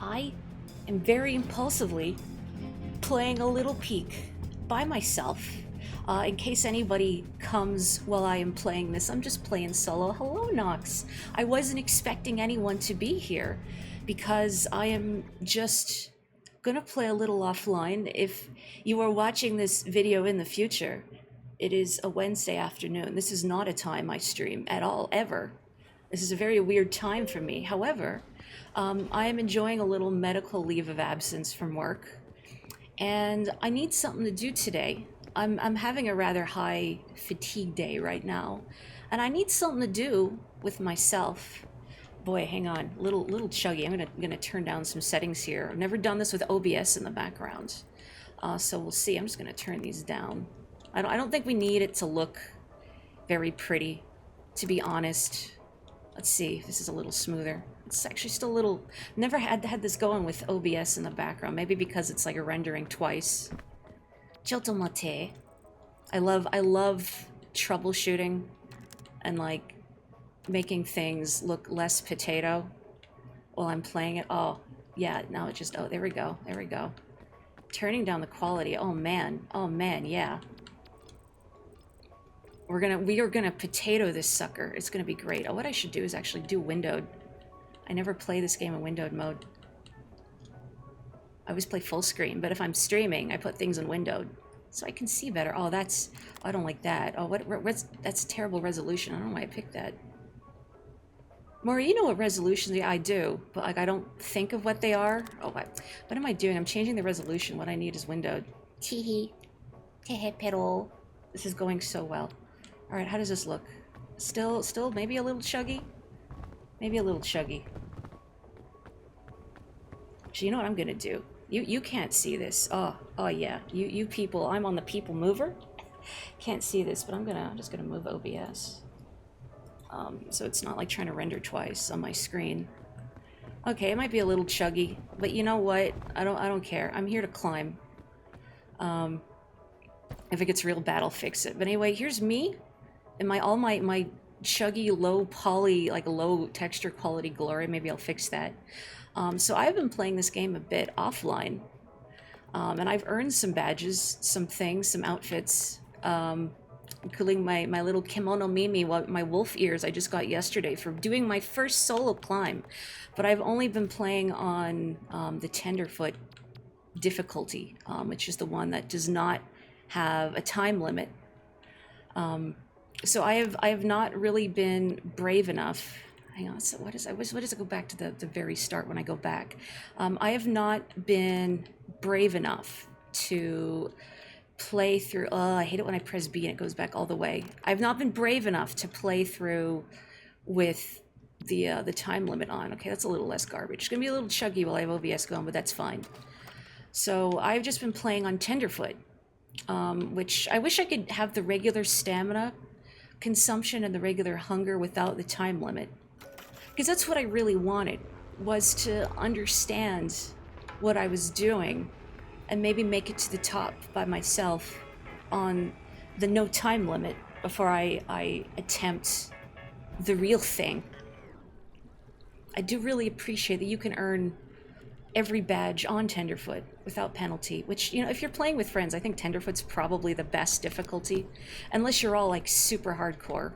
I am very impulsively playing a little peek by myself. In case anybody comes while I am playing this, I'm just playing solo. Hello, Nox. I wasn't expecting anyone to be here because I am just gonna play a little offline. If you are watching this video in the future, it is a Wednesday afternoon. This is not a time I stream at all, ever. This is a very weird time for me. However, I am enjoying a little medical leave of absence from work, and I need something to do today. I'm having a rather high fatigue day right now, and I need something to do with myself. Boy, hang on, little chuggy. I'm gonna turn down some settings here. I've never done this with OBS in the background, so we'll see. I'm just gonna turn these down. I don't think we need it to look very pretty, to be honest. Let's see if this is a little smoother. It's actually still a little... Never had this going with OBS in the background. Maybe because it's like a rendering twice. Chotomate. I love troubleshooting and like making things look less potato while I'm playing it. Oh, yeah, now it just... Oh, there we go. There we go. Turning down the quality. Oh, man. Oh, man, yeah. We are gonna potato this sucker. It's gonna be great. Oh, what I should do is actually do windowed. I never play this game in windowed mode. I always play full screen, but if I'm streaming, I put things in windowed so I can see better. Oh, that's... I don't like that. Oh, that's a terrible resolution. I don't know why I picked that. Maury, you know what resolutions? Yeah, I do, but like I don't think of what they are. Oh, what am I doing? I'm changing the resolution. What I need is windowed. Teehee. Tehe pero. This is going so well. All right, how does this look? Still maybe a little chuggy? Maybe a little chuggy. Actually, you know what I'm gonna do? You can't see this. Oh yeah. You people, I'm on the people mover. Can't see this, but I'm just gonna move OBS. So it's not like trying to render twice on my screen. Okay, it might be a little chuggy, but you know what? I don't care. I'm here to climb. If it gets real bad, I'll fix it. But anyway, here's me. And all my chuggy, low poly, like low texture quality glory. Maybe I'll fix that. So I've been playing this game a bit offline. And I've earned some badges, some things, some outfits. Including my little kimono Mimi, my wolf ears I just got yesterday for doing my first solo climb. But I've only been playing on the Tenderfoot difficulty, which is the one that does not have a time limit. So I have not really been brave enough. Hang on, so what does it go back to the very start when I go back? I have not been brave enough to play through... Oh, I hate it when I press B and it goes back all the way. I've not been brave enough to play through with the time limit on. Okay, that's a little less garbage. It's gonna be a little chuggy while I have OBS going, but that's fine. So I've just been playing on Tenderfoot, which I wish I could have the regular stamina consumption and the regular hunger without the time limit, because that's what I really wanted, was to understand what I was doing and maybe make it to the top by myself on the no time limit before I attempt the real thing. I do really appreciate that you can earn every badge on Tenderfoot without penalty, which, you know, if you're playing with friends, I think Tenderfoot's probably the best difficulty, unless you're all like super hardcore.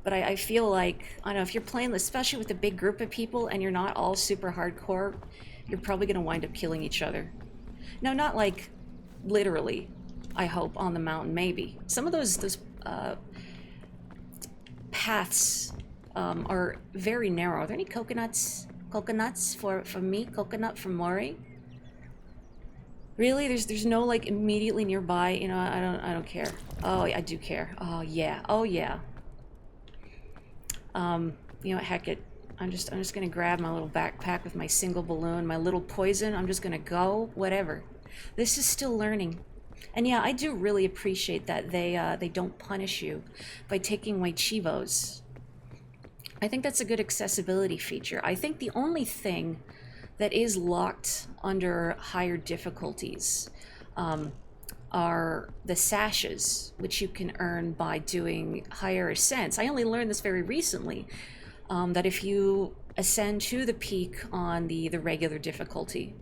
But I feel like, I don't know, if you're playing, especially with a big group of people and you're not all super hardcore, you're probably gonna wind up killing each other. No, not like literally, I hope, on the mountain, maybe. Some of those paths are very narrow. Are there any coconuts? Coconuts for me? Coconut for Maury? Really? There's no like immediately nearby? You know, I don't care. Oh, I do care. Oh yeah. Oh yeah. You know what, heck it. I'm just gonna grab my little backpack with my single balloon, my little poison. I'm just gonna go, whatever. This is still learning. And yeah, I do really appreciate that they don't punish you by taking away chivos. I think that's a good accessibility feature. I think the only thing that is locked under higher difficulties are the sashes, which you can earn by doing higher ascents. I only learned this very recently, that if you ascend to the peak on the regular difficulty.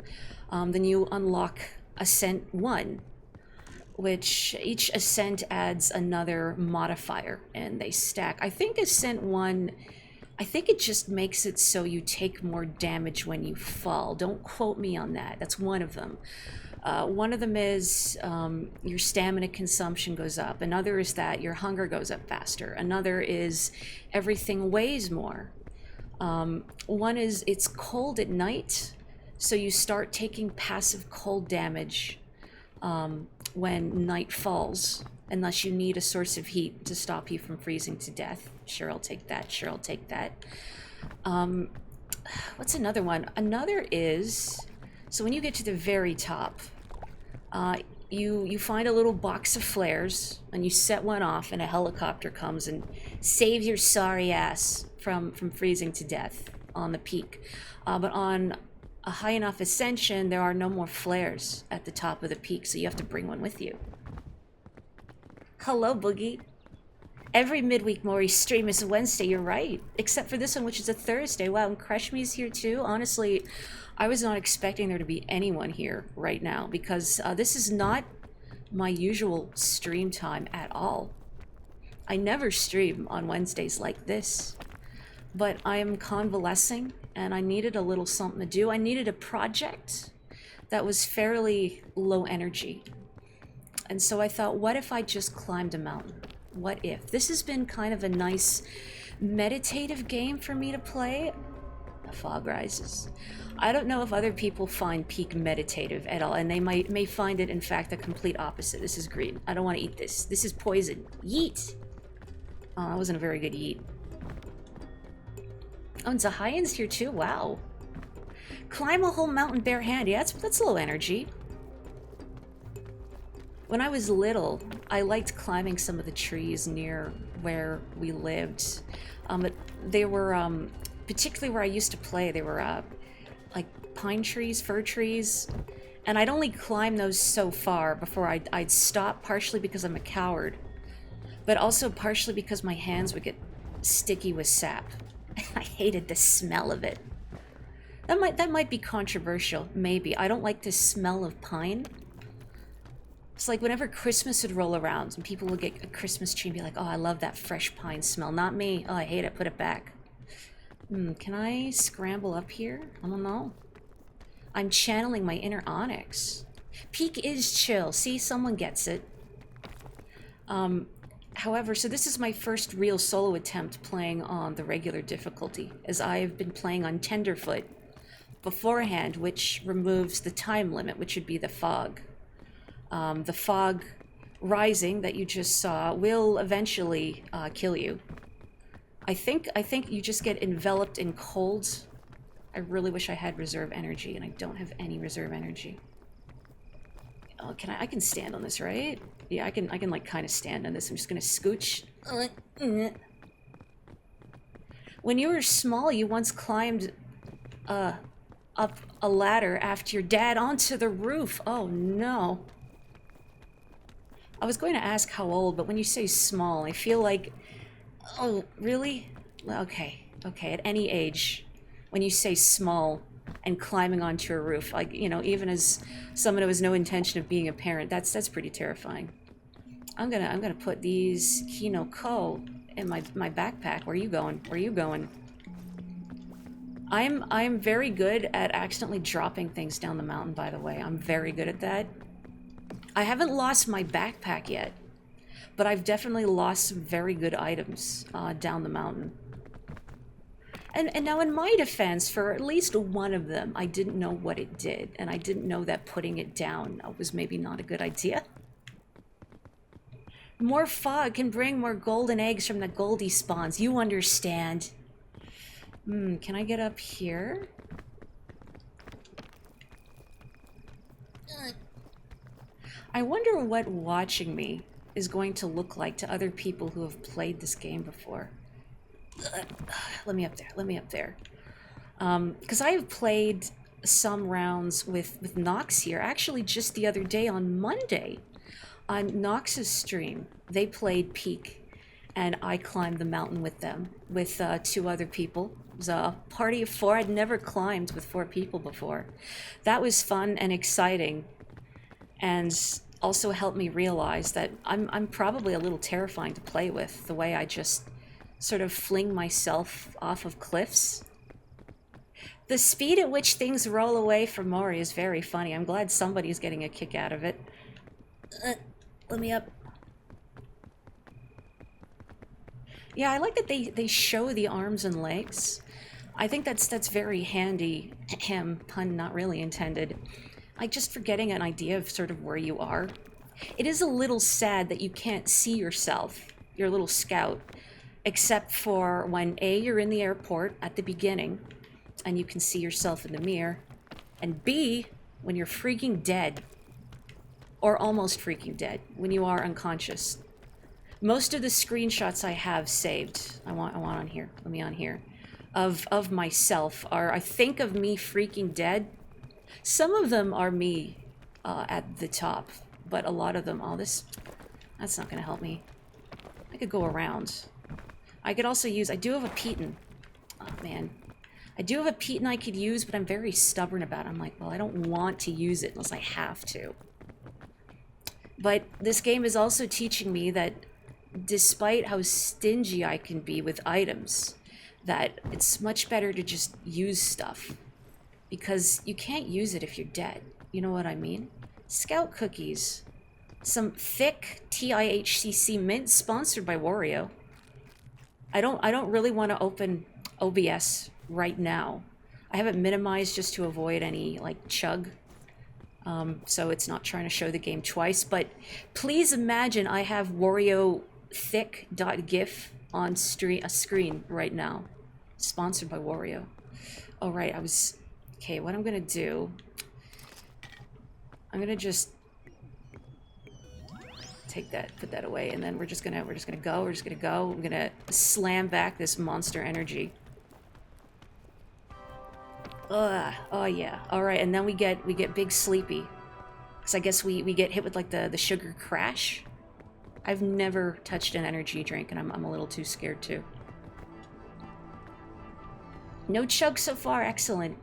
Then you unlock Ascent 1, which each ascent adds another modifier and they stack. I think Ascent 1, I think it just makes it so you take more damage when you fall. Don't quote me on that. That's one of them. One of them is your stamina consumption goes up. Another is that your hunger goes up faster. Another is everything weighs more. One is it's cold at night, so you start taking passive cold damage when night falls, unless you need a source of heat to stop you from freezing to death. Sure, I'll take that. Sure, I'll take that. What's another one? Another is, so when you get to the very top, you find a little box of flares, and you set one off, and a helicopter comes and saves your sorry ass from freezing to death on the peak. But on a high enough ascension, there are no more flares at the top of the peak, so you have to bring one with you. Hello, Boogie. Every midweek Maury stream is a Wednesday, you're right. Except for this one, which is a Thursday. Wow, and Crush Me's here too. Honestly, I was not expecting there to be anyone here right now, because this is not my usual stream time at all. I never stream on Wednesdays like this. But I am convalescing, and I needed a little something to do. I needed a project that was fairly low energy. And so I thought, what if I just climbed a mountain? What if? This has been kind of a nice meditative game for me to play. The fog rises. I don't know if other people find Peak meditative at all, and they may find it, in fact, the complete opposite. This is green. I don't want to eat this. This is poison. Yeet! Oh, that wasn't a very good yeet. Oh, and Zahian's here too. Wow. Climb a whole mountain bare hand. Yeah, that's low energy. When I was little, I liked climbing some of the trees near where we lived. But they were, particularly where I used to play, they were like pine trees, fir trees. And I'd only climb those so far before I'd stop, partially because I'm a coward, but also partially because my hands would get sticky with sap. I hated the smell of it. That might be controversial, maybe. I don't like the smell of pine. It's like whenever Christmas would roll around and people would get a Christmas tree and be like, oh, I love that fresh pine smell. Not me. Oh, I hate it. Put it back. Can I scramble up here? I don't know. I'm channeling my inner Onyx. Peak is chill. See, someone gets it. However, so this is my first real solo attempt playing on the regular difficulty, as I've been playing on Tenderfoot beforehand, which removes the time limit, which would be the fog. The fog rising that you just saw will eventually kill you. I think you just get enveloped in cold. I really wish I had reserve energy, and I don't have any reserve energy. Oh, I can stand on this, right? Yeah, I can like kind of stand on this. I'm just gonna scooch. When you were small, you once climbed up a ladder after your dad onto the roof. Oh no. I was going to ask how old, but when you say small, I feel like, oh, really? Okay, at any age, when you say small and climbing onto a roof, like, you know, even as someone who has no intention of being a parent, that's pretty terrifying. I'm gonna put these Kino Ko in my backpack. Where are you going? Where are you going? I'm very good at accidentally dropping things down the mountain, by the way. I'm very good at that. I haven't lost my backpack yet, but I've definitely lost some very good items down the mountain. And now in my defense, for at least one of them, I didn't know what it did, and I didn't know that putting it down was maybe not a good idea. More fog can bring more golden eggs from the Goldie spawns. You understand. Can I get up here? I wonder what watching me is going to look like to other people who have played this game before. Let me up there. Because I have played some rounds with Nox here. Actually, just the other day on Monday, on Nox's stream, they played Peak. and I climbed the mountain with them, with 2 other people. It was a party of 4. I'd never climbed with 4 people before. That was fun and exciting, and also helped me realize that I'm probably a little terrifying to play with, the way I just sort of fling myself off of cliffs. The speed at which things roll away from Mori is very funny. I'm glad somebody's getting a kick out of it. Let me up. Yeah, I like that they show the arms and legs. I think that's very handy. Pun not really intended. Like, just for getting an idea of sort of where you are. It is a little sad that you can't see yourself, your little scout, except for when A, you're in the airport at the beginning, and you can see yourself in the mirror, and B, when you're freaking dead, or almost freaking dead, when you are unconscious. Most of the screenshots I have saved, I want on here, let me on here, of myself are, I think, of me freaking dead. Some of them are me at the top, but a lot of them, that's not gonna help me. I could go around. I could also use, I do have a Piton. Oh man. I do have a Piton I could use, but I'm very stubborn about it. I'm like, well, I don't want to use it unless I have to. But this game is also teaching me that despite how stingy I can be with items, that it's much better to just use stuff. Because you can't use it if you're dead. You know what I mean? Scout cookies. Some thick TIHCC mint sponsored by Wario. I don't really want to open OBS right now. I have it minimized just to avoid any like chug. So it's not trying to show the game twice, but please imagine I have Wario thick.gif on a screen right now. Sponsored by Wario. Oh right, okay, what I'm gonna do, I'm gonna just take that, put that away, and then we're just gonna go. I'm gonna slam back this monster energy. Oh yeah. All right, and then we get big sleepy, because I guess we get hit with like the sugar crash. I've never touched an energy drink, and I'm a little too scared too. No chug so far. Excellent.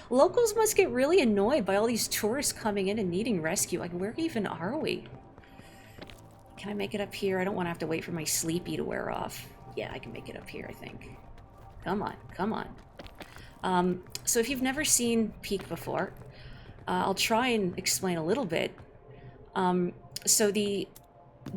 Locals must get really annoyed by all these tourists coming in and needing rescue. Like, where even are we? Can I make it up here? I don't want to have to wait for my sleepy to wear off. Yeah, I can make it up here, I think. Come on, come on. So if you've never seen Peak before, I'll try and explain a little bit. So the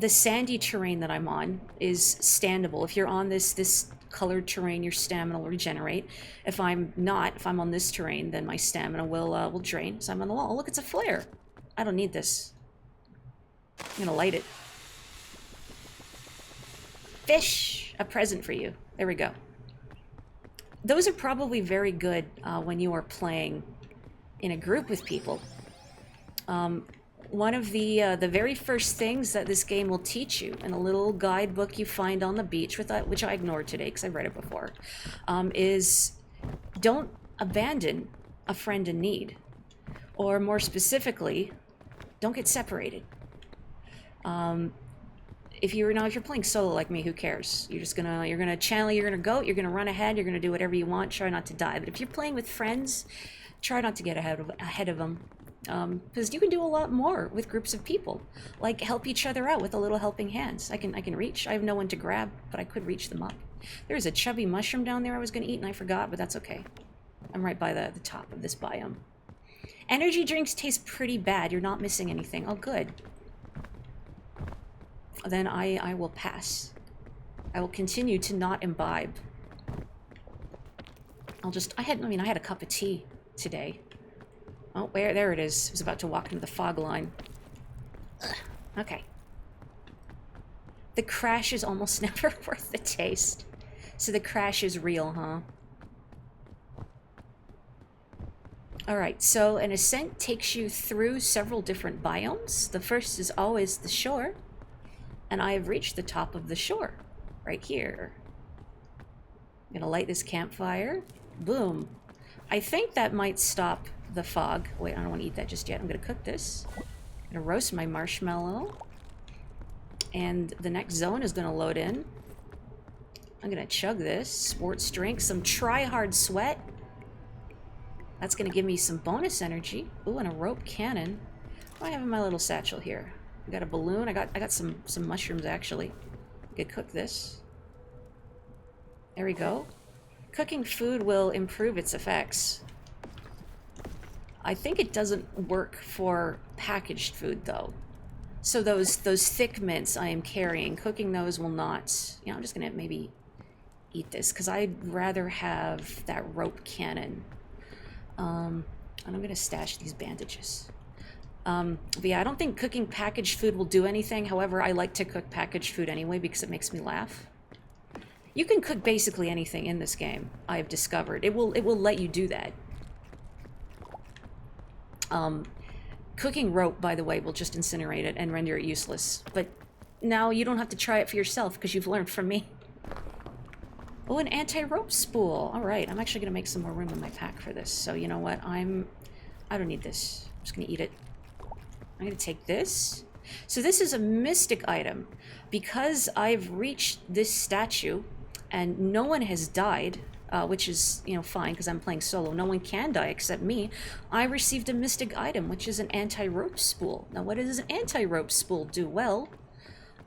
sandy terrain that I'm on is standable. If you're on this colored terrain, your stamina will regenerate. If I'm on this terrain, then my stamina will drain. So I'm on the wall. Oh, look, it's a flare. I don't need this. I'm gonna light it. Fish! A present for you. There we go. Those are probably very good when you are playing in a group with people. One of the very first things that this game will teach you in a little guidebook you find on the beach, which I ignored today because I read it before, is don't abandon a friend in need. Or more specifically, don't get separated. If you're playing solo like me, who cares? You're gonna channel, you're gonna go, you're gonna run ahead, you're gonna do whatever you want, try not to die. But if you're playing with friends, try not to get ahead of them. Because you can do a lot more with groups of people, like help each other out with a little helping hands. I can reach. I have no one to grab, but I could reach them up. There's a chubby mushroom down there I was going to eat and I forgot, but that's okay. I'm right by the top of this biome. Energy drinks taste pretty bad. You're not missing anything. Oh, good. Then I will pass. I will continue to not imbibe. I had a cup of tea today. Oh, there it is. I was about to walk into the fog line. Ugh. Okay. The crash is almost never worth the taste. So the crash is real, huh? Alright, so an ascent takes you through several different biomes. The first is always the shore. And I have reached the top of the shore. Right here. I'm gonna light this campfire. Boom. I think that might stop the fog. Wait, I don't want to eat that just yet. I'm gonna cook this. I'm gonna roast my marshmallow. And the next zone is gonna load in. I'm gonna chug this. Sports drink, some try-hard sweat. That's gonna give me some bonus energy. Ooh, and a rope cannon. What do I have in my little satchel here? I got a balloon. I got some mushrooms, actually. I could cook this. There we go. Cooking food will improve its effects. I think it doesn't work for packaged food, though. So those thick mints I am carrying, cooking those will not. You know, I'm just gonna maybe eat this because I'd rather have that rope cannon. And I'm gonna stash these bandages. But yeah, I don't think cooking packaged food will do anything. However, I like to cook packaged food anyway because it makes me laugh. You can cook basically anything in this game, I've discovered. It will let you do that. Cooking rope, by the way, will just incinerate it and render it useless. But now you don't have to try it for yourself because you've learned from me. Oh, an anti-rope spool. All right, I'm actually gonna make some more room in my pack for this. So you know what? I don't need this. I'm just gonna eat it. I'm gonna take this. So this is a mystic item. Because I've reached this statue and no one has died, which is, you know, fine because I'm playing solo. No one can die except me. I received a mystic item, which is an anti-rope spool. Now, what does an anti-rope spool do? Well,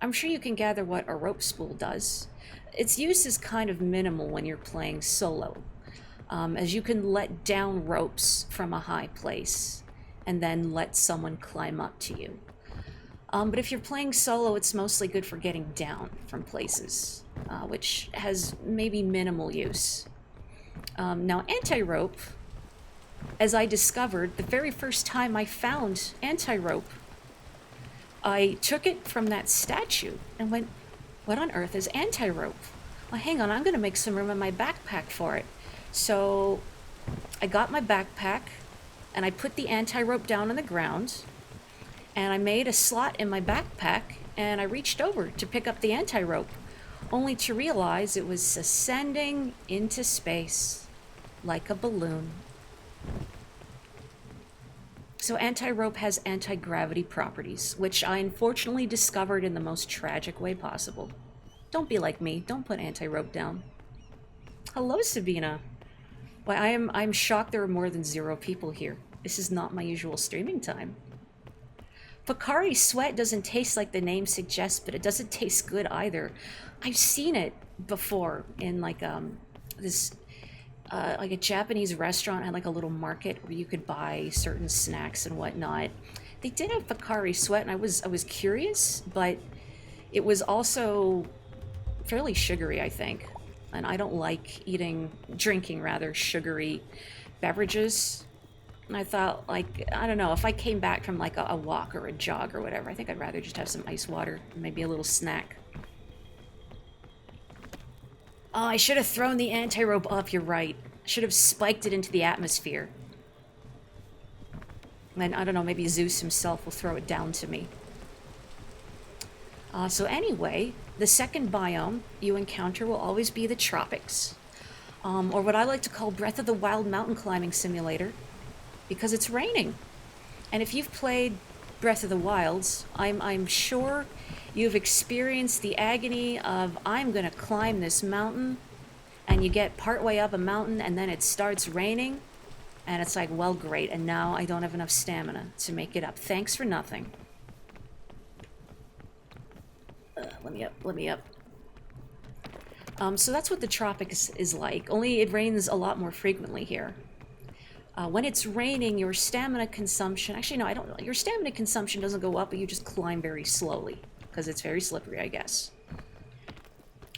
I'm sure you can gather what a rope spool does. Its use is kind of minimal when you're playing solo, as you can let down ropes from a high place and then let someone climb up to you. But if you're playing solo, it's mostly good for getting down from places, which has maybe minimal use. Now, anti-rope, as I discovered the very first time I found anti-rope, I took it from that statue and went, what on earth is anti-rope? Well, hang on, I'm going to make some room in my backpack for it. So I got my backpack and I put the anti-rope down on the ground and I made a slot in my backpack and I reached over to pick up the anti-rope, only to realize it was ascending into space like a balloon. So anti-rope has anti-gravity properties, which I unfortunately discovered in the most tragic way possible. Don't be like me. Don't put anti-rope down. Hello, Sabina. Why, I'm shocked there are more than 0 people here. This is not my usual streaming time. Pocari Sweat doesn't taste like the name suggests, but it doesn't taste good either. I've seen it before in like this like a Japanese restaurant had like a little market where you could buy certain snacks and whatnot. They did have Pocari Sweat, and I was curious, but it was also fairly sugary, I think. And I don't like drinking rather sugary beverages. And I thought, like, I don't know, if I came back from like a walk or a jog or whatever, I think I'd rather just have some ice water and maybe a little snack. Oh, I should have thrown the anti-rope off, you're right. Should have spiked it into the atmosphere. And I don't know, maybe Zeus himself will throw it down to me. So anyway, the second biome you encounter will always be the tropics. Or what I like to call Breath of the Wild mountain climbing simulator, because it's raining. And if you've played Breath of the Wilds, I'm sure you've experienced the agony of, I'm gonna climb this mountain, and you get partway up a mountain and then it starts raining, and it's like, well, great, and now I don't have enough stamina to make it up. Thanks for nothing. Let me up. So that's what the tropics is like, only it rains a lot more frequently here. When it's raining, your stamina consumption... Actually, no, I don't know. Your stamina consumption doesn't go up, but you just climb very slowly, because it's very slippery, I guess.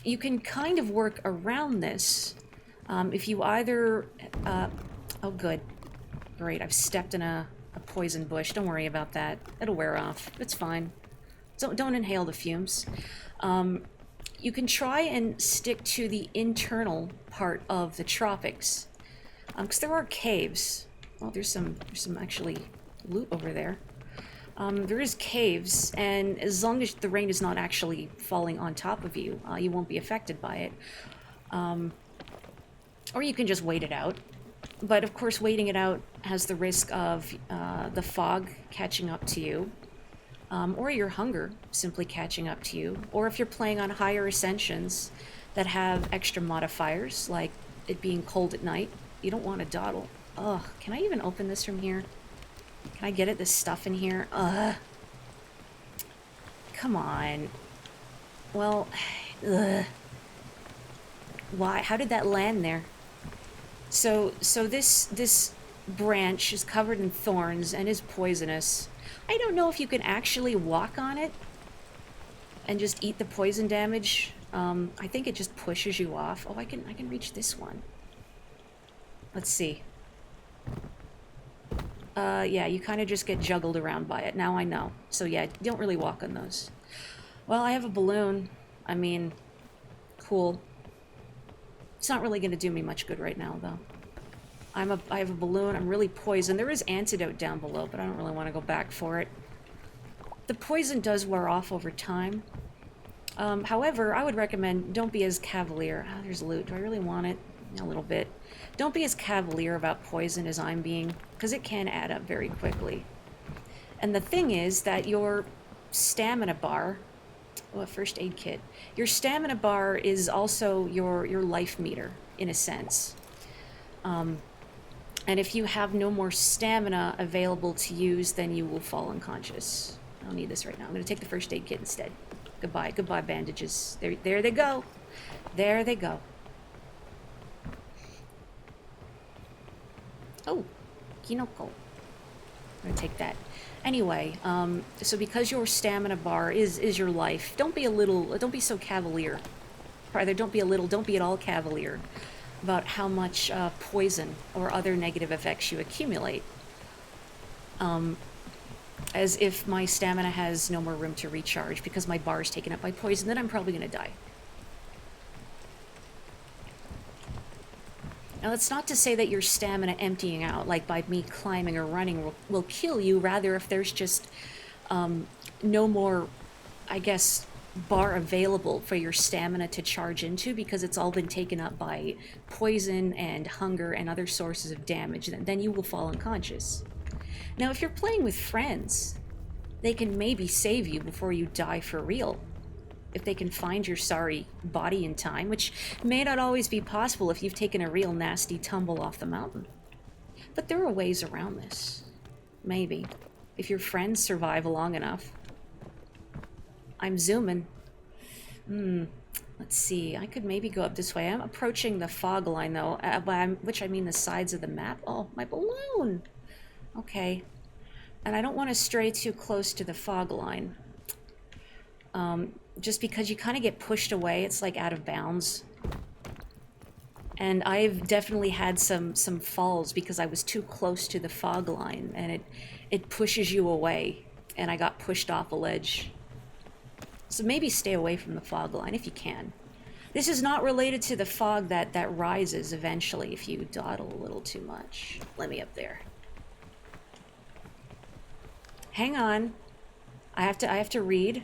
You can kind of work around this if you either... oh, good. Great, I've stepped in a poison bush. Don't worry about that. It'll wear off. It's fine. Don't inhale the fumes. You can try and stick to the internal part of the tropics. Because there are caves. Oh, there's some actually loot over there. There is caves, and as long as the rain is not actually falling on top of you, you won't be affected by it. Or you can just wait it out. But of course, waiting it out has the risk of the fog catching up to you, or your hunger simply catching up to you. Or if you're playing on higher ascensions, that have extra modifiers, like it being cold at night. You don't want to dawdle. Ugh, can I even open this from here? Can I get at this stuff in here? Ugh. Come on. Well, ugh. Why? How did that land there? So this branch is covered in thorns and is poisonous. I don't know if you can actually walk on it and just eat the poison damage. I think it just pushes you off. Oh, I can reach this one. Let's see. Yeah, you kind of just get juggled around by it. Now I know. So yeah, you don't really walk on those. Well, I have a balloon. I mean, cool. It's not really going to do me much good right now, though. I have a balloon. I'm really poisoned. There is antidote down below, but I don't really want to go back for it. The poison does wear off over time. However, I would recommend don't be as cavalier. Oh, there's loot. Do I really want it? A little bit. Don't be as cavalier about poison as I'm being, because it can add up very quickly. And the thing is that your stamina bar... Oh, a first aid kit. Your stamina bar is also your life meter, in a sense. And if you have no more stamina available to use, then you will fall unconscious. I don't need this right now. I'm going to take the first aid kit instead. Goodbye. Goodbye, bandages. There they go. There they go. Oh, Kinoko. I'm going to take that. Anyway, so because your stamina bar is your life, don't be so cavalier. Rather, don't be at all cavalier about how much poison or other negative effects you accumulate. As if my stamina has no more room to recharge because my bar is taken up by poison, then I'm probably going to die. Now, that's not to say that your stamina emptying out, like by me climbing or running, will kill you. Rather, if there's just no more, I guess, bar available for your stamina to charge into because it's all been taken up by poison and hunger and other sources of damage, then you will fall unconscious. Now, if you're playing with friends, they can maybe save you before you die for real. If they can find your sorry body in time, which may not always be possible if you've taken a real nasty tumble off the mountain. But there are ways around this. Maybe. If your friends survive long enough. I'm zooming. Let's see. I could maybe go up this way. I'm approaching the fog line, though, which I mean the sides of the map. Oh, my balloon! Okay. And I don't want to stray too close to the fog line. Just because you kind of get pushed away. It's like out of bounds. And I've definitely had some falls because I was too close to the fog line. And it pushes you away. And I got pushed off a ledge. So maybe stay away from the fog line if you can. This is not related to the fog that rises eventually if you dawdle a little too much. Let me up there. Hang on. I have to read.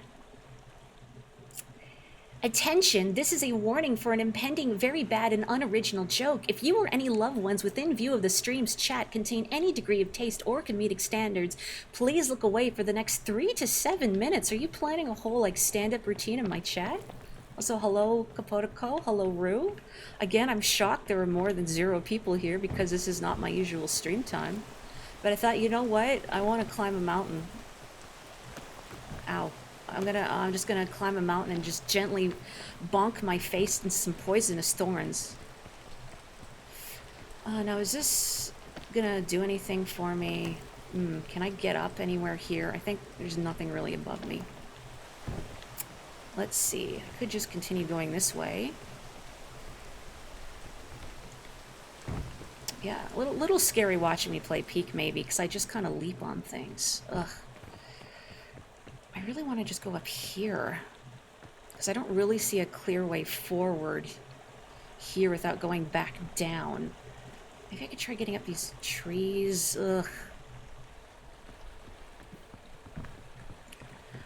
Attention, this is a warning for an impending very bad and unoriginal joke. If you or any loved ones within view of the stream's chat contain any degree of taste or comedic standards, please look away for the next 3 to 7 minutes. Are you planning a whole, stand-up routine in my chat? Also, hello, Kapotoko. Hello, Rue. Again, I'm shocked there are more than 0 people here because this is not my usual stream time. But I thought, you know what? I want to climb a mountain. Ow. I'm just gonna climb a mountain and just gently bonk my face into some poisonous thorns. Now is this gonna do anything for me? Can I get up anywhere here? I think there's nothing really above me. Let's see. I could just continue going this way. Yeah, a little scary watching me play Peak maybe, because I just kind of leap on things. Ugh. I really want to just go up here, because I don't really see a clear way forward here without going back down. Maybe I could try getting up these trees. Ugh.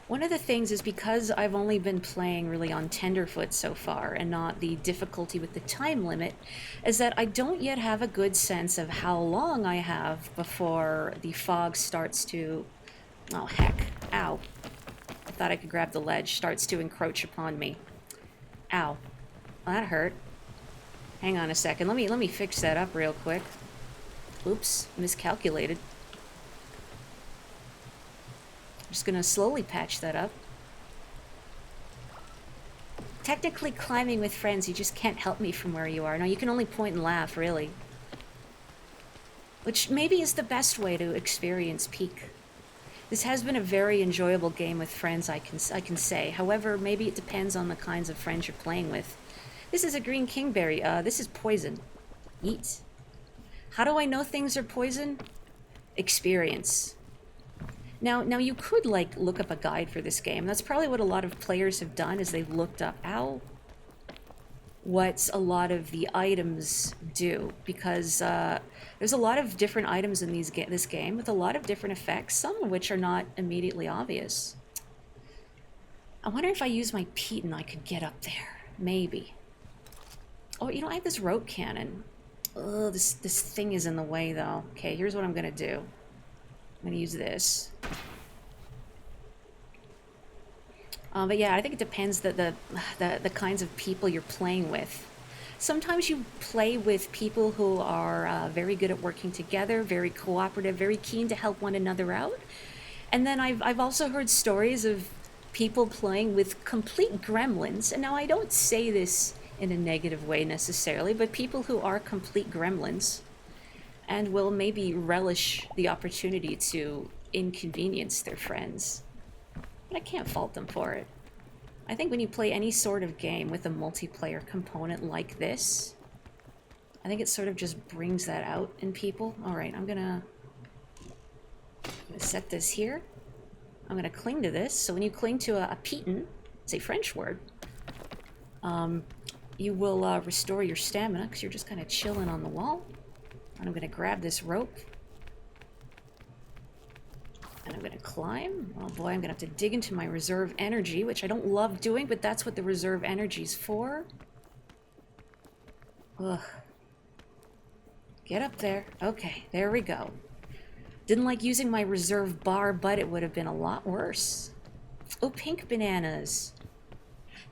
One of the things is because I've only been playing really on Tenderfoot so far and not the difficulty with the time limit, is that I don't yet have a good sense of how long I have before the fog starts to... Oh, heck. Ow. I thought I could grab the ledge. Starts to encroach upon me. Ow. that hurt. Hang on a second. Let me fix that up real quick. Oops, miscalculated. I'm just gonna slowly patch that up. Technically climbing with friends, you just can't help me from where you are. No, you can only point and laugh, really. Which maybe is the best way to experience Peak. This has been a very enjoyable game with friends, I can say. However, maybe it depends on the kinds of friends you're playing with. This is a green kingberry. This is poison. Eat. How do I know things are poison? Experience. Now you could, like, look up a guide for this game. That's probably what a lot of players have done, is they've looked up, what a lot of the items do, because there's a lot of different items in this game with a lot of different effects, some of which are not immediately obvious. I wonder if I use my Piton I could get up there. Maybe. Oh, you know, I have this rope cannon. Oh, this thing is in the way, though. Okay, here's what I'm gonna do. I'm gonna use this. But yeah, I think it depends the kinds of people you're playing with. Sometimes you play with people who are very good at working together, very cooperative, very keen to help one another out. And then I've also heard stories of people playing with complete gremlins. And now I don't say this in a negative way necessarily, but people who are complete gremlins and will maybe relish the opportunity to inconvenience their friends. But I can't fault them for it. I think when you play any sort of game with a multiplayer component like this, I think it sort of just brings that out in people. Alright, I'm gonna set this here. I'm gonna cling to this. So when you cling to a Piton, it's a French word, you will restore your stamina because you're just kind of chilling on the wall. And I'm gonna grab this rope. And I'm gonna climb. Oh boy, I'm gonna have to dig into my reserve energy, which I don't love doing, but that's what the reserve energy's for. Ugh. Get up there. Okay, there we go. Didn't like using my reserve bar, but it would have been a lot worse. Oh, pink bananas.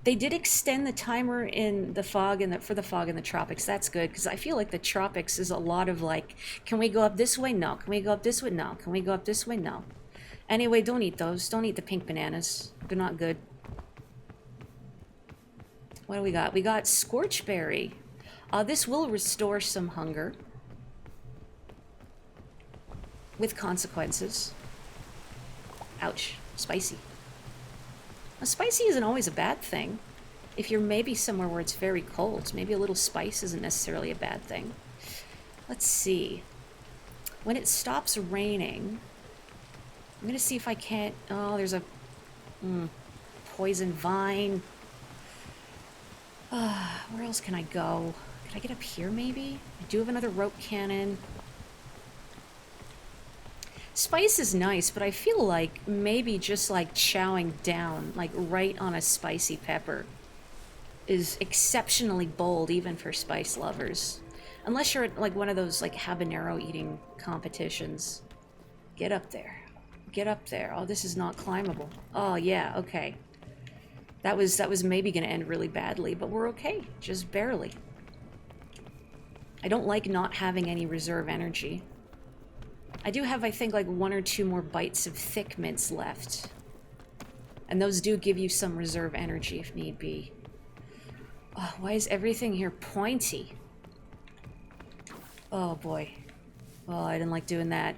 They did extend the timer in the fog and for the fog in the tropics. That's good, because I feel like the tropics is a lot of like, can we go up this way? No. Can we go up this way? No. Can we go up this way? No. Anyway, don't eat those. Don't eat the pink bananas. They're not good. What do we got? We got Scorchberry. This will restore some hunger. With consequences. Ouch. Spicy. Now, spicy isn't always a bad thing. If you're maybe somewhere where it's very cold, maybe a little spice isn't necessarily a bad thing. Let's see. When it stops raining, I'm gonna see if I can't... Oh, there's a poison vine. Where else can I go? Can I get up here, maybe? I do have another rope cannon. Spice is nice, but I feel like maybe just like chowing down, like right on a spicy pepper, is exceptionally bold even for spice lovers. Unless you're at like one of those like habanero eating competitions. Get up there. Get up there. Oh, this is not climbable. Oh yeah, okay. That was maybe gonna end really badly, but we're okay. Just barely. I don't like not having any reserve energy. I do have, I think, like 1 or 2 more bites of thick mints left. And those do give you some reserve energy if need be. Oh, why is everything here pointy? Oh boy. Oh, I didn't like doing that.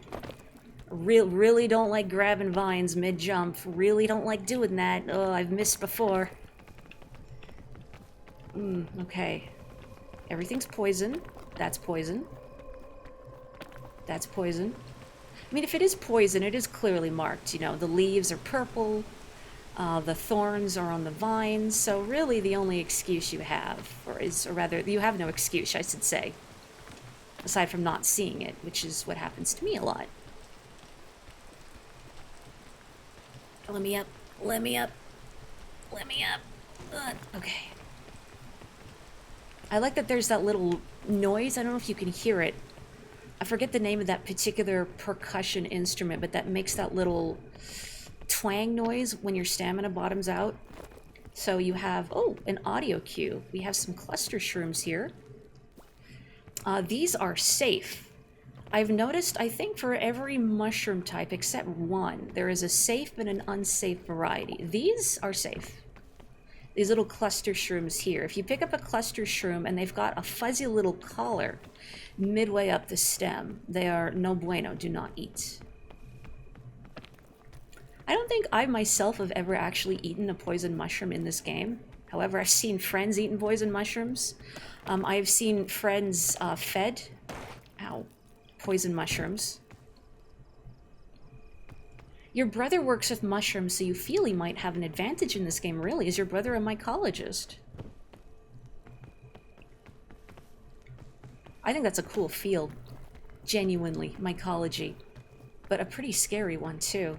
Really don't like grabbing vines mid-jump. Really don't like doing that. Oh, I've missed before. Okay. Everything's poison. That's poison. That's poison. I mean, if it is poison, it is clearly marked. You know, the leaves are purple, the thorns are on the vines, so really the only excuse you have, or rather, you have no excuse, I should say, aside from not seeing it, which is what happens to me a lot. Let me up, let me up, let me up. Okay. I like that there's that little noise, I don't know if you can hear it. I forget the name of that particular percussion instrument, but that makes that little twang noise when your stamina bottoms out. So you have, oh, an audio cue. We have some cluster shrooms here. These are safe. I've noticed, I think for every mushroom type except one, there is a safe and an unsafe variety. These are safe. These little cluster shrooms here. If you pick up a cluster shroom and they've got a fuzzy little collar midway up the stem, they are no bueno, do not eat. I don't think I myself have ever actually eaten a poison mushroom in this game. However, I've seen friends eating poison mushrooms. I've seen friends fed poison mushrooms. Your brother works with mushrooms, so you feel he might have an advantage in this game, really. Is your brother a mycologist? I think that's a cool field. Genuinely, mycology. But a pretty scary one, too.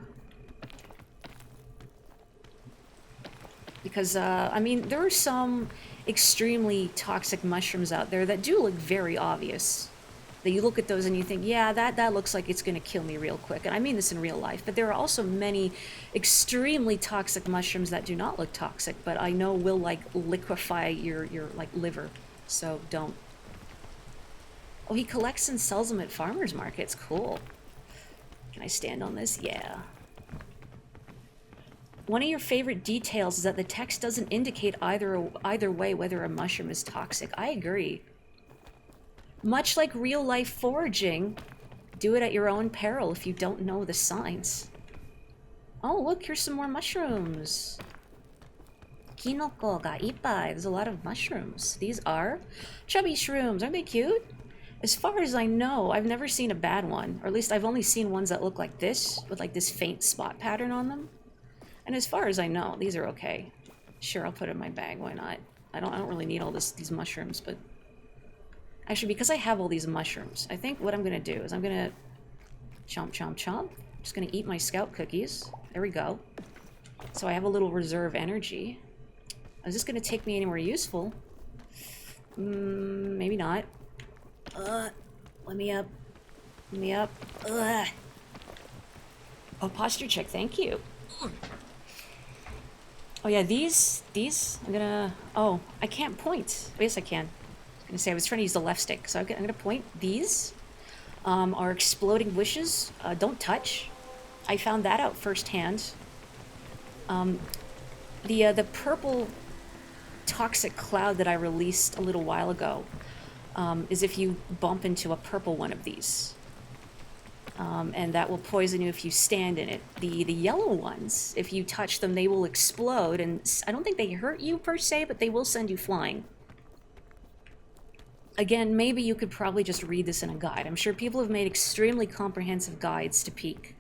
Because, I mean, there are some extremely toxic mushrooms out there that do look very obvious. That you look at those and you think, yeah, that looks like it's going to kill me real quick. And I mean this in real life. But there are also many extremely toxic mushrooms that do not look toxic, but I know will, like, liquefy your like, liver. So don't. Oh, he collects and sells them at farmers markets. Cool. Can I stand on this? Yeah. One of your favorite details is that the text doesn't indicate either way whether a mushroom is toxic. I agree. Much like real-life foraging, do it at your own peril if you don't know the signs. Oh, look, here's some more mushrooms. Kinoko ga ippai. There's a lot of mushrooms. These are chubby shrooms. Aren't they cute? As far as I know, I've never seen a bad one. Or at least I've only seen ones that look like this, with like this faint spot pattern on them. And as far as I know, these are okay. Sure, I'll put it in my bag. Why not? I don't really need all these mushrooms, but actually, because I have all these mushrooms, I think what I'm gonna do is I'm gonna chomp, chomp, chomp. Just gonna eat my scout cookies. There we go. So I have a little reserve energy. Is this gonna take me anywhere useful? Maybe not. Let me up. Let me up. Oh, posture check. Thank you. Oh yeah, these, I'm gonna, oh, I can't point. Oh, yes, I can. I was gonna say, I was trying to use the left stick, so I'm gonna point. These are exploding wishes. Don't touch. I found that out firsthand. The purple toxic cloud that I released a little while ago is if you bump into a purple one of these. And that will poison you if you stand in it. The yellow ones, if you touch them, they will explode, and I don't think they hurt you per se, but they will send you flying. Again, maybe you could probably just read this in a guide. I'm sure people have made extremely comprehensive guides to Peak.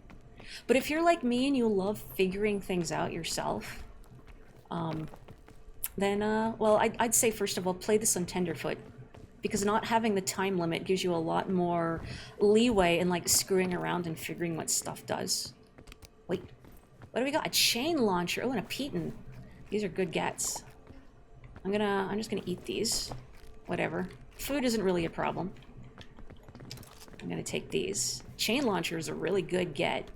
But if you're like me and you love figuring things out yourself, then, well, I'd say first of all, play this on Tenderfoot. Because not having the time limit gives you a lot more leeway in, like, screwing around and figuring what stuff does. Wait, what do we got? A chain launcher. Oh, and a Peton. These are good gets. I'm just gonna eat these. Whatever. Food isn't really a problem. I'm gonna take these. Chain launcher is a really good get.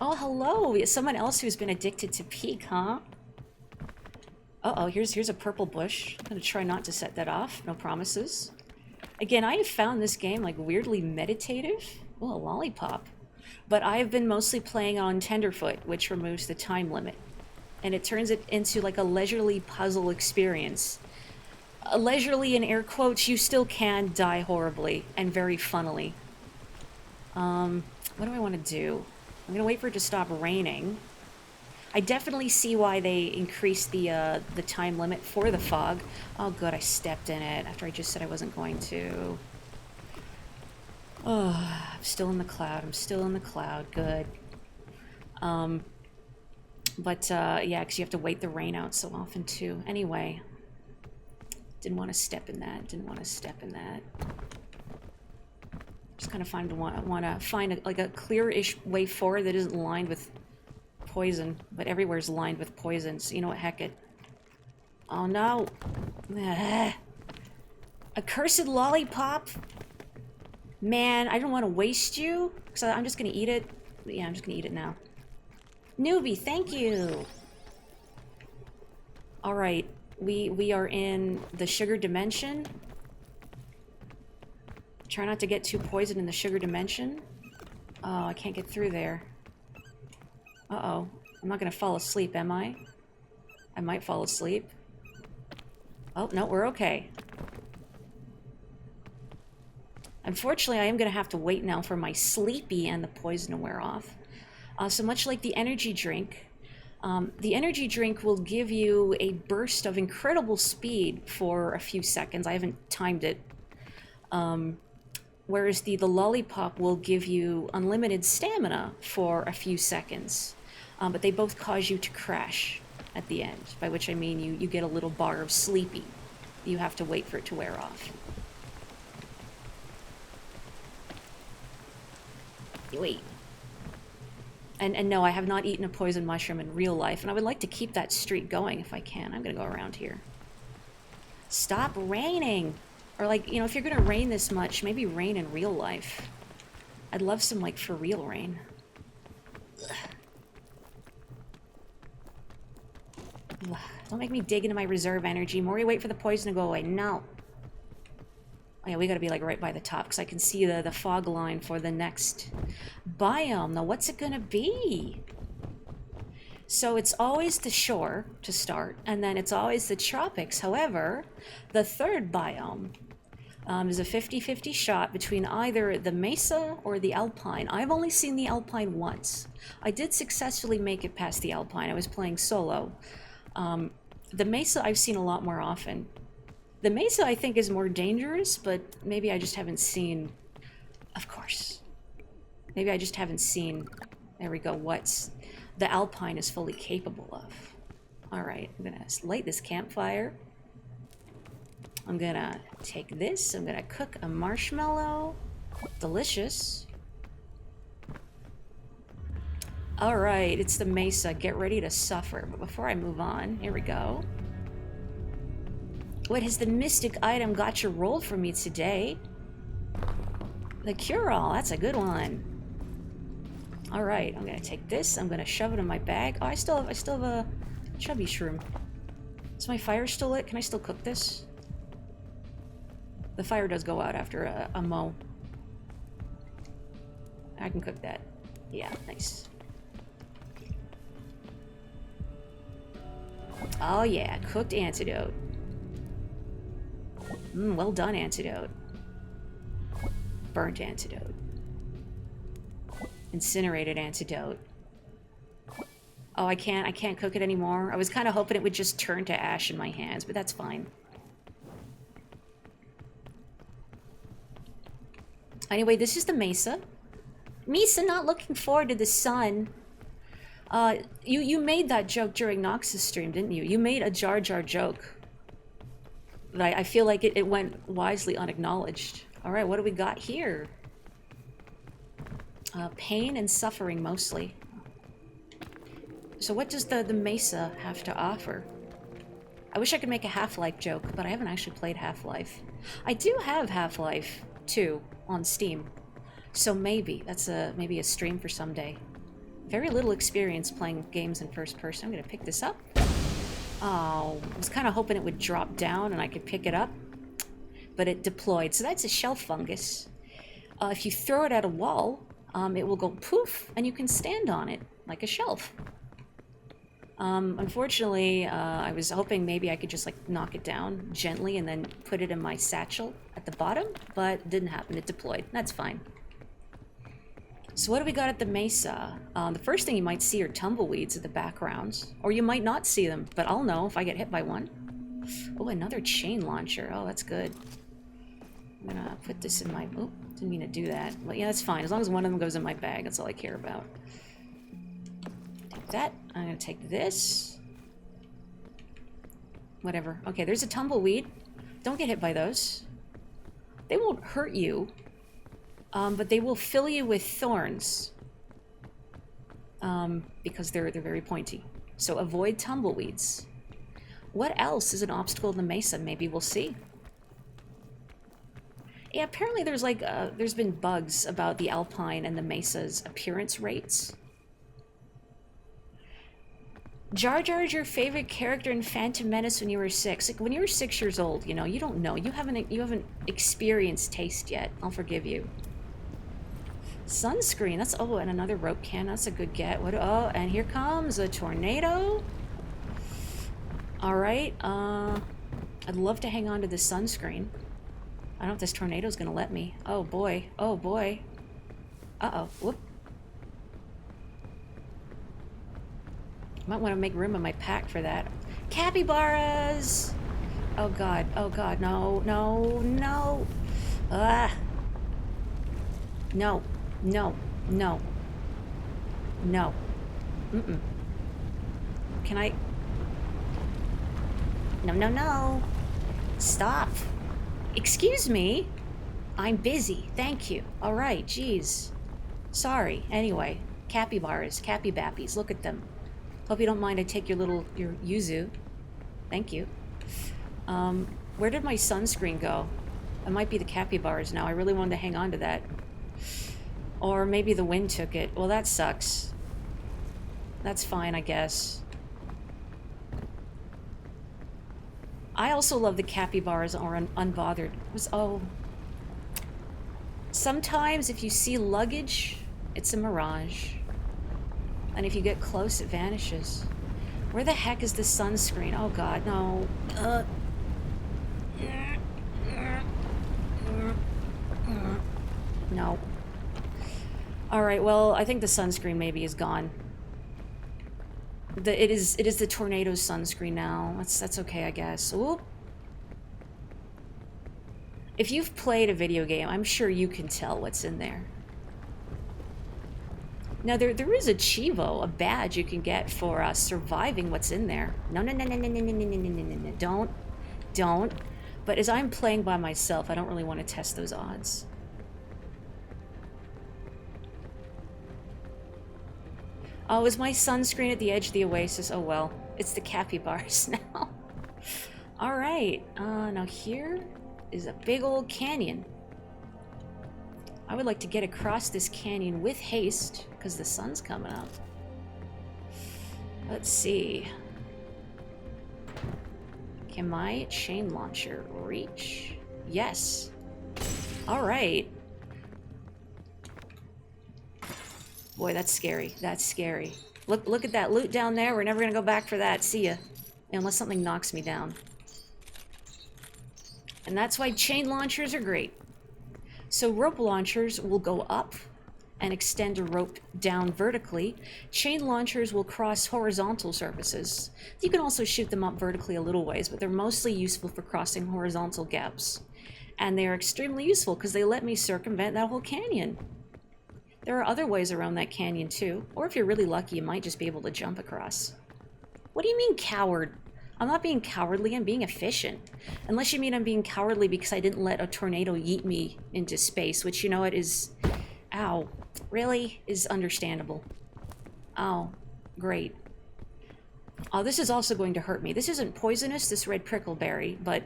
Oh, hello! Someone else who's been addicted to Peak, huh? Uh-oh, here's a purple bush. I'm gonna try not to set that off. No promises. Again, I have found this game, like, weirdly meditative. Oh, a lollipop. But I have been mostly playing on Tenderfoot, which removes the time limit. And it turns it into, like, a leisurely puzzle experience. Leisurely, in air quotes, you still can die horribly, and very funnily. What do I want to do? I'm gonna wait for it to stop raining. I definitely see why they increased the time limit for the fog. Oh, good, I stepped in it after I just said I wasn't going to. Oh, I'm still in the cloud. I'm still in the cloud. Good. Yeah, because you have to wait the rain out so often, too. Anyway. Didn't want to step in that. Didn't want to step in that. Just kind of want to find a clear-ish way forward that isn't lined with poison, but everywhere's lined with poison, so you know what, heck it. Oh no! A cursed lollipop? Man, I don't want to waste you, because I'm just gonna eat it. Yeah, I'm just gonna eat it now. Newbie, thank you! Alright, we are in the sugar dimension. Try not to get too poisoned in the sugar dimension. Oh, I can't get through there. Uh-oh. I'm not gonna fall asleep, am I? I might fall asleep. Oh, no, we're okay. Unfortunately, I am gonna have to wait now for my sleepy and the poison to wear off. So much like the energy drink will give you a burst of incredible speed for a few seconds. I haven't timed it. Whereas the lollipop will give you unlimited stamina for a few seconds. But they both cause you to crash at the end, by which I mean you get a little bar of sleepy. You have to wait for it to wear off. Wait. And no, I have not eaten a poison mushroom in real life, and I would like to keep that streak going if I can. I'm gonna go around here. Stop raining! Or like, you know, if you're gonna rain this much, maybe rain in real life. I'd love some, like, for real rain. Ugh. Don't make me dig into my reserve energy. Mori, wait for the poison to go away. No. Oh yeah, we gotta be, like, right by the top, because I can see the fog line for the next biome. Now, what's it gonna be? So it's always the shore to start, and then it's always the tropics. However, the third biome is a 50-50 shot between either the mesa or the alpine. I've only seen the alpine once. I did successfully make it past the alpine. I was playing solo. The mesa I've seen a lot more often. The mesa I think is more dangerous, but maybe I just haven't seen... Of course. Maybe I just haven't seen... There we go, what the alpine is fully capable of. Alright, I'm gonna light this campfire. I'm gonna take this, I'm gonna cook a marshmallow. Delicious. Alright, it's the mesa. Get ready to suffer. But before I move on, here we go. What has the mystic item gotcha rolled for me today? The cure-all, that's a good one. Alright, I'm gonna take this, I'm gonna shove it in my bag. Oh, I still have a chubby shroom. Is my fire still lit? Can I still cook this? The fire does go out after a mo. I can cook that. Yeah, nice. Oh yeah, cooked antidote. Well done, antidote. Burnt antidote. Incinerated antidote. Oh, I can't cook it anymore. I was kind of hoping it would just turn to ash in my hands, but that's fine. Anyway, this is the mesa. Misa not looking forward to the sun. You made that joke during Nox's stream, didn't you? You made a Jar Jar joke. But I feel like it went wisely unacknowledged. Alright, what do we got here? Pain and suffering, mostly. So what does the Mesa have to offer? I wish I could make a Half-Life joke, but I haven't actually played Half-Life. I do have Half-Life 2 on Steam. So maybe. That's maybe a stream for someday. Very little experience playing games in first person. I'm gonna pick this up. Oh, I was kind of hoping it would drop down and I could pick it up. But it deployed. So that's a shelf fungus. If you throw it at a wall, it will go poof, and you can stand on it, like a shelf. Unfortunately, I was hoping maybe I could just, like, knock it down gently and then put it in my satchel at the bottom, but it didn't happen. It deployed. That's fine. So what do we got at the Mesa? The first thing you might see are tumbleweeds in the background. Or you might not see them, but I'll know if I get hit by one. Oh, another chain launcher. Oh, that's good. I'm gonna put this in my... Oh, didn't mean to do that. But yeah, that's fine. As long as one of them goes in my bag, that's all I care about. Take that. I'm gonna take this. Whatever. Okay, there's a tumbleweed. Don't get hit by those. They won't hurt you. But they will fill you with thorns. Because they're very pointy. So avoid tumbleweeds. What else is an obstacle in the Mesa? Maybe we'll see. Yeah, apparently there's like, there's been bugs about the Alpine and the Mesa's appearance rates. Jar Jar's your favorite character in Phantom Menace when you were 6. Like, when you were 6 years old, you know, you don't know. You haven't experienced taste yet. I'll forgive you. Sunscreen. That's, oh, and another rope can. That's a good get. What? Oh, and here comes a tornado. All right. I'd love to hang on to this sunscreen. I don't know if this tornado's gonna let me. Oh boy. Oh boy. Uh-oh. Whoop. Might want to make room in my pack for that. Capybaras! Oh god. Oh god. No. No. No. Ah. No. No. No. No. Mm-mm. Can I... No, no, no. Stop. Excuse me. I'm busy. Thank you. All right. Jeez. Sorry. Anyway. Capybaras. Cappy-bappies. Look at them. Hope you don't mind I take your yuzu. Thank you. Where did my sunscreen go? It might be the capybaras now. I really wanted to hang on to that. Or maybe the wind took it. Well, that sucks. That's fine, I guess. I also love the capybaras or unbothered. Oh. Sometimes if you see luggage, it's a mirage. And if you get close, it vanishes. Where the heck is the sunscreen? Oh god, no. No. Alright, well, I think the sunscreen maybe is gone. It is the tornado sunscreen now. That's okay, I guess. Ooh. If you've played a video game, I'm sure you can tell what's in there. Now, there is a Chivo, a badge you can get for surviving what's in there. No, no, no, no, no, no, no, no, no, no, no, no, don't. But as I'm playing by myself, I don't really want to test those odds. Oh, is my sunscreen at the edge of the oasis? Oh well, it's the capybaras now. All right, now here is a big old canyon. I would like to get across this canyon with haste, because the sun's coming up. Let's see. Can my chain launcher reach? Yes. Alright. Boy, that's scary. That's scary. Look at that loot down there. We're never gonna go back for that. See ya. Unless something knocks me down. And that's why chain launchers are great. So rope launchers will go up and extend a rope down vertically. Chain launchers will cross horizontal surfaces. You can also shoot them up vertically a little ways, but they're mostly useful for crossing horizontal gaps. And they're extremely useful because they let me circumvent that whole canyon. There are other ways around that canyon too, or if you're really lucky, you might just be able to jump across. What do you mean, coward? I'm not being cowardly, I'm being efficient. Unless you mean I'm being cowardly because I didn't let a tornado yeet me into space, which, you know, it is... Ow. Really? Is understandable. Oh. Great. Oh, this is also going to hurt me. This isn't poisonous, this red prickleberry, but...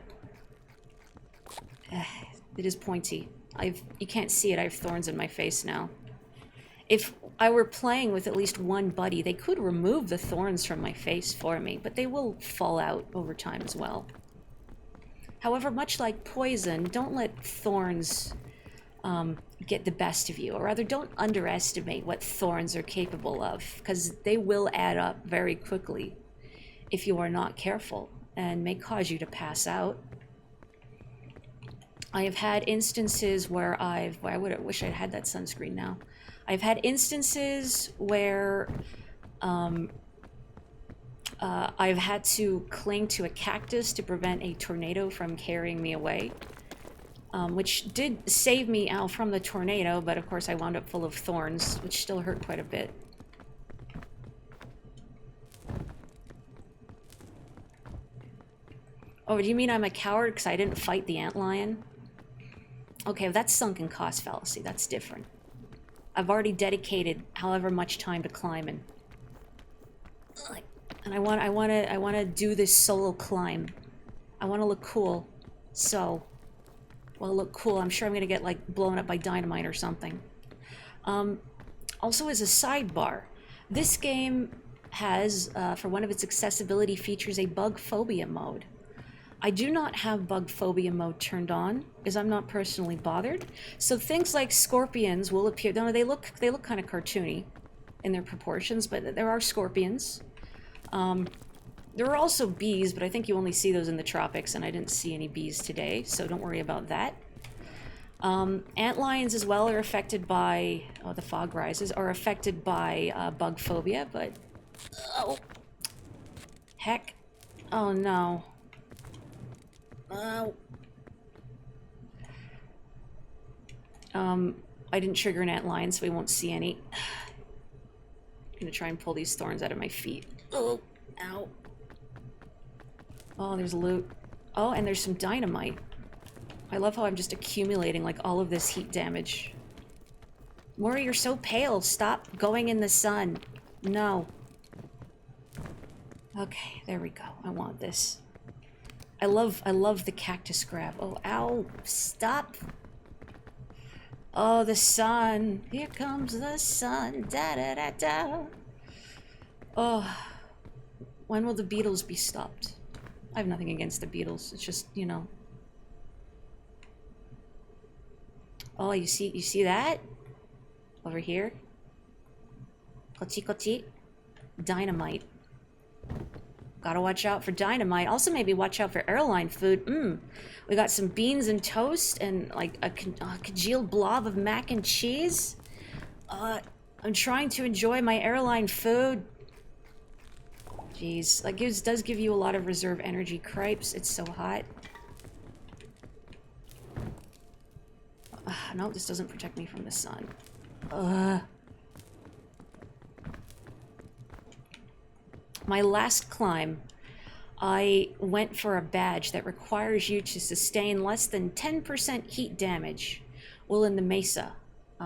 it is pointy. You can't see it, I have thorns in my face now. If I were playing with at least one buddy, they could remove the thorns from my face for me, but they will fall out over time as well. However, much like poison, don't let thorns get the best of you, or rather don't underestimate what thorns are capable of, because they will add up very quickly if you are not careful, and may cause you to pass out. I have had instances where I wish I'd had that sunscreen now. I've had instances where I've had to cling to a cactus to prevent a tornado from carrying me away, which did save me out from the tornado, but of course I wound up full of thorns, which still hurt quite a bit. Oh, do you mean I'm a coward because I didn't fight the antlion? Okay, that's sunken cost fallacy. That's different. I've already dedicated however much time to climbing, and I want to do this solo climb. I want to look cool. So, well, look cool. I'm sure I'm gonna get like blown up by dynamite or something. Also, as a sidebar, this game has, for one of its accessibility features, a bug phobia mode. I do not have bug phobia mode turned on, as I'm not personally bothered. So things like scorpions will appear. No, they look kind of cartoony in their proportions, but there are scorpions. There are also bees, but I think you only see those in the tropics, and I didn't see any bees today, so don't worry about that. Antlions as well are affected by, oh, the fog rises, are affected by bug phobia, but, oh, heck, oh no. Oh. I didn't trigger an antlion, so we won't see any. I'm gonna try and pull these thorns out of my feet. Oh, ow. Oh, there's loot. Oh, and there's some dynamite. I love how I'm just accumulating, like, all of this heat damage. Mori, you're so pale. Stop going in the sun. No. Okay, there we go. I want this. I love the cactus grab. Oh, ow. Stop. Oh, the sun. Here comes the sun. Da-da-da-da. Oh. When will the beetles be stopped? I have nothing against the beetles. It's just, you know. Oh, you see that? Over here. Kochi kochi. Dynamite. Gotta watch out for dynamite. Also, maybe watch out for airline food. We got some beans and toast and like a congealed blob of mac and cheese. I'm trying to enjoy my airline food. Jeez, that does give you a lot of reserve energy. Cripes, it's so hot. No, this doesn't protect me from the sun. My last climb, I went for a badge that requires you to sustain less than 10% heat damage while in the mesa,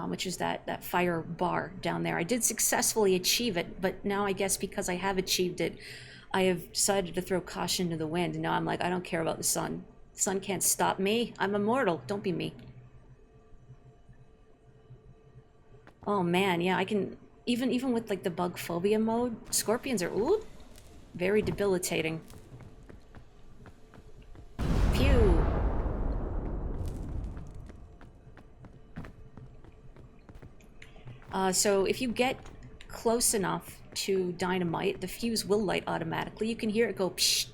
which is that fire bar down there. I did successfully achieve it, but now I guess because I have achieved it, I have decided to throw caution to the wind. And now I'm like, I don't care about the sun. The sun can't stop me. I'm immortal. Don't be me. Oh man, yeah, I can... Even with like the bug phobia mode, scorpions are... Ooh, very debilitating. Pew! So if you get close enough to dynamite, the fuse will light automatically. You can hear it go psh,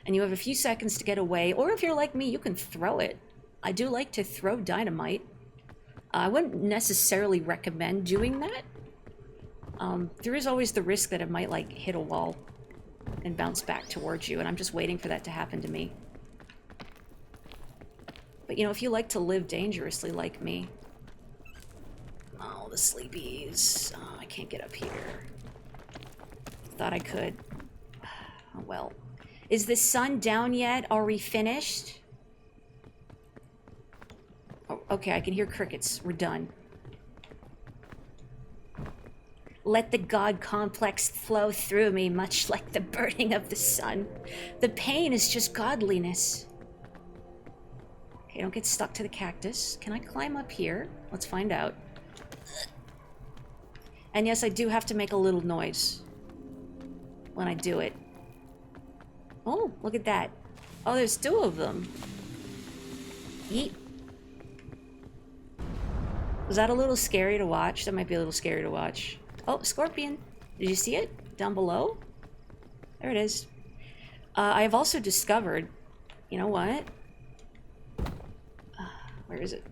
and you have a few seconds to get away. Or if you're like me, you can throw it. I do like to throw dynamite. I wouldn't necessarily recommend doing that. There is always the risk that it might, like, hit a wall and bounce back towards you, and I'm just waiting for that to happen to me. But, you know, if you like to live dangerously like me... Oh, the sleepies. Oh, I can't get up here. Thought I could. Oh, well. Is the sun down yet? Are we finished? Oh, okay, I can hear crickets. We're done. Let the god complex flow through me, much like the burning of the sun. The pain is just godliness. Okay, don't get stuck to the cactus. Can I climb up here? Let's find out. And yes, I do have to make a little noise when I do it. Oh, look at that. Oh, there's two of them. Yeet. Was that a little scary to watch? That might be a little scary to watch. Oh, scorpion. Did you see it? Down below? There it is. I have also discovered... You know what? Where is it?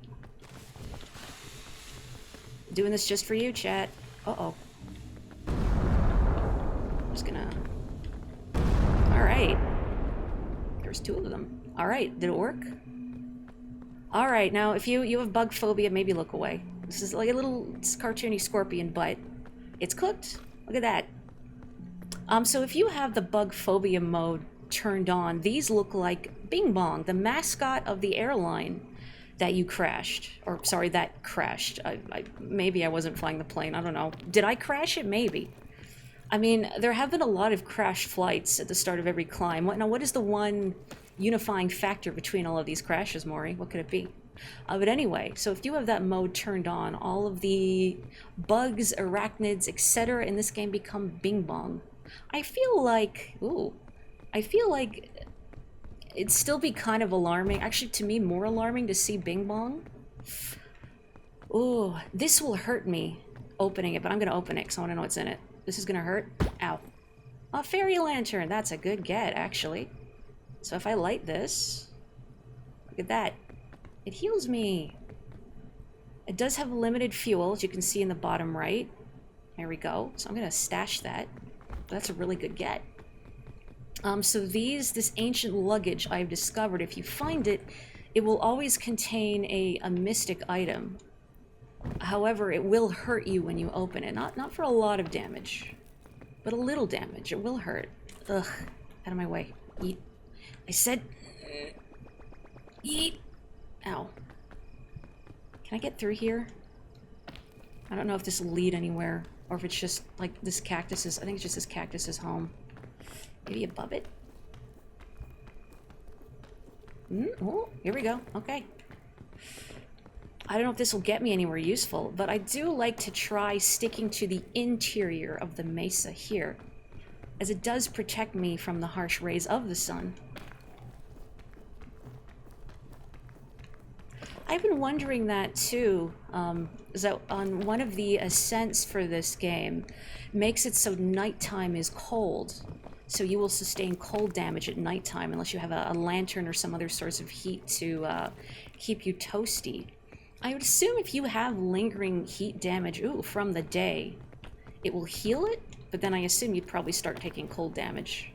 Doing this just for you, chat. Uh-oh. I'm just gonna... Alright. There's two of them. Alright, did it work? Alright, now if you have bug phobia, maybe look away. This is like a little cartoony scorpion, but it's cooked. Look at that. So if you have the bug phobia mode turned on, these look like Bing Bong, the mascot of the airline that you crashed. Or, sorry, that crashed. Maybe I wasn't flying the plane, I don't know. Did I crash it? Maybe. I mean, there have been a lot of crashed flights at the start of every climb. What is the one unifying factor between all of these crashes, Maury? What could it be? But anyway, so if you have that mode turned on, all of the bugs, arachnids, etc. in this game become Bing Bong. I feel like... Ooh. I feel like it'd still be kind of alarming. Actually, to me, more alarming to see Bing Bong. Ooh, this will hurt me opening it, but I'm going to open it because I want to know what's in it. This is going to hurt. Ow. A fairy lantern. That's a good get, actually. So if I light this... Look at that. It heals me. It does have limited fuel, as you can see in the bottom right. There we go. So I'm going to stash that. That's a really good get. So this ancient luggage I've discovered, if you find it, it will always contain a mystic item. However, it will hurt you when you open it. Not for a lot of damage, but a little damage. It will hurt. Ugh. Out of my way. Eat. I said... Eat. Ow. Can I get through here? I don't know if this will lead anywhere, or if it's just, like, this cactus is... I think it's just this cactus is home. Maybe above it? Oh, here we go. Okay. I don't know if this will get me anywhere useful, but I do like to try sticking to the interior of the mesa here, as it does protect me from the harsh rays of the sun. I've been wondering that too, is that on one of the ascents for this game makes it so nighttime is cold. So you will sustain cold damage at nighttime unless you have a lantern or some other source of heat to keep you toasty. I would assume if you have lingering heat damage, from the day, it will heal it, but then I assume you'd probably start taking cold damage.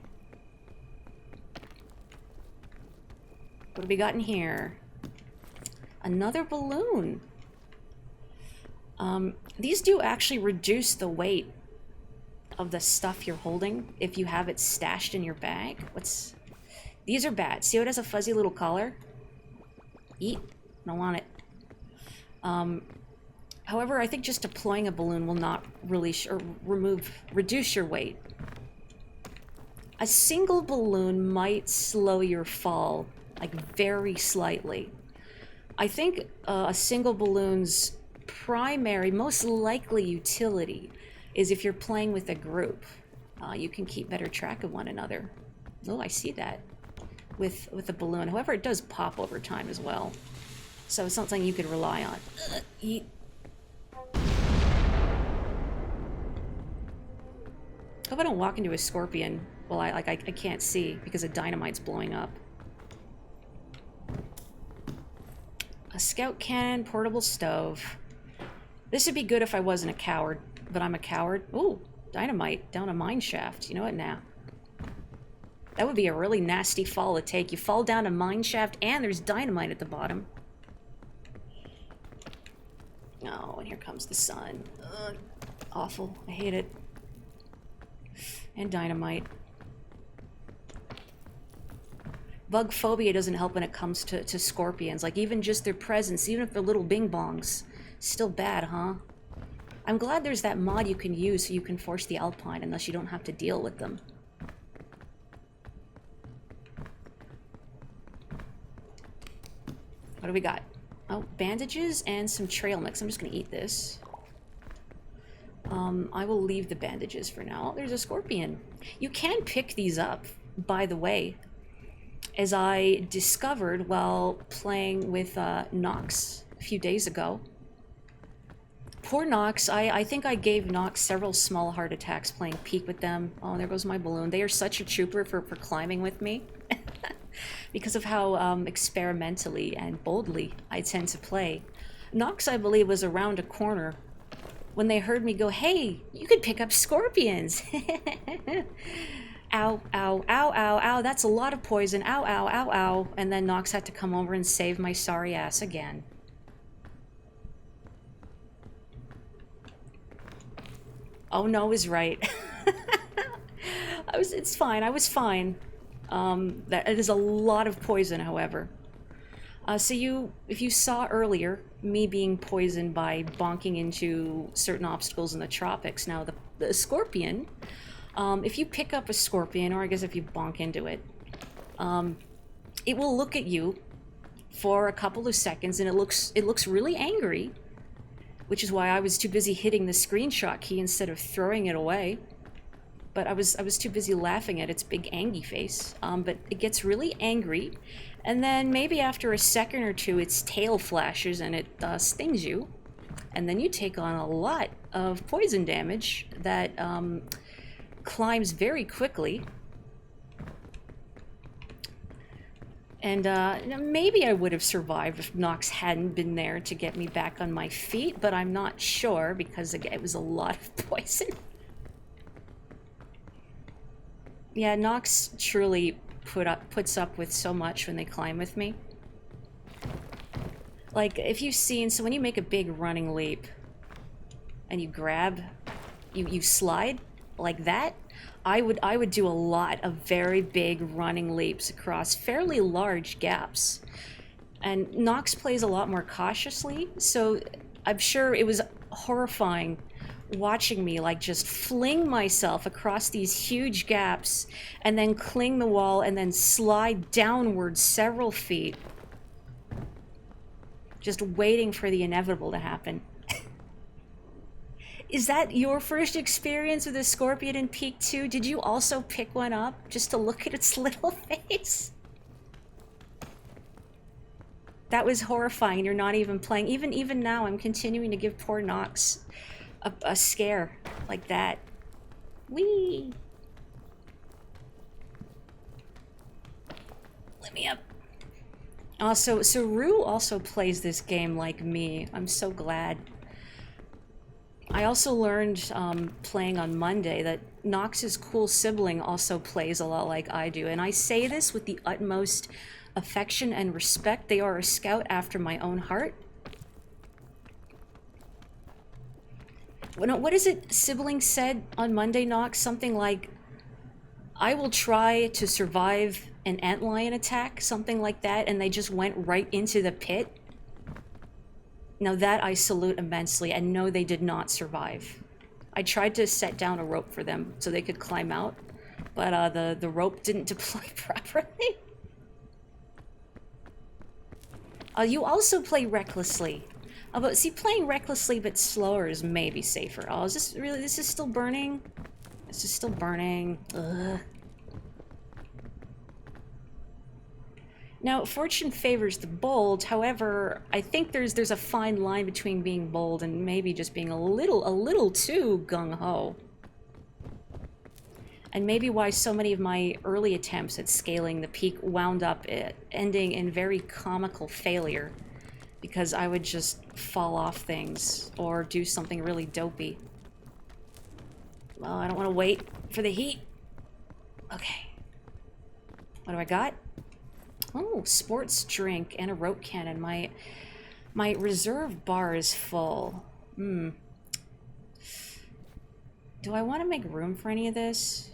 What have we got in here? Another balloon. These do actually reduce the weight of the stuff you're holding if you have it stashed in your bag. These are bad. See how it has a fuzzy little collar? Eat. Don't want it. However, I think just deploying a balloon will not release or reduce your weight. A single balloon might slow your fall, like very slightly. I think a single balloon's primary, most likely utility is if you're playing with a group. You can keep better track of one another. Oh, I see that with a balloon. However, it does pop over time as well. So it's not something you could rely on. Eat. Hope I don't walk into a scorpion while I can't see because the dynamite's blowing up. A scout cannon, portable stove. This would be good if I wasn't a coward, but I'm a coward. Ooh, dynamite down a mine shaft. You know what now? That would be a really nasty fall to take. You fall down a mine shaft and there's dynamite at the bottom. Oh, and here comes the sun. Ugh, awful. I hate it. And dynamite. Bug phobia doesn't help when it comes to scorpions. Like, even just their presence, even if they're little bing bongs, still bad, huh? I'm glad there's that mod you can use so you can force the alpine unless you don't have to deal with them. What do we got? Oh, bandages and some trail mix. I'm just gonna eat this. I will leave the bandages for now. Oh, there's a scorpion. You can pick these up, by the way, as I discovered while playing with Nox a few days ago. Poor Nox. I think I gave Nox several small heart attacks playing Peak with them. Oh, there goes my balloon. They are such a trooper for climbing with me. Because of how experimentally and boldly I tend to play. Nox, I believe, was around a corner when they heard me go, "Hey, you could pick up scorpions." Ow, ow, ow, ow, ow, that's a lot of poison. Ow, ow, ow, ow. And then Nox had to come over and save my sorry ass again. Oh no is right. It's fine, I was fine. That it is a lot of poison, however. So if you saw earlier me being poisoned by bonking into certain obstacles in the tropics, now the scorpion, if you pick up a scorpion, or I guess if you bonk into it, it will look at you for a couple of seconds, and it looks really angry, which is why I was too busy hitting the screenshot key instead of throwing it away. but I was too busy laughing at its big angry face. But it gets really angry, and then maybe after a second or two, its tail flashes and it stings you, and then you take on a lot of poison damage that climbs very quickly. And maybe I would have survived if Nox hadn't been there to get me back on my feet, but I'm not sure because again, it was a lot of poison. Yeah, Nox truly puts up with so much when they climb with me. Like, if you've seen, so when you make a big running leap and you grab, you slide like that, I would do a lot of very big running leaps across fairly large gaps. And Nox plays a lot more cautiously, so I'm sure it was horrifying watching me like just fling myself across these huge gaps and then cling the wall and then slide downward several feet, just waiting for the inevitable to happen. Is that your first experience with a scorpion in Peak 2? Did you also pick one up just to look at its little face? That was horrifying. You're not even playing. Even now, I'm continuing to give poor Nox a scare like that. Whee! Let me up. Also, so Rue also plays this game like me. I'm so glad. I also learned playing on Monday that Nox's cool sibling also plays a lot like I do. And I say this with the utmost affection and respect. They are a scout after my own heart. What is it sibling said on Monday, Nox? Something like, I will try to survive an antlion attack, something like that, and they just went right into the pit. Now that I salute immensely, and no, they did not survive. I tried to set down a rope for them so they could climb out, but the rope didn't deploy properly. You also play recklessly. But see, playing recklessly but slower is maybe safer. Oh, is this really, this is still burning? This is still burning. Ugh. Now, fortune favors the bold. However, I think there's a fine line between being bold and maybe just being a little too gung-ho. And maybe why so many of my early attempts at scaling the peak wound up ending in very comical failure, because I would just fall off things or do something really dopey. Well, I don't want to wait for the heat. Okay. What do I got? Oh, sports drink and a rope cannon. My reserve bar is full. Do I want to make room for any of this?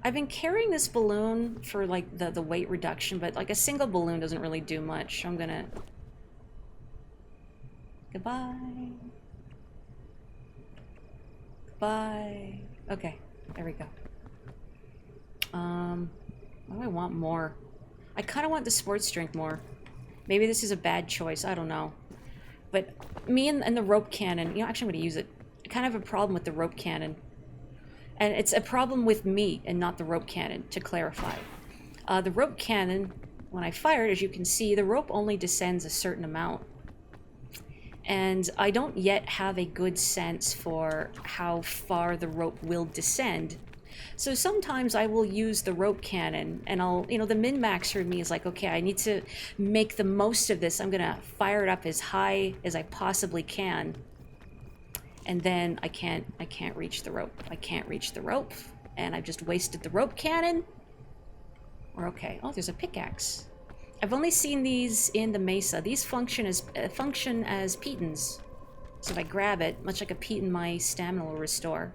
I've been carrying this balloon for like the weight reduction, but like a single balloon doesn't really do much. I'm gonna... Goodbye. Goodbye. Okay, there we go. What do I want more? I kind of want the sports drink more. Maybe this is a bad choice, I don't know. But me and the rope cannon, you know, actually I'm going to use it. I kind of have a problem with the rope cannon. And it's a problem with me and not the rope cannon, to clarify. The rope cannon, when I fire it, as you can see, the rope only descends a certain amount. And I don't yet have a good sense for how far the rope will descend. So sometimes I will use the rope cannon and I'll, you know, the min-maxer in me is like, okay, I need to make the most of this. I'm gonna fire it up as high as I possibly can. And then I can't reach the rope. I can't reach the rope. And I've just wasted the rope cannon. Or okay, oh, there's a pickaxe. I've only seen these in the mesa. These function as pitons. So if I grab it, much like a piton, my stamina will restore.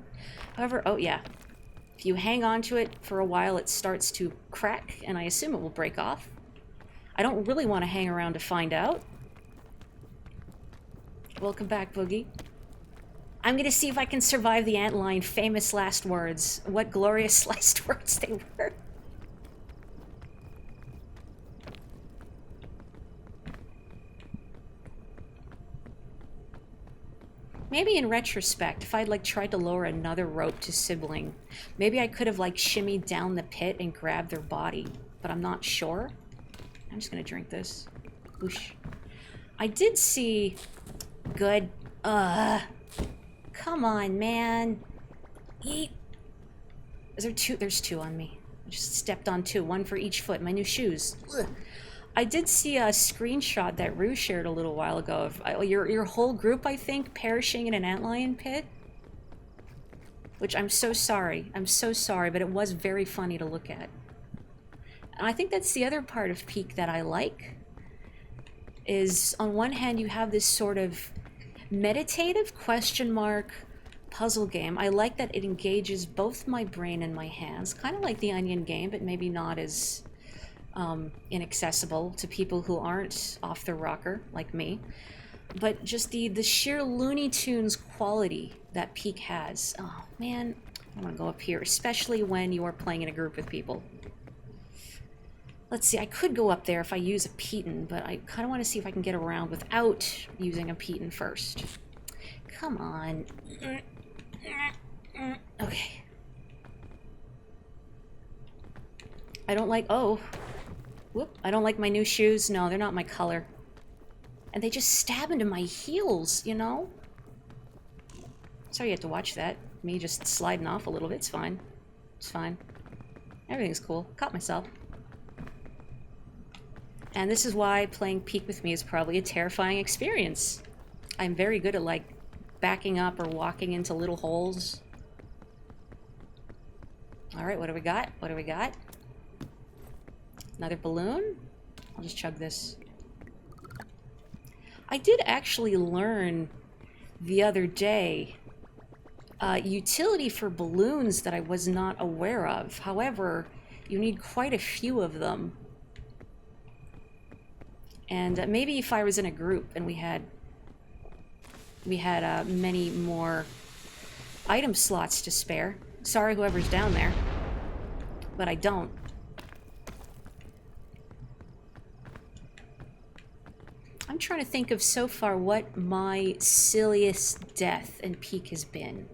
However, oh yeah, if you hang on to it for a while, it starts to crack, and I assume it will break off. I don't really want to hang around to find out. Welcome back, Boogie. I'm gonna see if I can survive the antlion famous last words. What glorious last words they were. Maybe in retrospect, if I'd like tried to lower another rope to Sibling, maybe I could have like shimmied down the pit and grabbed their body, but I'm not sure. I'm just gonna drink this. Whoosh. I did see... Good. Come on, man. Eat. Is there two? There's two on me. I just stepped on two, one for each foot. My new shoes. Ugh. I did see a screenshot that Rue shared a little while ago of your whole group, I think, perishing in an antlion pit. Which I'm so sorry. I'm so sorry, but it was very funny to look at. And I think that's the other part of Peak that I like. Is, on one hand, you have this sort of meditative question mark puzzle game. I like that it engages both my brain and my hands. Kind of like the Onion game, but maybe not as... inaccessible to people who aren't off their rocker like me, but just the sheer Looney Tunes quality that Peak has. Oh man, I want to go up here, especially when you are playing in a group with people. Let's see, I could go up there if I use a Peton, but I kind of want to see if I can get around without using a Peton first. Come on. Okay. I don't like... Oh. Whoop, I don't like my new shoes. No, they're not my color. And they just stab into my heels, you know? Sorry you had to watch that. Me just sliding off a little bit. It's fine. It's fine. Everything's cool. Caught myself. And this is why playing Peak with me is probably a terrifying experience. I'm very good at, like, backing up or walking into little holes. Alright, what do we got? What do we got? Another balloon? I'll just chug this. I did actually learn the other day utility for balloons that I was not aware of. However, you need quite a few of them. And maybe if I was in a group and we had many more item slots to spare. Sorry whoever's down there, but I don't. I'm trying to think of so far what my silliest death in Peak has been.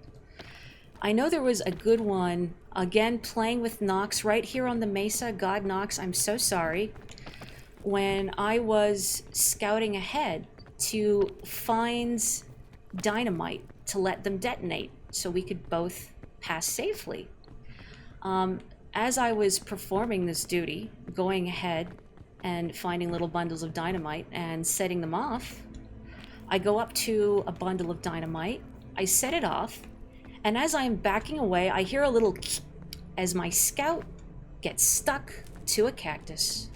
I know there was a good one, again, playing with Nox right here on the Mesa. God, Nox, I'm so sorry. When I was scouting ahead to find dynamite to let them detonate so we could both pass safely. As I was performing this duty, going ahead and finding little bundles of dynamite and setting them off, I go up to a bundle of dynamite, I set it off, and as I'm backing away, I hear a little as my scout gets stuck to a cactus.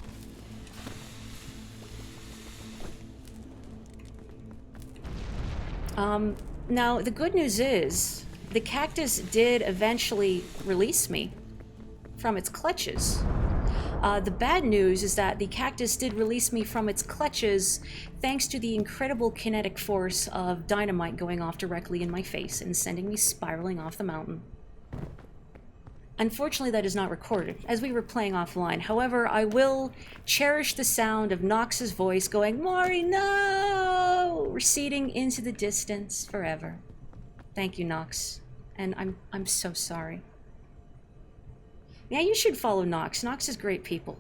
Now, the good news is, the cactus did eventually release me from its clutches. The bad news is that the cactus did release me from its clutches thanks to the incredible kinetic force of dynamite going off directly in my face and sending me spiraling off the mountain. Unfortunately, that is not recorded, as we were playing offline. However, I will cherish the sound of Nox's voice going, "Mori, no!" receding into the distance forever. Thank you, Nox. And I'm so sorry. Yeah, you should follow Nox. Nox is great people.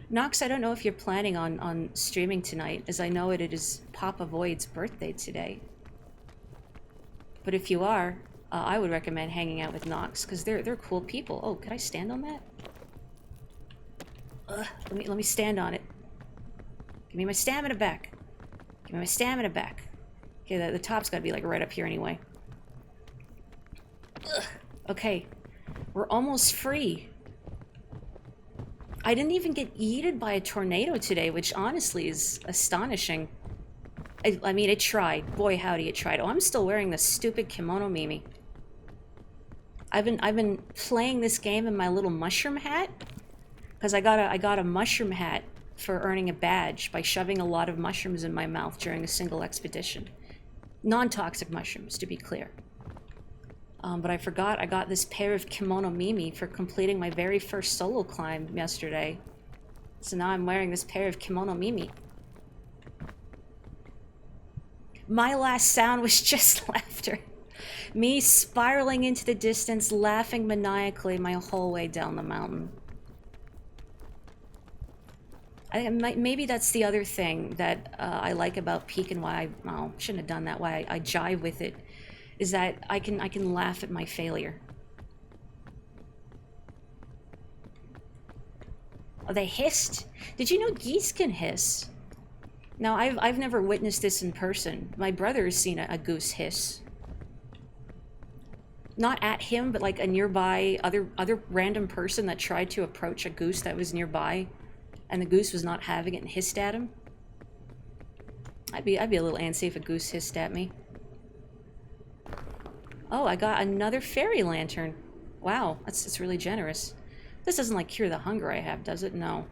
Nox, I don't know if you're planning on streaming tonight, as I know it is Papa Void's birthday today. But if you are, I would recommend hanging out with Nox, because they're cool people. Oh, could I stand on that? Let me stand on it. Give me my stamina back. Give me my stamina back. Okay, the top's gotta be like right up here anyway. Okay, we're almost free. I didn't even get yeeted by a tornado today, which honestly is astonishing. I mean, it tried. Boy, howdy, it tried. Oh, I'm still wearing this stupid kimono Mimi. I've been playing this game in my little mushroom hat, because I got a mushroom hat for earning a badge by shoving a lot of mushrooms in my mouth during a single expedition. Non-toxic mushrooms, to be clear. But I forgot I got this pair of kimono Mimi for completing my very first solo climb yesterday. So now I'm wearing this pair of kimono Mimi. My last sound was just laughter. Me spiraling into the distance, laughing maniacally my whole way down the mountain. Maybe that's the other thing that I like about Peak and why I shouldn't have done that, why I jive with it, is that I can laugh at my failure. Oh, they hissed? Did you know geese can hiss? Now, I've never witnessed this in person. My brother has seen a goose hiss. Not at him, but like a nearby other random person that tried to approach a goose that was nearby, and the goose was not having it and hissed at him. I'd be a little antsy if a goose hissed at me. Oh, I got another fairy lantern. Wow, that's really generous. This doesn't like cure the hunger I have, does it? No.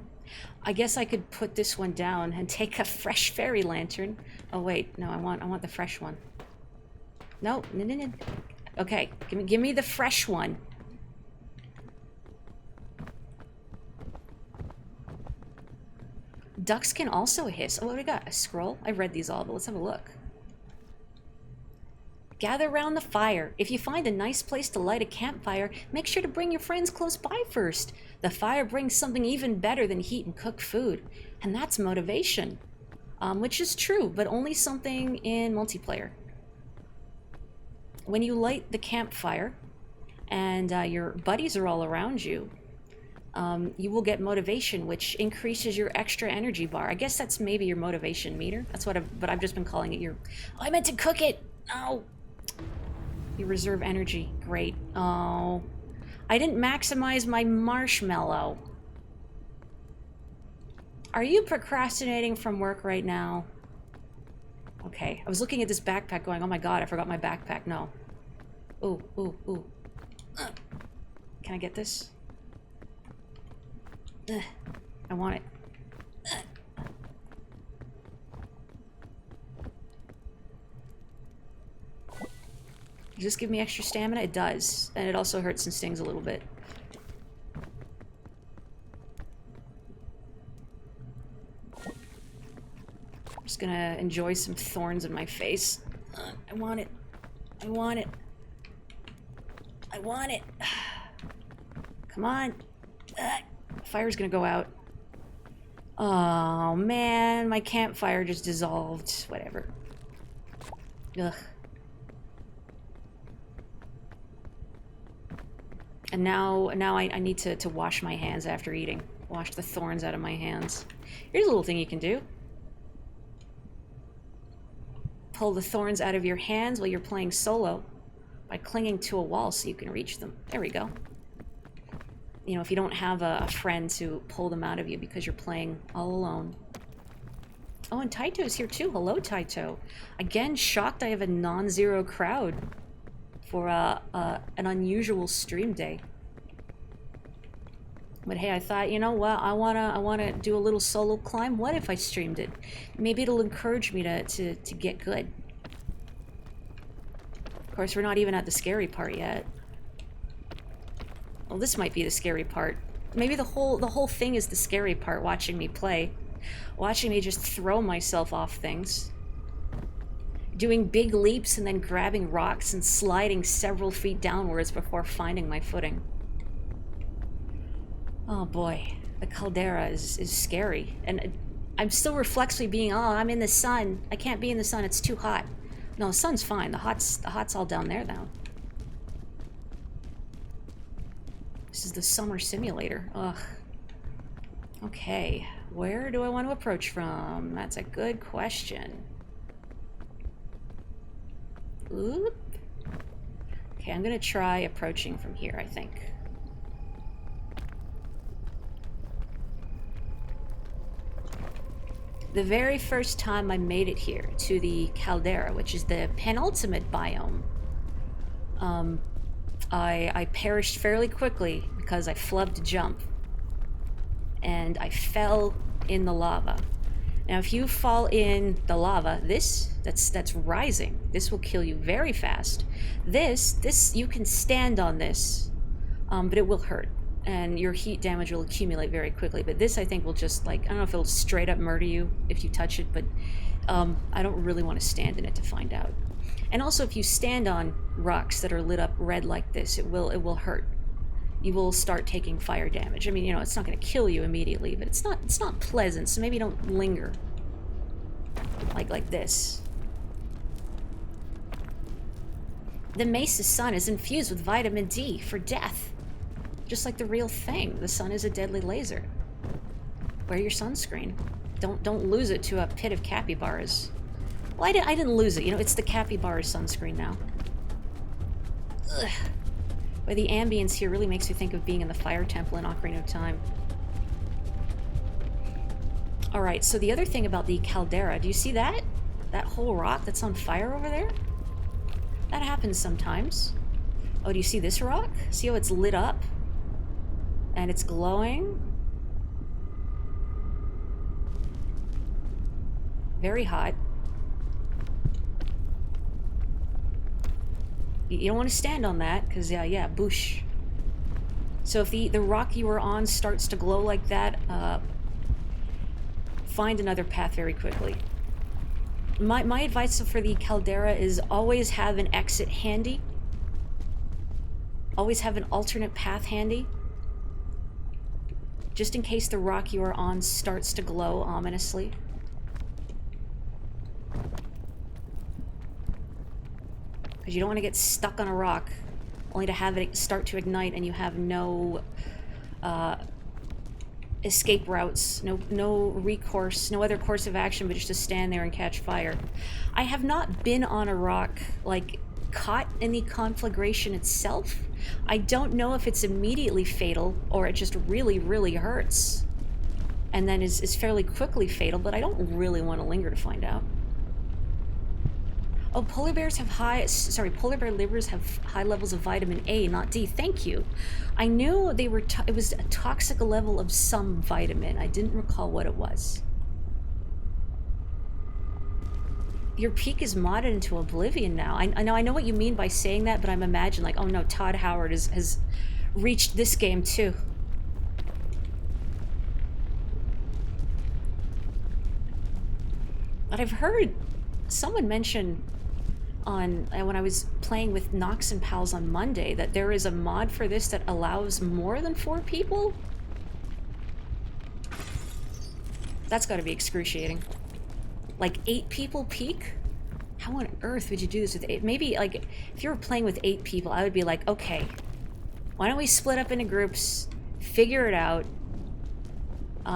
I guess I could put this one down and take a fresh fairy lantern. Oh wait, no, I want the fresh one. No. Okay, give me the fresh one. Ducks can also hiss. Oh, what do we got? A scroll? I've read these all, but let's have a look. Gather round the fire. If you find a nice place to light a campfire, make sure to bring your friends close by first. The fire brings something even better than heat and cooked food, and that's motivation. Which is true, but only something in multiplayer. When you light the campfire, and your buddies are all around you, you will get motivation, which increases your extra energy bar. I guess that's maybe your motivation meter. That's what I've just been calling it your... Oh, I meant to cook it! No! You reserve energy. Great. Oh. I didn't maximize my marshmallow. Are you procrastinating from work right now? Okay. I was looking at this backpack going, oh my god, I forgot my backpack. No. Ooh, ooh, ooh. Can I get this? I want it. Does this give me extra stamina? It does. And it also hurts and stings a little bit. I'm just gonna enjoy some thorns in my face. I want it. I want it. I want it. Come on. Fire's gonna go out. Oh man, my campfire just dissolved. Whatever. Ugh. And now I need to wash my hands after eating. Wash the thorns out of my hands. Here's a little thing you can do. Pull the thorns out of your hands while you're playing solo by clinging to a wall so you can reach them. There we go. You know, if you don't have a friend to pull them out of you because you're playing all alone. Oh, and Taito's here too. Hello, Taito. Again, shocked I have a non-zero crowd for an unusual stream day. But hey, I thought, you know what, I wanna do a little solo climb. What if I streamed it? Maybe it'll encourage me to get good. Of course, we're not even at the scary part yet. Well, this might be the scary part. Maybe the whole thing is the scary part, watching me play. Watching me just throw myself off things. Doing big leaps and then grabbing rocks and sliding several feet downwards before finding my footing. Oh boy, the caldera is scary. And I'm still reflexively being, oh, I'm in the sun. I can't be in the sun, it's too hot. No, the sun's fine. The hot's all down there now. This is the summer simulator. Ugh. Okay, where do I want to approach from? That's a good question. Oop. Okay, I'm gonna try approaching from here, I think. The very first time I made it here to the caldera, which is the penultimate biome, I perished fairly quickly because I flubbed a jump. And I fell in the lava. Now, if you fall in the lava, that's rising. This will kill you very fast. This, you can stand on this, but it will hurt. And your heat damage will accumulate very quickly. But this, I think, will just, like, I don't know if it'll straight up murder you if you touch it, but I don't really want to stand in it to find out. And also, if you stand on rocks that are lit up red like this, it will hurt. You will start taking fire damage. I mean, you know, it's not going to kill you immediately, but it's not pleasant, so maybe don't linger. Like this. The Mesa sun is infused with vitamin D for death. Just like the real thing. The sun is a deadly laser. Wear your sunscreen. Don't lose it to a pit of capybaras. Well, I didn't lose it. You know, it's the capybara sunscreen now. Ugh. But the ambience here really makes me think of being in the Fire Temple in Ocarina of Time. Alright, so the other thing about the caldera, do you see that? That whole rock that's on fire over there? That happens sometimes. Oh, do you see this rock? See how it's lit up? And it's glowing? Very hot. You don't want to stand on that, because, yeah, boosh. So if the rock you were on starts to glow like that, find another path very quickly. My advice for the caldera is always have an exit handy. Always have an alternate path handy. Just in case the rock you are on starts to glow ominously. Because you don't want to get stuck on a rock, only to have it start to ignite and you have no escape routes, no recourse, no other course of action but just to stand there and catch fire. I have not been on a rock, like, caught in the conflagration itself. I don't know if it's immediately fatal or it just really, really hurts and then is fairly quickly fatal, but I don't really want to linger to find out. Oh, polar bears have polar bear livers have high levels of vitamin A, not D. Thank you. I knew they were, it was a toxic level of some vitamin. I didn't recall what it was. Your peak is modded into oblivion now. I know what you mean by saying that, but I'm imagining like, oh no, Todd Howard has reached this game too. But I've heard someone mention when I was playing with Nox and Pals on Monday that there is a mod for this that allows more than 4 people? That's gotta be excruciating. Like 8 people peak? How on earth would you do this with 8? Maybe, like, if you were playing with 8 people, I would be like, okay, why don't we split up into groups, figure it out,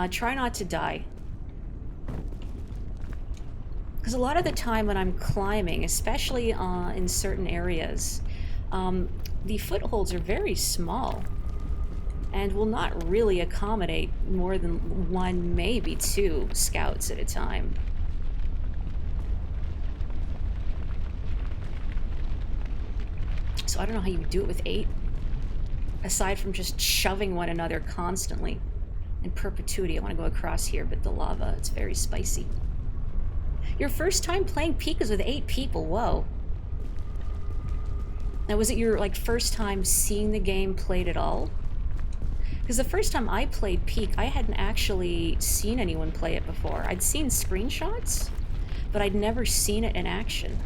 try not to die. Because a lot of the time when I'm climbing, especially in certain areas, the footholds are very small and will not really accommodate more than 1, maybe 2 scouts at a time. So I don't know how you would do it with 8, aside from just shoving one another constantly in perpetuity. I want to go across here, but the lava, it's very spicy. Your first time playing Peak was with 8 people, whoa. Now, was it your, like, first time seeing the game played at all? Because the first time I played Peak, I hadn't actually seen anyone play it before. I'd seen screenshots, but I'd never seen it in action.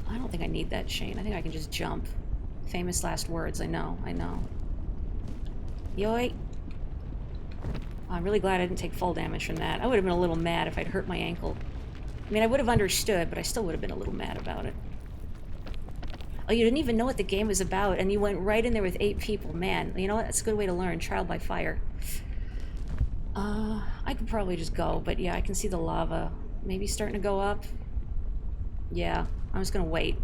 I don't think I need that, Shane. I think I can just jump. Famous last words, I know. Yoy. I'm really glad I didn't take full damage from that. I would have been a little mad if I'd hurt my ankle. I mean, I would have understood, but I still would have been a little mad about it. Oh, you didn't even know what the game was about, and you went right in there with 8 people. Man, you know what? That's a good way to learn. Trial by fire. I could probably just go, but yeah, I can see the lava. Maybe starting to go up. Yeah, I'm just gonna wait.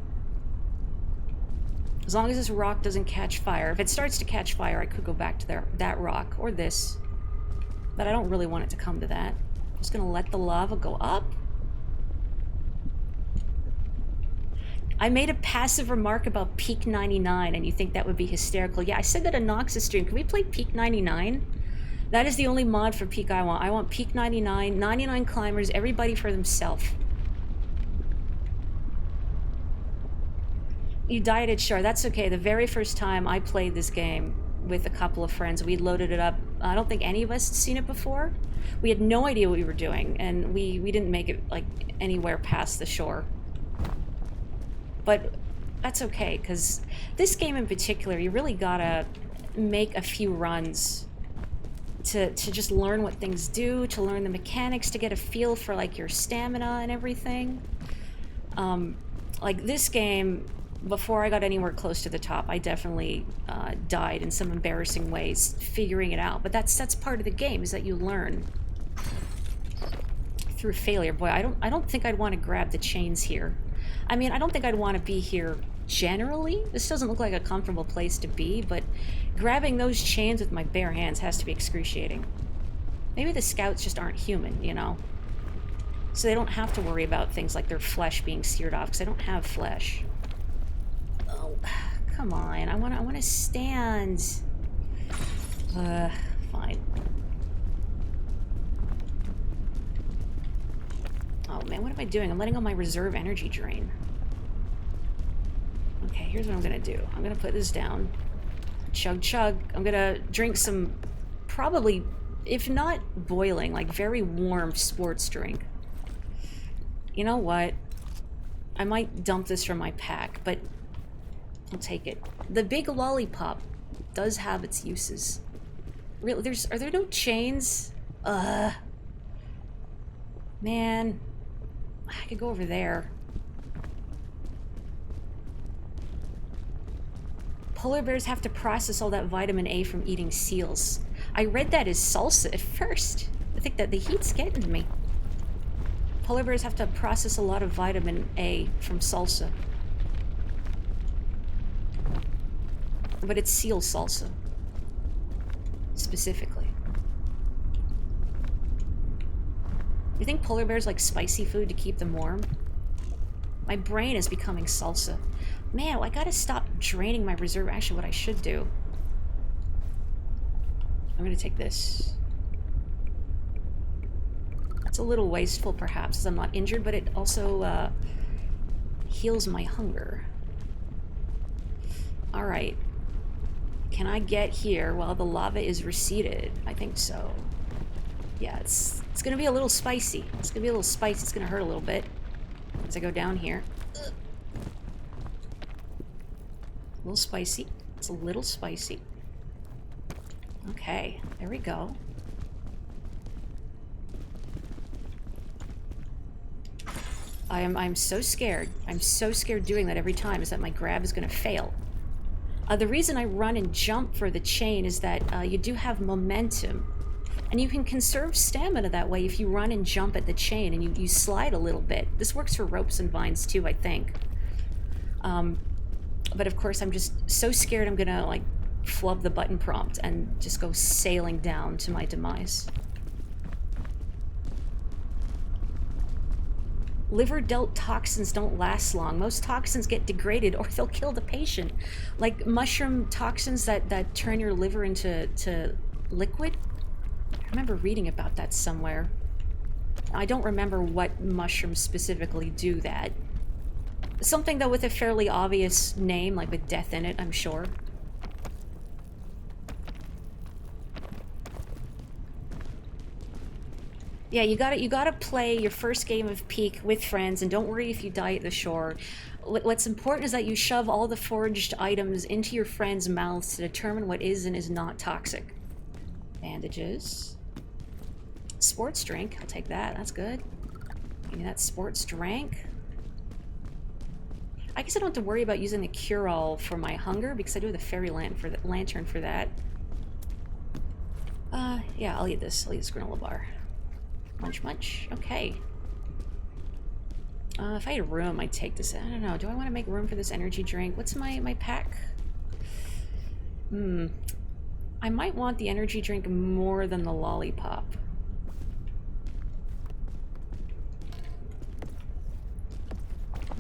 As long as this rock doesn't catch fire. If it starts to catch fire, I could go back to that rock, or this. But I don't really want it to come to that. I'm just gonna let the lava go up. I made a passive remark about Peak 99, and you think that would be hysterical. Yeah, I said that on Nox's stream. Can we play Peak 99? That is the only mod for Peak I want. I want Peak 99, 99 climbers, everybody for themselves. You dieted, sure, that's okay. The very first time I played this game with a couple of friends, we loaded it up I don't think any of us had seen it before. We had no idea what we were doing, and we didn't make it, like, anywhere past the shore. But that's okay, because this game in particular, you really gotta make a few runs to just learn what things do, to learn the mechanics, to get a feel for, like, your stamina and everything. Like, this game, before I got anywhere close to the top, I definitely died in some embarrassing ways figuring it out. But that's part of the game, is that you learn through failure. Boy, I don't think I'd want to grab the chains here. I mean, I don't think I'd want to be here generally. This doesn't look like a comfortable place to be, but grabbing those chains with my bare hands has to be excruciating. Maybe the scouts just aren't human, you know? So they don't have to worry about things like their flesh being seared off, because I don't have flesh. Oh, come on. I wanna stand. Fine. Oh man, what am I doing? I'm letting all my reserve energy drain. Okay, here's what I'm gonna do. I'm gonna put this down. Chug chug. I'm gonna drink some, probably, if not boiling, like very warm sports drink. You know what? I might dump this from my pack, but I'll take it. The big lollipop does have its uses. Really, are there no chains? Man. I could go over there. Polar bears have to process all that vitamin A from eating seals. I read that as salsa at first. I think that the heat's getting to me. Polar bears have to process a lot of vitamin A from salsa. But it's seal salsa. Specifically. You think polar bears like spicy food to keep them warm? My brain is becoming salsa. Man, I gotta stop draining my reserve. Actually, what I should do... I'm gonna take this. It's a little wasteful, perhaps, as I'm not injured, but it also heals my hunger. Alright. Can I get here while the lava is receded? I think so. Yeah, it's gonna be a little spicy. It's gonna be a little spicy. It's gonna hurt a little bit as I go down here. Ugh. A little spicy. It's a little spicy. Okay, there we go. I'm so scared. I'm so scared doing that every time, is that my grab is going to fail. The reason I run and jump for the chain is that you do have momentum. And you can conserve stamina that way if you run and jump at the chain and you slide a little bit. This works for ropes and vines too, I think. But of course, I'm just so scared I'm going to, like, flub the button prompt and just go sailing down to my demise. Liver-dealt toxins don't last long. Most toxins get degraded or they'll kill the patient. Like mushroom toxins that turn your liver into liquid. I remember reading about that somewhere. I don't remember what mushrooms specifically do that. Something, though, with a fairly obvious name, like with death in it, I'm sure. Yeah, you gotta play your first game of Peak with friends, and don't worry if you die at the shore. What's important is that you shove all the foraged items into your friends' mouths to determine what is and is not toxic. Bandages. Sports drink, I'll take that, that's good. Give me that sports drink. I guess I don't have to worry about using the cure-all for my hunger, because I do have the fairy lantern for that. Yeah, I'll eat this granola bar. Munch, munch. Okay. If I had room, I'd take this. I don't know. Do I want to make room for this energy drink? What's my pack? I might want the energy drink more than the lollipop.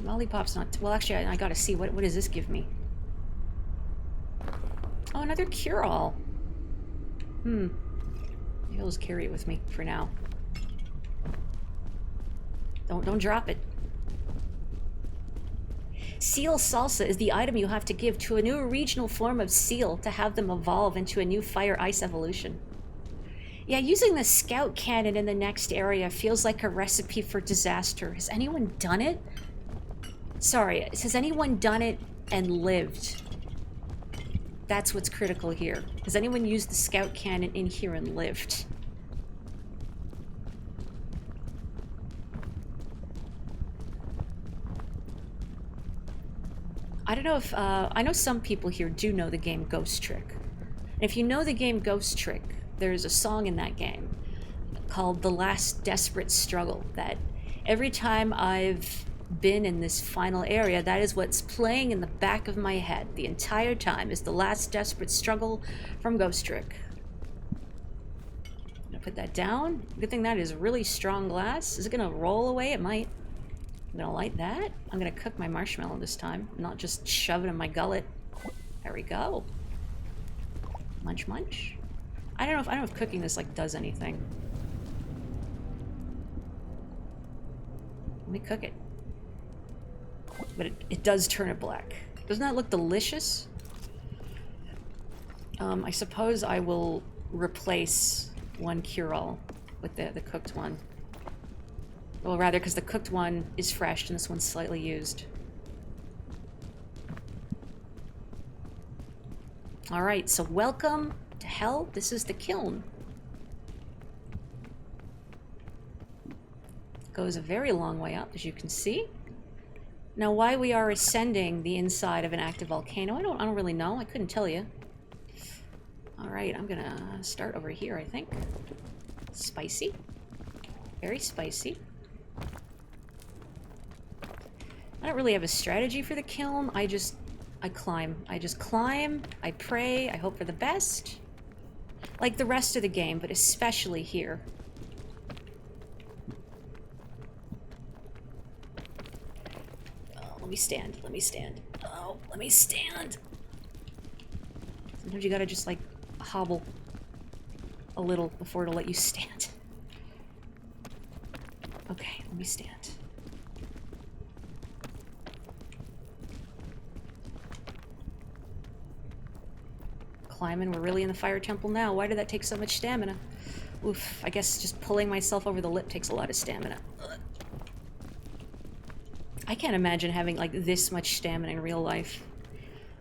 Lollipop's not... Well, actually, I gotta see. What does this give me? Oh, another cure-all. Maybe I'll just carry it with me for now. Don't drop it. Seal salsa is the item you have to give to a new regional form of seal to have them evolve into a new fire ice evolution. Yeah, using the scout cannon in the next area feels like a recipe for disaster. Has anyone done it? Sorry, has anyone done it and lived? That's what's critical here. Has anyone used the scout cannon in here and lived? I don't know if, I know some people here do know the game Ghost Trick. And if you know the game Ghost Trick, there's a song in that game called The Last Desperate Struggle that every time I've been in this final area, that is what's playing in the back of my head the entire time, is The Last Desperate Struggle from Ghost Trick. I'm gonna put that down. Good thing that is really strong glass. Is it gonna roll away? It might. I'm gonna light that. I'm gonna cook my marshmallow this time, not just shove it in my gullet. There we go. Munch, munch. I don't know if cooking this like does anything. Let me cook it. But it does turn it black. Doesn't that look delicious? I suppose I will replace one cure-all with the cooked one. Well, rather, because the cooked one is fresh and this one's slightly used. Alright, so welcome to hell. This is the kiln. Goes a very long way up, as you can see. Now, why we are ascending the inside of an active volcano, I don't really know. I couldn't tell you. Alright, I'm gonna start over here, I think. Spicy. Very spicy. I don't really have a strategy for the kiln. I climb. I just climb, I pray, I hope for the best. Like the rest of the game, but especially here. Oh, let me stand, let me stand. Oh, let me stand! Sometimes you gotta just, like, hobble a little before it'll let you stand. Okay, let me stand. Climbing, we're really in the fire temple now. Why did that take so much stamina? Oof, I guess just pulling myself over the lip takes a lot of stamina. Ugh. I can't imagine having, like, this much stamina in real life.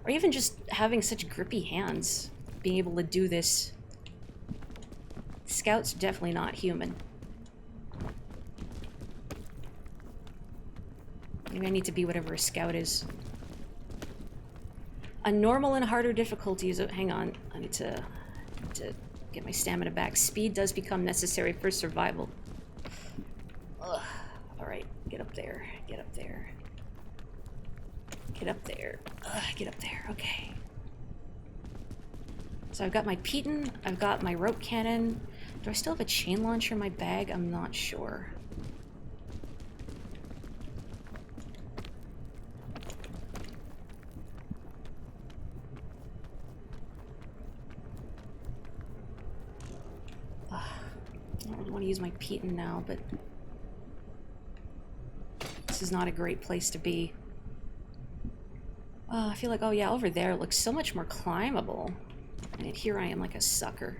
Or even just having such grippy hands. Being able to do this. Scout's definitely not human. Maybe I need to be whatever a scout is. A normal and harder difficulty is... hang on. I need to get my stamina back. Speed does become necessary for survival. Ugh. Alright, get up there. Get up there. Get up there. Get up there. Okay. So I've got my Piton. I've got my rope cannon. Do I still have a chain launcher in my bag? I'm not sure. I don't really want to use my Piton now, but this is not a great place to be. I feel like, oh yeah, over there it looks so much more climbable. And here I am like a sucker.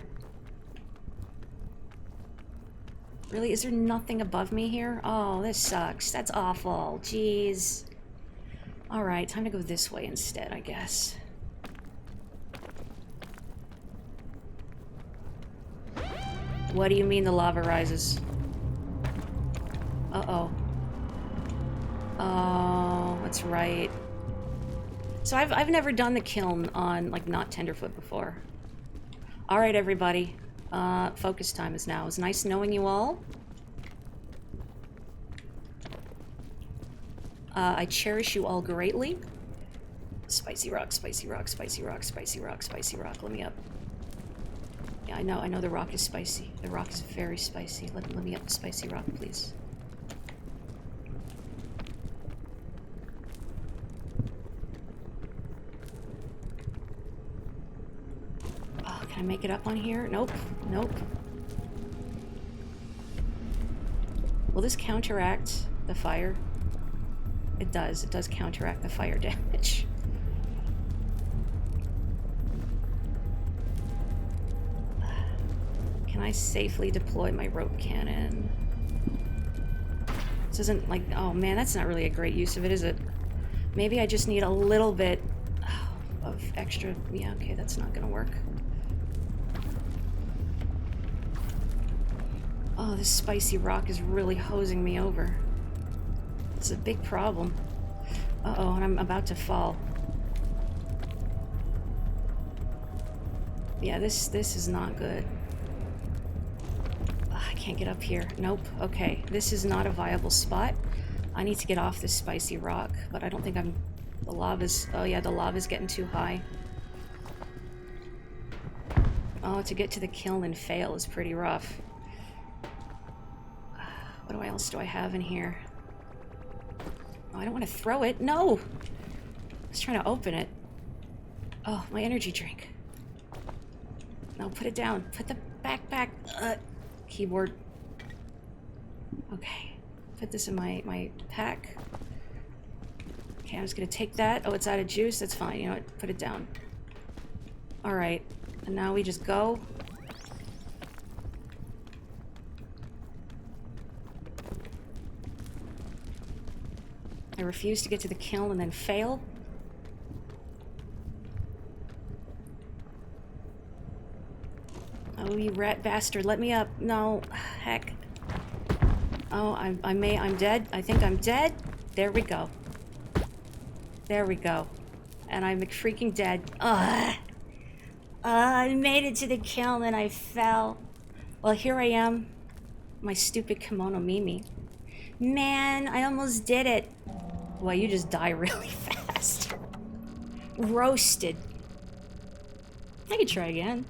Really? Is there nothing above me here? Oh, this sucks. That's awful. Jeez. Alright, time to go this way instead, I guess. What do you mean the lava rises? Uh-oh. Oh, that's right. So I've never done the kiln on, like, not Tenderfoot before. Alright, everybody. Focus time is now. It was nice knowing you all. I cherish you all greatly. Spicy rock, spicy rock, spicy rock, spicy rock, spicy rock. Let me up. Yeah, I know the rock is spicy. The rock is very spicy. Let me up the spicy rock, please. Oh, can I make it up on here? Nope. Nope. Will this counteract the fire? It does. It does counteract the fire damage. Can I safely deploy my rope cannon? This isn't like... Oh man, that's not really a great use of it, is it? Maybe I just need a little bit of extra... Yeah, okay, that's not gonna work. Oh, this spicy rock is really hosing me over. It's a big problem. Uh-oh, and I'm about to fall. Yeah, this is not good. Ugh, I can't get up here. Nope. Okay, this is not a viable spot. I need to get off this spicy rock, but I don't think I'm... The lava's... Oh yeah, the lava's getting too high. Oh, to get to the kiln and fail is pretty rough. What else do I have in here? Oh, I don't want to throw it. No! I was trying to open it. Oh, my energy drink. No, put it down. Put the backpack. Keyboard. Okay. Put this in my pack. Okay, I'm just gonna take that. Oh, it's out of juice. That's fine. You know what? Put it down. Alright. And now we just go. I refuse to get to the kiln and then fail. Oh, you rat bastard, let me up. No, heck. Oh, I'm dead. I think I'm dead. There we go. There we go. And I'm freaking dead. Ugh. I made it to the kiln and I fell. Well, here I am. My stupid kimono Mimi. Man, I almost did it. Well, you just die really fast. Roasted. I could try again.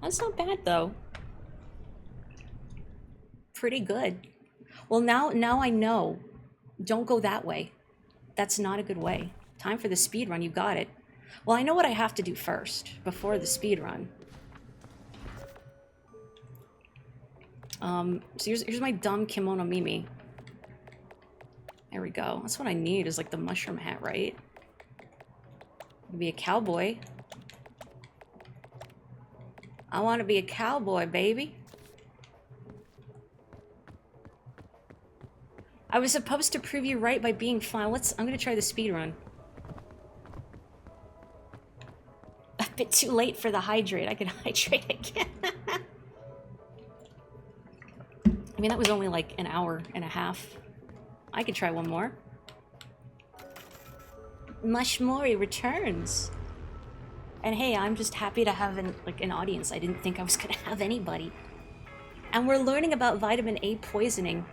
That's not bad, though. Pretty good. Well, now I know. Don't go that way. That's not a good way. Time for the speed run. You got it. Well, I know what I have to do first before the speed run. So here's my dumb kimono Mimi. There we go. That's what I need, is like the mushroom hat, right? Be a cowboy. I want to be a cowboy, baby. I was supposed to prove you right by being fine. I'm gonna try the speed run. A bit too late for the hydrate. I can hydrate again. I mean, that was only like an hour and a half. I could try one more. Mushmori returns. And hey, I'm just happy to have an audience. I didn't think I was gonna have anybody. And we're learning about vitamin A poisoning.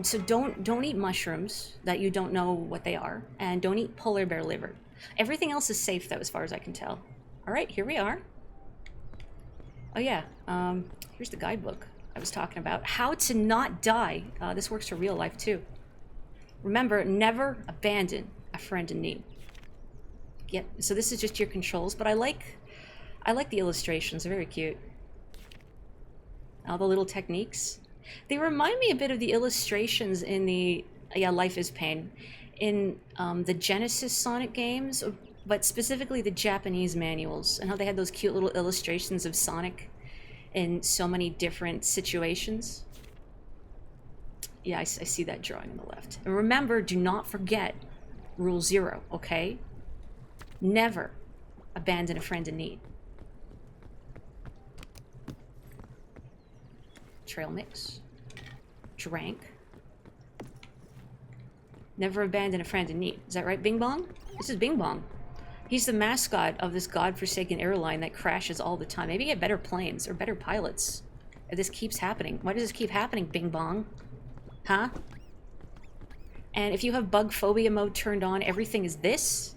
So don't eat mushrooms that you don't know what they are, and don't eat polar bear liver. Everything else is safe though, as far as I can tell. All right, here we are. Oh yeah, here's the guidebook I was talking about. How to not die. This works for real life too. Remember, never abandon a friend in need. Yep. So this is just your controls, but I like the illustrations. They're very cute. All the little techniques. They remind me a bit of the illustrations in the Life is Pain, in the Genesis Sonic games, but specifically the Japanese manuals, and how they had those cute little illustrations of Sonic in so many different situations. Yeah, I see that drawing on the left. And remember, do not forget Rule 0, okay? Never abandon a friend in need. Trail mix. Drank. Never abandon a friend in need. Is that right, Bing Bong? This is Bing Bong. He's the mascot of this godforsaken airline that crashes all the time. Maybe get better planes or better pilots if this keeps happening. Why does this keep happening, Bing Bong? Huh? And if you have bug phobia mode turned on, everything is this.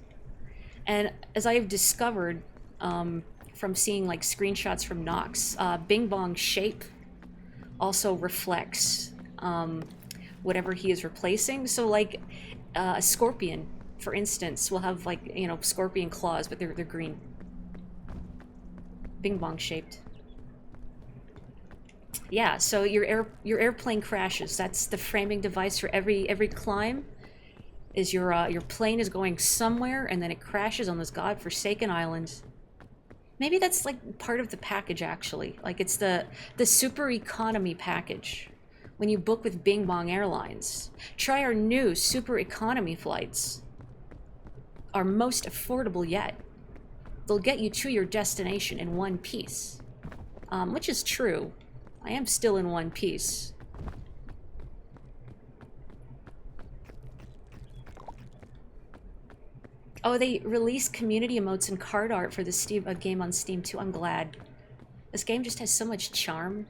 And as I have discovered from seeing like screenshots from Nox, Bing Bong's shape also reflects whatever he is replacing. So like a scorpion, for instance, will have like, you know, scorpion claws, but they're green. Bing Bong shaped. Yeah, so your airplane crashes. That's the framing device for every climb. is your plane is going somewhere and then it crashes on this godforsaken island. Maybe that's like part of the package actually. Like it's the super economy package. When you book with Bing Bong Airlines, try our new super economy flights. Our most affordable yet. They'll get you to your destination in one piece. Which is true. I am still in one piece. Oh, they released community emotes and card art for the Steam game on Steam too. I'm glad. This game just has so much charm.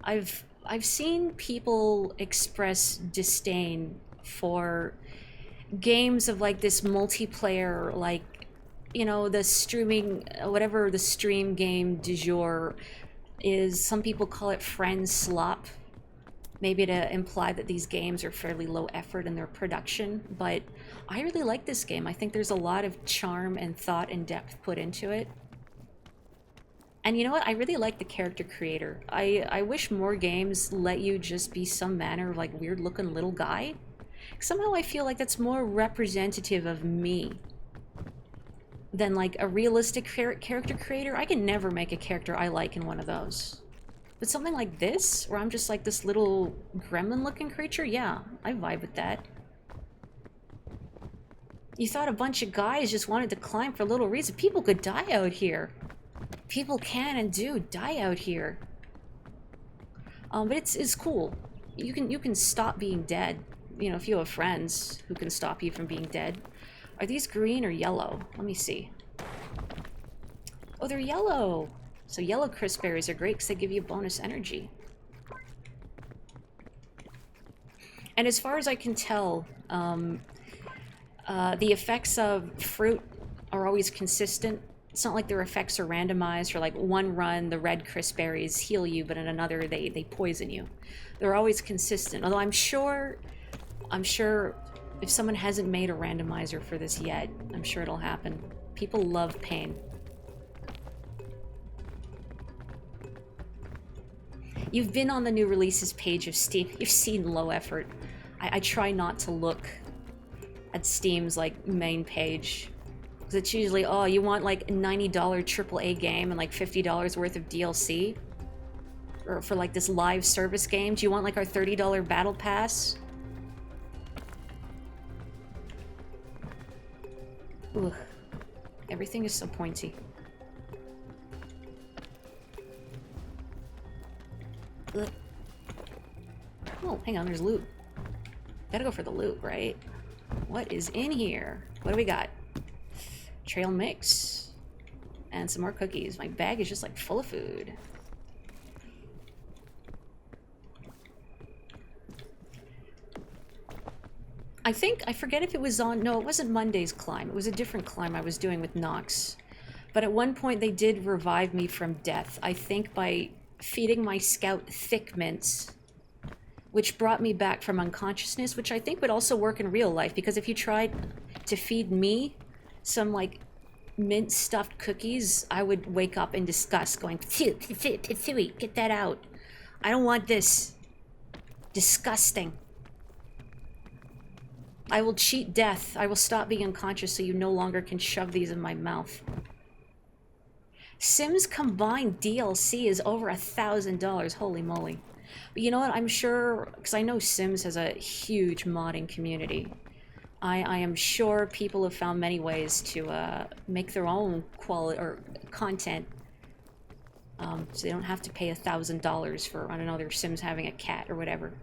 I've seen people express disdain for games of like this multiplayer, like, you know, the streaming, whatever the stream game du jour is. Some people call it friend slop. Maybe to imply that these games are fairly low effort in their production, but I really like this game. I think there's a lot of charm and thought and depth put into it. And you know what? I really like the character creator. I wish more games let you just be some manner of like weird looking little guy. Somehow I feel like that's more representative of me than like a realistic character creator. I can never make a character I like in one of those. But something like this, where I'm just like this little gremlin-looking creature, yeah, I vibe with that. You thought a bunch of guys just wanted to climb for little reason. People could die out here. People can and do die out here. But it's cool. You can stop being dead. You know, if you have friends who can stop you from being dead. Are these green or yellow? Let me see. Oh, they're yellow. So yellow crisp berries are great because they give you bonus energy. And as far as I can tell, the effects of fruit are always consistent. It's not like their effects are randomized, or like one run the red crisp berries heal you, but in another they poison you. They're always consistent. Although I'm sure if someone hasn't made a randomizer for this yet, I'm sure it'll happen. People love pain. You've been on the new releases page of Steam. You've seen low effort. I try not to look at Steam's like main page. Because it's usually, oh, you want like a $90 AAA game and like $50 worth of DLC? Or for like this live service game? Do you want like our $30 battle pass? Ugh. Everything is so pointy. Ugh. Oh, hang on, there's loot. Gotta go for the loot, right? What is in here? What do we got? Trail mix. And some more cookies. My bag is just like full of food. I forget if it was on, no, it wasn't Monday's climb. It was a different climb I was doing with Nox. But at one point they did revive me from death. I think by feeding my scout thick mints, which brought me back from unconsciousness, which I think would also work in real life, because if you tried to feed me some like mint stuffed cookies, I would wake up in disgust going, Pitsui, get that out. I don't want this. Disgusting. I will cheat death. I will stop being unconscious so you no longer can shove these in my mouth. Sims combined DLC is over $1,000. Holy moly. But you know what? I'm sure, because I know Sims has a huge modding community. I am sure people have found many ways to make their own quality or content, so they don't have to pay $1,000 for, I don't know, their Sims having a cat or whatever.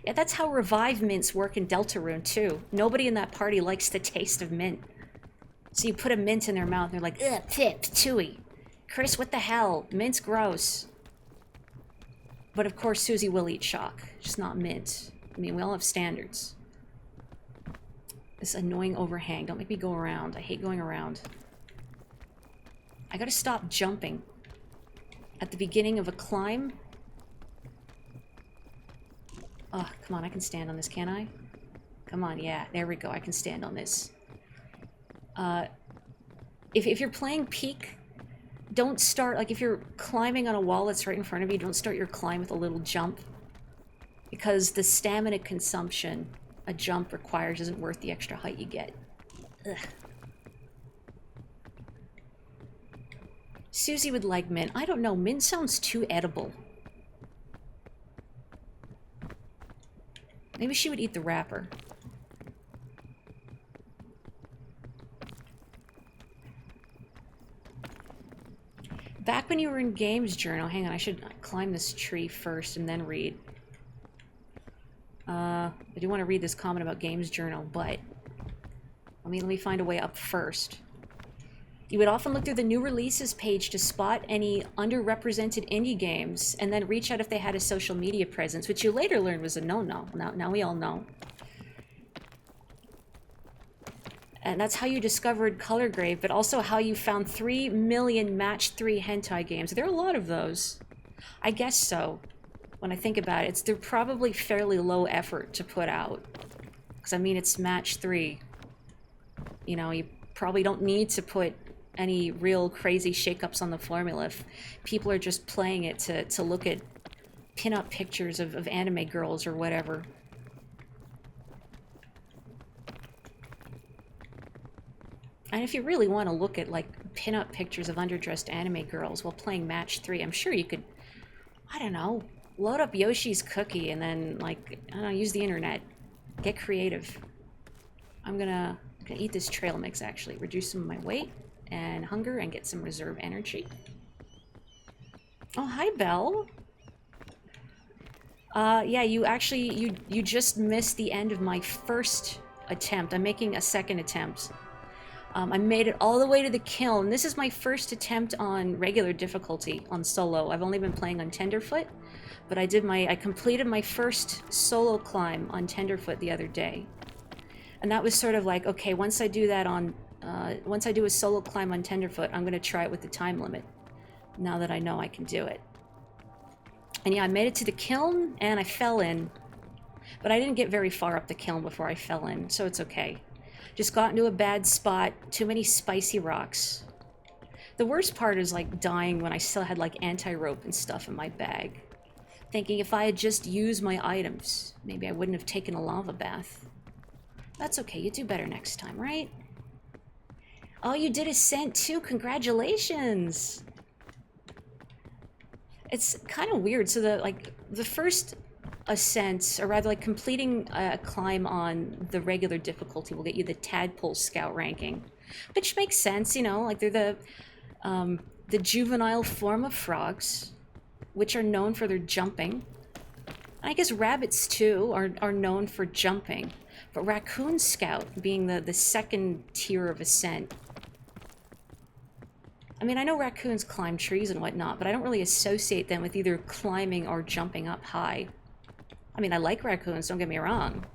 Yeah, that's how revive mints work in Deltarune too. Nobody in that party likes the taste of mint. So you put a mint in their mouth and they're like, ugh, Pitsui. Chris, what the hell? Mint's gross. But of course Susie will eat shock, just not mint. I mean, we all have standards. This annoying overhang. Don't make me go around. I hate going around. I gotta stop jumping at the beginning of a climb. Oh, come on, I can stand on this, can I? Come on, yeah, there we go. I can stand on this. If you're playing Peak, don't start, like if you're climbing on a wall that's right in front of you, don't start your climb with a little jump. Because the stamina consumption a jump requires isn't worth the extra height you get. Ugh. Susie would like mint. I don't know, mint sounds too edible. Maybe she would eat the wrapper. Back when you were in Games Journal, hang on, I should climb this tree first and then read. I do want to read this comment about Games Journal, but let me find a way up first. You would often look through the new releases page to spot any underrepresented indie games, and then reach out if they had a social media presence, which you later learned was a no-no. Now we all know. And that's how you discovered Color Grave, but also how you found 3 million Match 3 hentai games. There are a lot of those. I guess so. When I think about it, they're probably fairly low effort to put out. Because, I mean, it's Match 3. You know, you probably don't need to put any real crazy shakeups on the formula if people are just playing it to look at pin-up pictures of anime girls or whatever. And if you really want to look at, like, pin-up pictures of underdressed anime girls while playing Match 3, I'm sure you could, I don't know, load up Yoshi's Cookie and then, like, I don't know, use the internet. Get creative. I'm gonna eat this trail mix, actually. Reduce some of my weight and hunger and get some reserve energy. Oh, hi, Belle. Yeah, you just missed the end of my first attempt. I'm making a second attempt. I made it all the way to the kiln. This is my first attempt on regular difficulty on solo. I've only been playing on Tenderfoot, but I completed my first solo climb on Tenderfoot the other day. And that was sort of like, okay, once I do that on, once I do a solo climb on Tenderfoot, I'm gonna try it with the time limit, now that I know I can do it. And yeah, I made it to the kiln, and I fell in. But I didn't get very far up the kiln before I fell in, so it's okay. Just got into a bad spot, too many spicy rocks. The worst part is, like, dying when I still had, like, anti-rope and stuff in my bag. Thinking if I had just used my items, maybe I wouldn't have taken a lava bath. That's okay, you do better next time, right? Oh, you did Ascent too, congratulations! It's kind of weird, so the first Ascent, or rather like completing a climb on the regular difficulty will get you the Tadpole Scout ranking. Which makes sense, you know, like they're the juvenile form of frogs, which are known for their jumping. And I guess rabbits too are known for jumping. But Raccoon Scout being the second tier of Ascent. I mean, I know raccoons climb trees and whatnot, but I don't really associate them with either climbing or jumping up high. I mean, I like raccoons, don't get me wrong.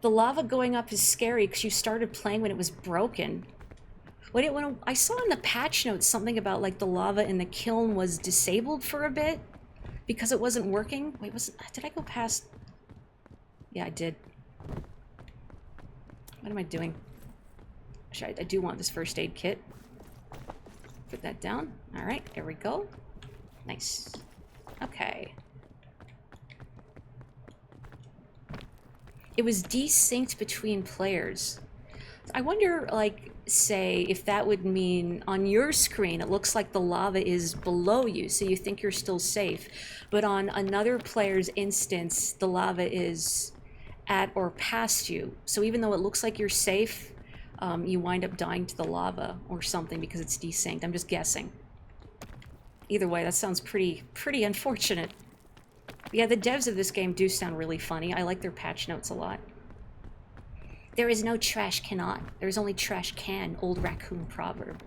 The lava going up is scary because you started playing when it was broken. When I saw in the patch notes something about, like, the lava in the kiln was disabled for a bit because it wasn't working. Wait, did I go past? Yeah, I did. What am I doing? Actually, I do want this first aid kit. Put that down. All right, there we go. Nice. Okay. It was desynced between players. I wonder, like, say, if that would mean on your screen it looks like the lava is below you, so you think you're still safe. But on another player's instance, the lava is at or past you. So even though it looks like you're safe, you wind up dying to the lava or something because it's desynced. I'm just guessing. Either way, that sounds pretty unfortunate. But yeah, the devs of this game do sound really funny. I like their patch notes a lot. There is no trash cannot. There is only trash can, old raccoon proverb.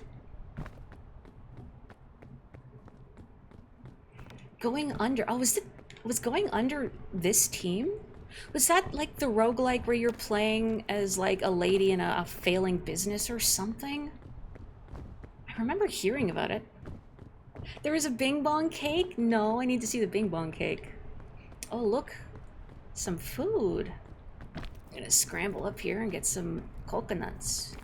Going under. Oh, was going under this team? Was that like the roguelike where you're playing as like a lady in a failing business or something? I remember hearing about it. There is a Bing Bong cake? No, I need to see the Bing Bong cake. Oh, look. Some food. I'm gonna scramble up here and get some coconuts.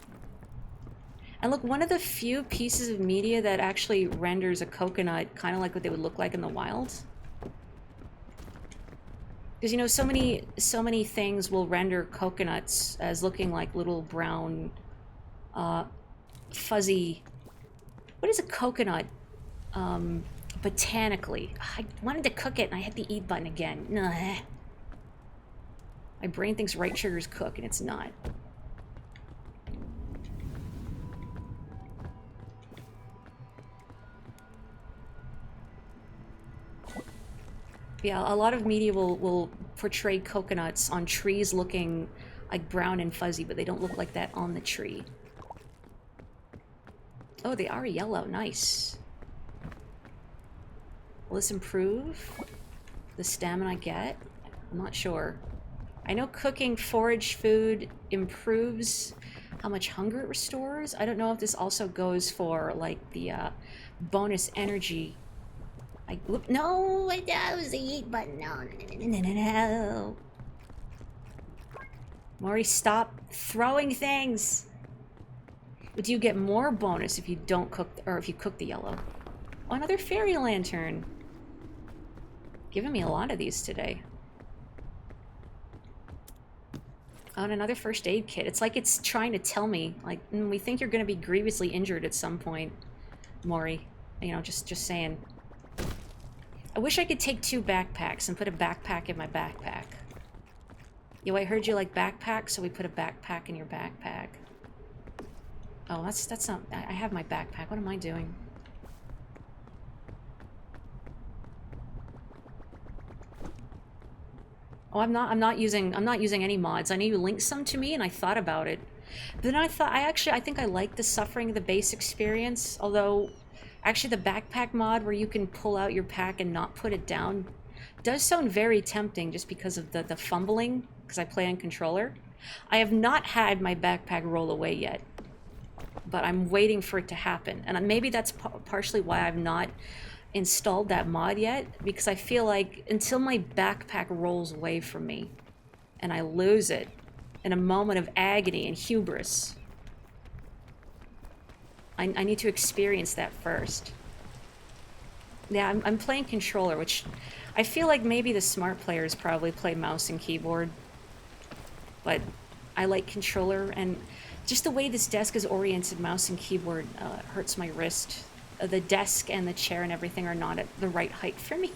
And look, one of the few pieces of media that actually renders a coconut kind of like what they would look like in the wild. Because, you know, so many things will render coconuts as looking like little brown, fuzzy... What is a coconut, botanically? I wanted to cook it and I hit the eat button again. Nah. My brain thinks right sugars cook and it's not. Yeah, a lot of media will portray coconuts on trees looking like brown and fuzzy, but they don't look like that on the tree. Oh, they are yellow. Nice. Will this improve the stamina I get? I'm not sure. I know cooking forage food improves how much hunger it restores. I don't know if this also goes for, like, the bonus energy. No, that was the eat button. No. Maury, stop throwing things. But do you get more bonus if you don't cook, or if you cook the yellow? Oh, another fairy lantern. Giving me a lot of these today. Oh, and another first aid kit. It's like it's trying to tell me, like, we think you're going to be grievously injured at some point, Maury. You know, just saying. I wish I could take 2 backpacks and put a backpack in my backpack. Yo, I heard you like backpacks, so we put a backpack in your backpack. Oh, that's not... I have my backpack. What am I doing? Oh, I'm not using any mods. I know you linked some to me and I thought about it. But then I thought I think I like the Suffering of the Base experience, although actually the backpack mod where you can pull out your pack and not put it down does sound very tempting just because of the fumbling, because I play on controller. I have not had my backpack roll away yet, but I'm waiting for it to happen. And maybe that's partially why I've not installed that mod yet, because I feel like until my backpack rolls away from me and I lose it in a moment of agony and hubris, I need to experience that first. Yeah, I'm playing controller, which I feel like maybe the smart players probably play mouse and keyboard, but I like controller, and just the way this desk is oriented, mouse and keyboard hurts my wrist. The desk and the chair and everything are not at the right height for me.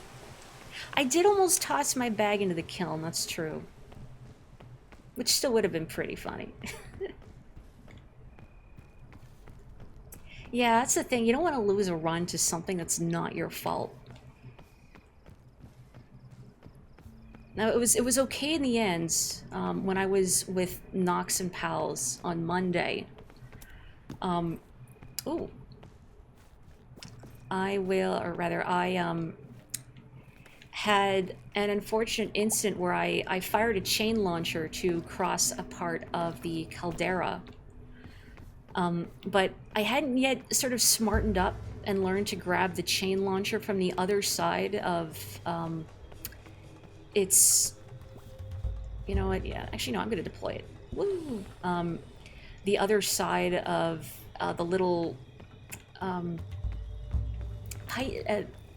I did almost toss my bag into the kiln, that's true. Which still would have been pretty funny. Yeah, that's the thing. You don't want to lose a run to something that's not your fault. Now, it was okay in the end when I was with Nox and Pals on Monday. Ooh. I had an unfortunate incident where I fired a chain launcher to cross a part of the caldera. But I hadn't yet sort of smartened up and learned to grab the chain launcher from the other side of, it's... You know what? Yeah, actually, no, I'm going to deploy it. Woo! The other side of the little...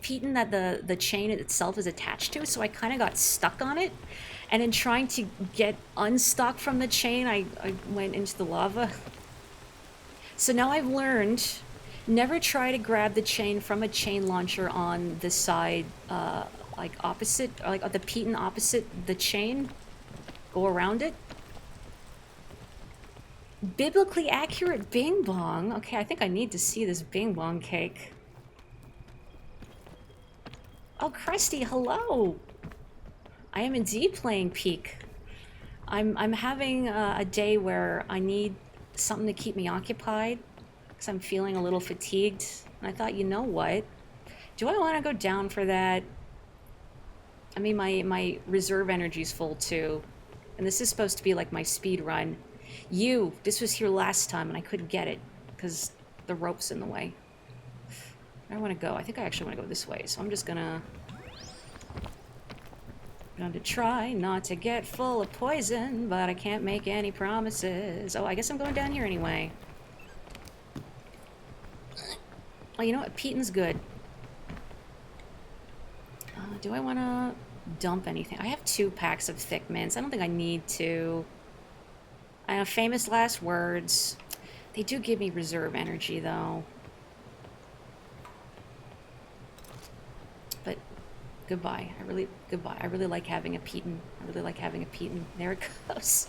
Piton that the chain itself is attached to, so I kind of got stuck on it, and in trying to get unstuck from the chain, I went into the lava. So now I've learned, never try to grab the chain from a chain launcher on the side, like opposite, like the Piton opposite the chain. Go around it. Biblically accurate Bing Bong. Okay, I think I need to see this Bing Bong cake. Oh, Krusty, hello! I am indeed playing Peak. I'm having a day where I need something to keep me occupied, because I'm feeling a little fatigued. And I thought, you know what? Do I want to go down for that? I mean, my reserve energy's full too. And this is supposed to be like my speed run. This was here last time and I couldn't get it, because the rope's in the way. Where do I want to go? I think I actually want to go this way, so I'm just gonna try not to get full of poison, but I can't make any promises. Oh, I guess I'm going down here anyway. Oh, you know what? Piton's good. Do I want to dump anything. I have 2 packs of thick mints. I don't think I need to. I have famous last words. They do give me reserve energy, though. But goodbye. Goodbye. I really like having a Peton. I really like having a Peton. There it goes.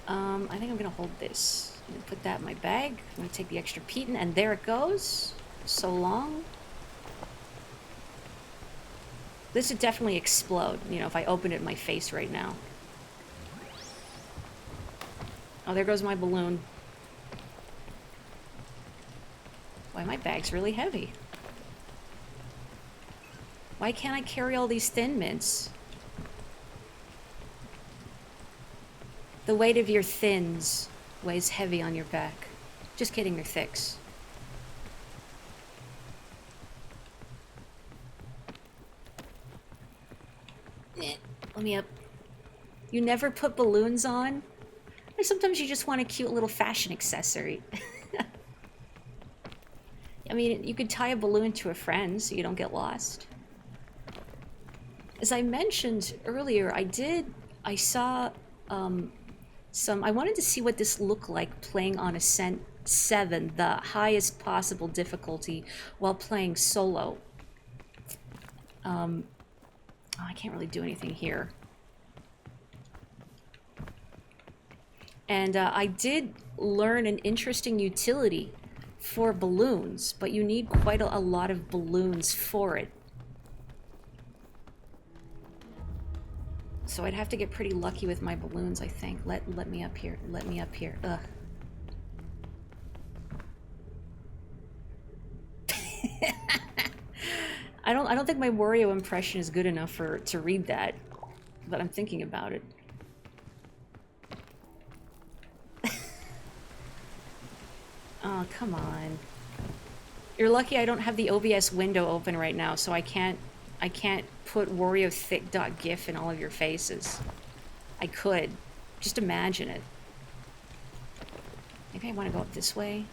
I think I'm gonna hold this. I'm gonna put that in my bag. I'm gonna take the extra Peton, and there it goes. So long. This would definitely explode, you know, if I opened it in my face right now. Oh, there goes my balloon. Why, my bag's really heavy. Why can't I carry all these thin mints? The weight of your thins weighs heavy on your back. Just kidding, they're thicks. Let me up. You never put balloons on? Or sometimes you just want a cute little fashion accessory. I mean, you could tie a balloon to a friend so you don't get lost. As I mentioned earlier, I saw I wanted to see what this looked like playing on Ascent 7, the highest possible difficulty, while playing solo. I can't really do anything here. And I did learn an interesting utility for balloons, but you need quite a lot of balloons for it. So I'd have to get pretty lucky with my balloons, I think. Let me up here. Let me up here. Ugh. I don't think my Wario impression is good enough to read that, but I'm thinking about it. Oh, come on. You're lucky I don't have the OBS window open right now, so I can't put WarioThick.gif in all of your faces. I could. Just imagine it. Maybe I want to go up this way.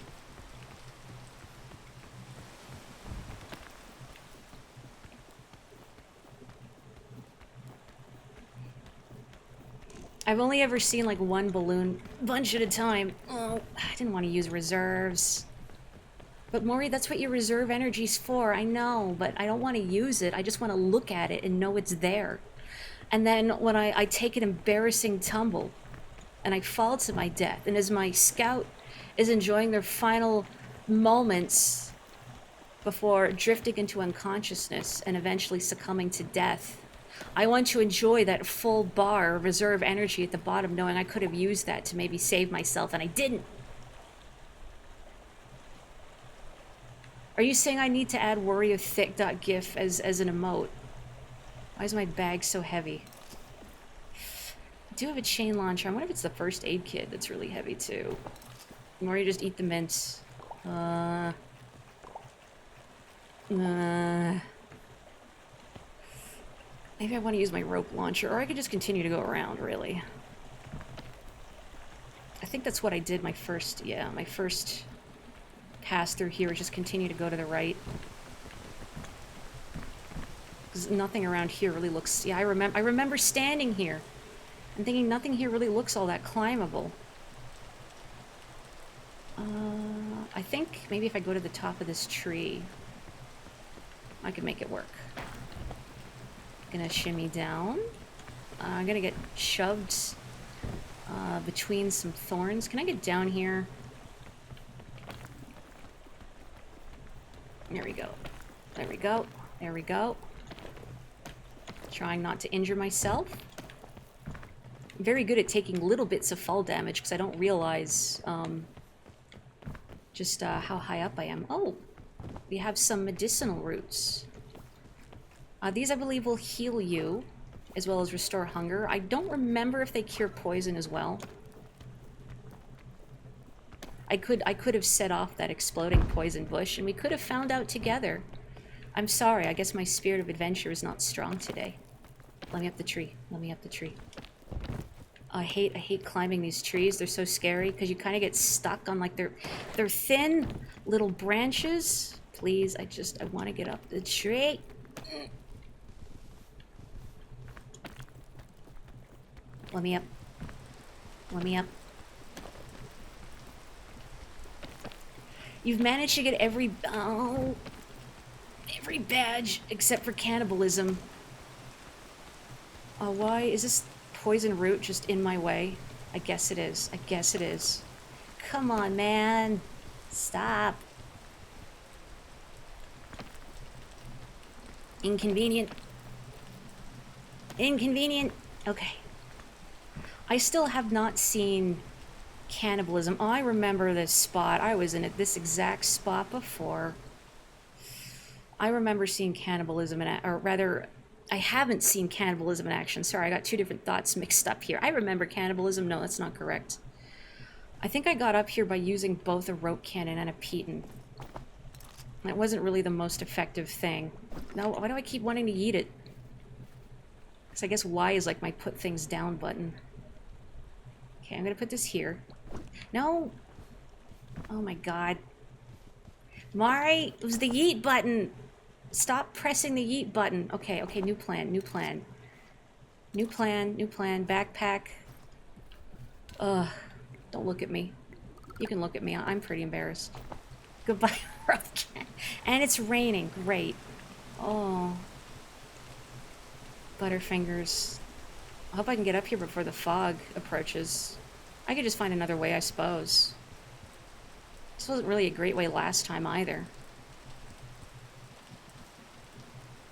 I've only ever seen like one balloon bunch at a time. Oh, I didn't want to use reserves. But Maury, that's what your reserve energy's for. I know, but I don't want to use it. I just want to look at it and know it's there. And then when I take an embarrassing tumble and I fall to my death, and as my scout is enjoying their final moments before drifting into unconsciousness and eventually succumbing to death, I want to enjoy that full bar of reserve energy at the bottom, knowing I could have used that to maybe save myself, and I didn't. Are you saying I need to add WarioThick.gif as an emote? Why is my bag so heavy? I do have a chain launcher. I wonder if it's the first aid kit that's really heavy too. Or you just eat the mints. Maybe I want to use my rope launcher, or I could just continue to go around, really. I think that's what I did my first pass through here, just continue to go to the right. Because nothing around here really looks... Yeah, I remember standing here and thinking nothing here really looks all that climbable. I think maybe if I go to the top of this tree, I can make it work. Gonna shimmy down. I'm gonna get shoved between some thorns. Can I get down here? There we go. There we go. There we go. Trying not to injure myself. I'm very good at taking little bits of fall damage because I don't realize just how high up I am. Oh, we have some medicinal roots. These, I believe, will heal you, as well as restore hunger. I don't remember if they cure poison as well. I could have set off that exploding poison bush, and we could have found out together. I'm sorry, I guess my spirit of adventure is not strong today. Let me up the tree. Let me up the tree. I hate climbing these trees. They're so scary, because you kind of get stuck on, like, they're thin little branches. Please, I want to get up the tree. Let me up. Let me up. You've managed to get every badge except for cannibalism. Why is this poison root just in my way? I guess it is. I guess it is. Come on, man. Stop. Inconvenient. Inconvenient. Okay. I still have not seen cannibalism. Oh, I remember this spot. I was in this exact spot before. I remember seeing cannibalism or rather, I haven't seen cannibalism in action. Sorry, I got two different thoughts mixed up here. I remember cannibalism. No, that's not correct. I think I got up here by using both a rope cannon and a Piton. That wasn't really the most effective thing. No, why do I keep wanting to yeet it? Because I guess Y is like my put things down button. Okay, I'm gonna put this here. No! Oh my god. Mari, it was the yeet button! Stop pressing the yeet button. Okay, okay, new plan, new plan. New plan, new plan, backpack. Ugh, don't look at me. You can look at me, I'm pretty embarrassed. Goodbye, rough. And it's raining, great. Oh. Butterfingers. I hope I can get up here before the fog approaches. I could just find another way, I suppose. This wasn't really a great way last time either.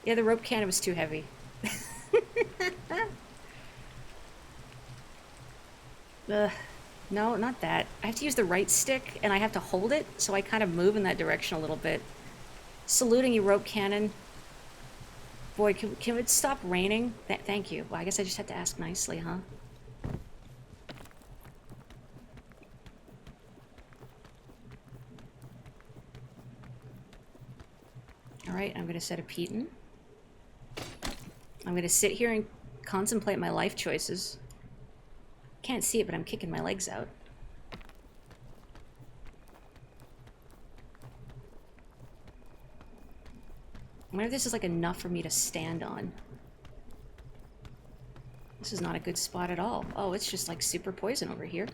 Yeah, the rope cannon was too heavy. Ugh. No, not that. I have to use the right stick, and I have to hold it, so I kind of move in that direction a little bit. Saluting you, rope cannon. Boy, can it stop raining? Thank you. Well, I guess I just had to ask nicely, huh? Alright, I'm gonna set a Piton. I'm gonna sit here and contemplate my life choices. Can't see it, but I'm kicking my legs out. I wonder if this is like enough for me to stand on. This is not a good spot at all. Oh, it's just like super poison over here.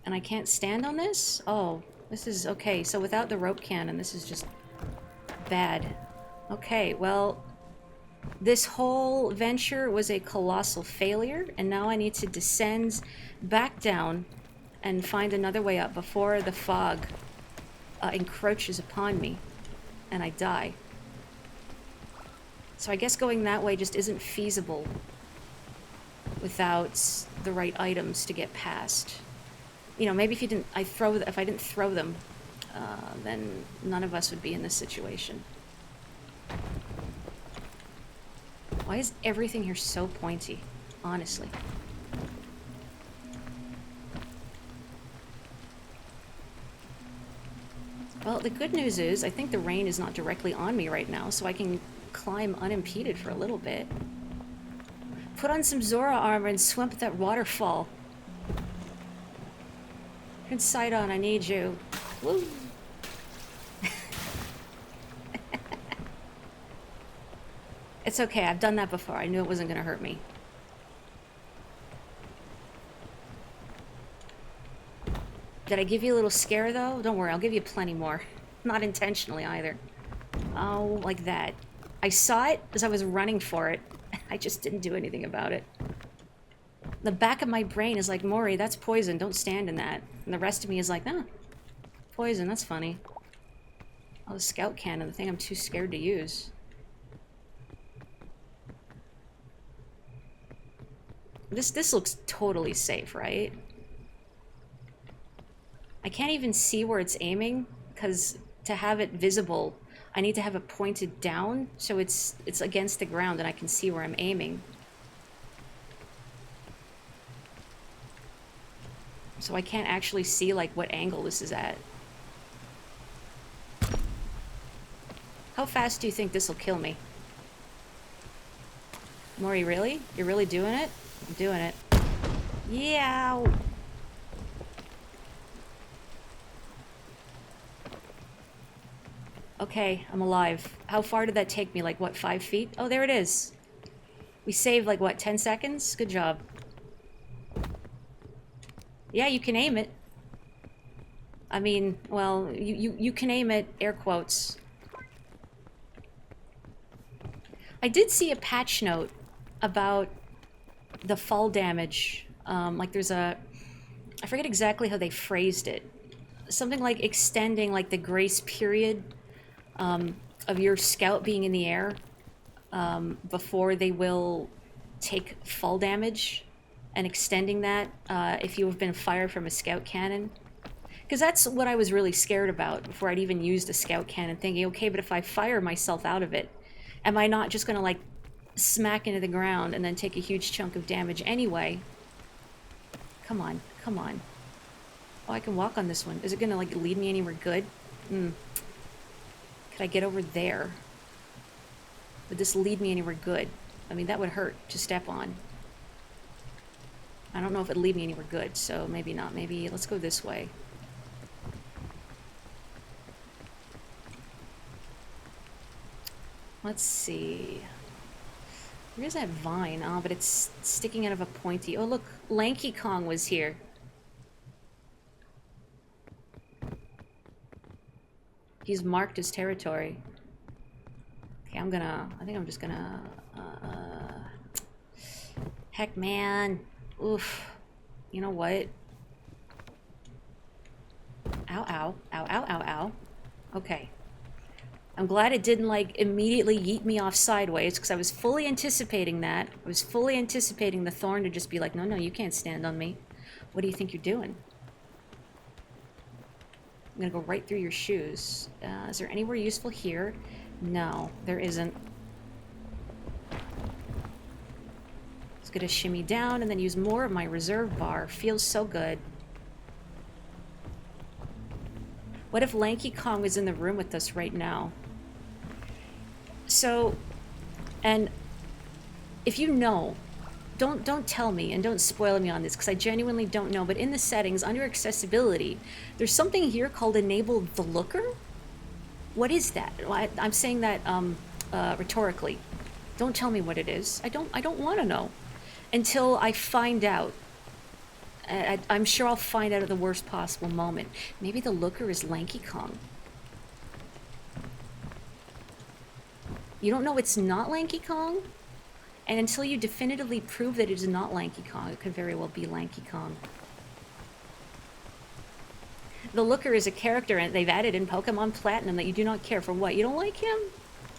And I can't stand on this? Oh, this is okay. So without the rope cannon, this is just bad. Okay, well, this whole venture was a colossal failure, and now I need to descend back down and find another way up before the fog encroaches upon me and I die. So I guess going that way just isn't feasible without the right items to get past. You know, maybe if I didn't throw them, then none of us would be in this situation. Why is everything here so pointy? Honestly. Well, the good news is I think the rain is not directly on me right now, so I can climb unimpeded for a little bit. Put on some Zora armor and swim up that waterfall. Prince Sidon, I need you. Woo! It's okay, I've done that before. I knew it wasn't gonna hurt me. Did I give you a little scare, though? Don't worry, I'll give you plenty more. Not intentionally, either. Oh, like that. I saw it as I was running for it. I just didn't do anything about it. The back of my brain is like, Mori, that's poison, don't stand in that. And the rest of me is like, nah, poison, that's funny. Oh, the scout cannon, the thing I'm too scared to use. This looks totally safe, right? I can't even see where it's aiming, because to have it visible, I need to have it pointed down, so it's against the ground and I can see where I'm aiming. So I can't actually see, like, what angle this is at. How fast do you think this will kill me? Mori, really? You're really doing it? I'm doing it. Yeah. Okay, I'm alive. How far did that take me? Like, what, 5 feet? Oh, there it is. We saved, like, what, 10 seconds? Good job. Yeah, you can aim it. I mean, well, you can aim it, air quotes. I did see a patch note about the fall damage. Like, there's a... I forget exactly how they phrased it. Something like extending, like, the grace period of your scout being in the air before they will take fall damage, and extending that if you have been fired from a scout cannon. Because that's what I was really scared about before I'd even used a scout cannon, thinking, okay, but if I fire myself out of it, am I not just going to, like, smack into the ground and then take a huge chunk of damage anyway? Come on, come on. Oh, I can walk on this one. Is it going to, like, lead me anywhere good? Could I get over there? Would this lead me anywhere good? I mean, that would hurt to step on. I don't know if it'd lead me anywhere good, so maybe not. Maybe let's go this way. Let's see. Where's that vine? Oh, but it's sticking out of a pointy. Oh, look, Lanky Kong was here. He's marked his territory. Okay, I think I'm just gonna, heck, man. Oof. You know what? Ow, ow. Ow, ow, ow, ow. Okay. I'm glad it didn't, like, immediately yeet me off sideways, because I was fully anticipating that. I was fully anticipating the thorn to just be like, no, no, you can't stand on me. What do you think you're doing? I'm gonna go right through your shoes. Is there anywhere useful here? No, there isn't. Just gonna shimmy down and then use more of my reserve bar. Feels so good. What if Lanky Kong is in the room with us right now? So, and if you know, don't tell me and don't spoil me on this, because I genuinely don't know, but in the settings, under accessibility, there's something here called Enable the Looker? What is that? I'm saying that rhetorically. Don't tell me what it is. I don't want to know until I find out. I'm sure I'll find out at the worst possible moment. Maybe the Looker is Lanky Kong. You don't know it's not Lanky Kong? And until you definitively prove that it is not Lanky Kong, it could very well be Lanky Kong. The Looker is a character and they've added in Pokemon Platinum that you do not care for. What, you don't like him?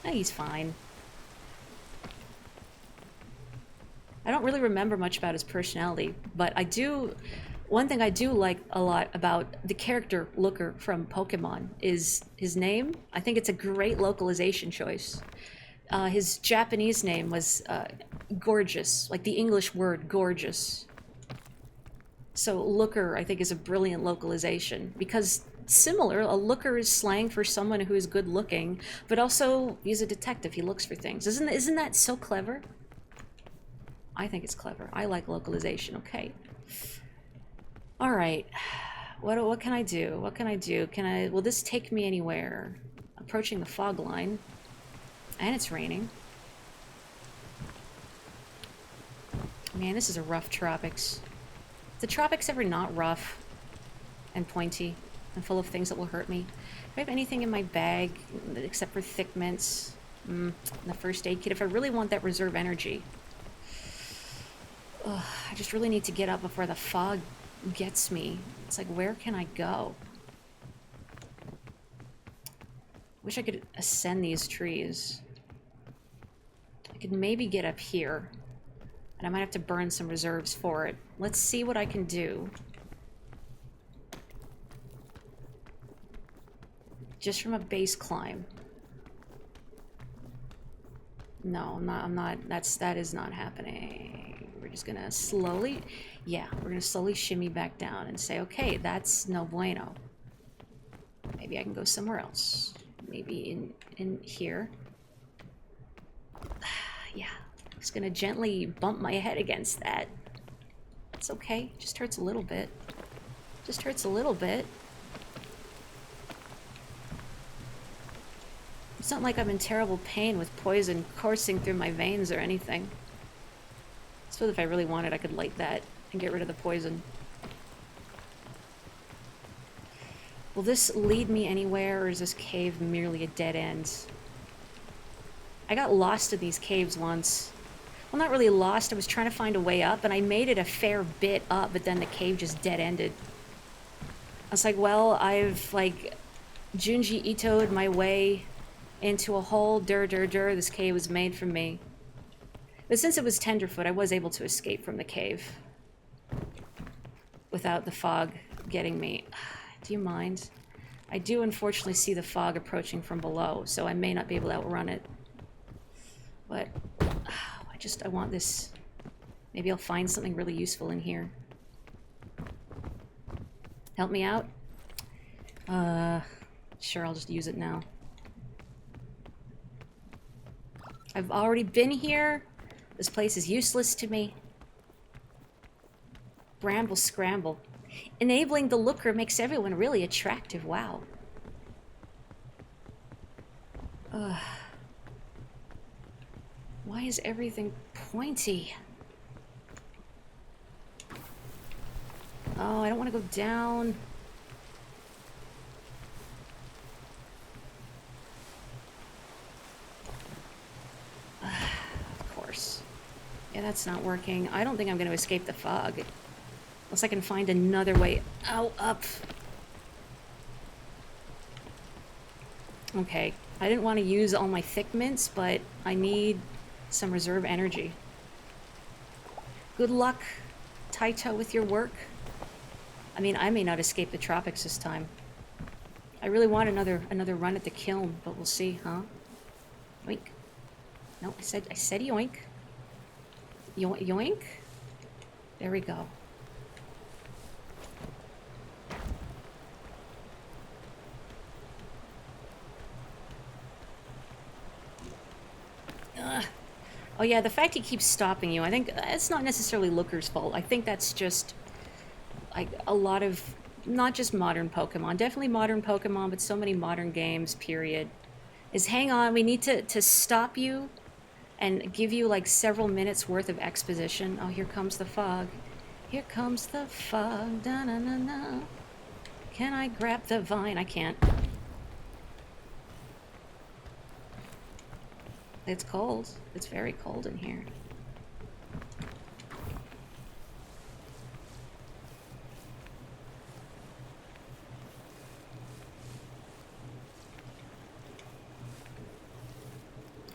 He's fine. I don't really remember much about his personality, but I do... One thing I do like a lot about the character Looker from Pokemon is his name. I think it's a great localization choice. His Japanese name was gorgeous, like the English word gorgeous. So Looker, I think, is a brilliant localization because similar, a looker is slang for someone who is good looking, but also he's a detective. He looks for things. Isn't that so clever? I think it's clever. I like localization. Okay. All right. What can I do? What can I do? Will this take me anywhere? Approaching the fog line. And it's raining. Man, this is a rough tropics. Is the tropics ever not rough and pointy and full of things that will hurt me? Do I have anything in my bag except for thick mints? The first aid kit. If I really want that reserve energy. Ugh, I just really need to get up before the fog gets me. It's like, where can I go? Wish I could ascend these trees. I could maybe get up here. And I might have to burn some reserves for it. Let's see what I can do. Just from a base climb. No, I'm not, that is not happening. We're just gonna slowly, yeah, we're gonna slowly shimmy back down and say, okay, that's no bueno. Maybe I can go somewhere else. Maybe in here. Yeah, just gonna gently bump my head against that. It's okay, just hurts a little bit. Just hurts a little bit. It's not like I'm in terrible pain with poison coursing through my veins or anything. suppose if I really wanted, I could light that and get rid of the poison. Will this lead me anywhere, or is this cave merely a dead end? I got lost in these caves once. Well, not really lost. I was trying to find a way up, and I made it a fair bit up, but then the cave just dead-ended. I was like, well, I've, like, Junji Ito'd my way into a hole. This cave was made for me. But since it was Tenderfoot, I was able to escape from the cave without the fog getting me. Do you mind? I do unfortunately see the fog approaching from below, so I may not be able to outrun it. But I want this. Maybe I'll find something really useful in here. Help me out? Sure, I'll just use it now. I've already been here. This place is useless to me. Bramble scramble. Enabling the looker makes everyone really attractive. Wow. Why is everything pointy? Oh, I don't want to go down. Of course. Yeah, that's not working. I don't think I'm going to escape the fog. Unless I can find another way up. Okay. I didn't want to use all my thick mints, but I need some reserve energy. Good luck, Taito, with your work. I mean, I may not escape the tropics this time. I really want another run at the kiln, but we'll see, huh? Yoink. No, I said yoink. Yoink. There we go. Oh yeah, the fact he keeps stopping you, I think it's not necessarily Looker's fault. I think that's just like a lot of, not just modern Pokemon, definitely modern Pokemon, but so many modern games, period, is hang on, we need to stop you and give you like several minutes worth of exposition. Oh, here comes the fog. Here comes the fog. Da-na-na-na. Can I grab the vine? I can't. It's cold. It's very cold in here.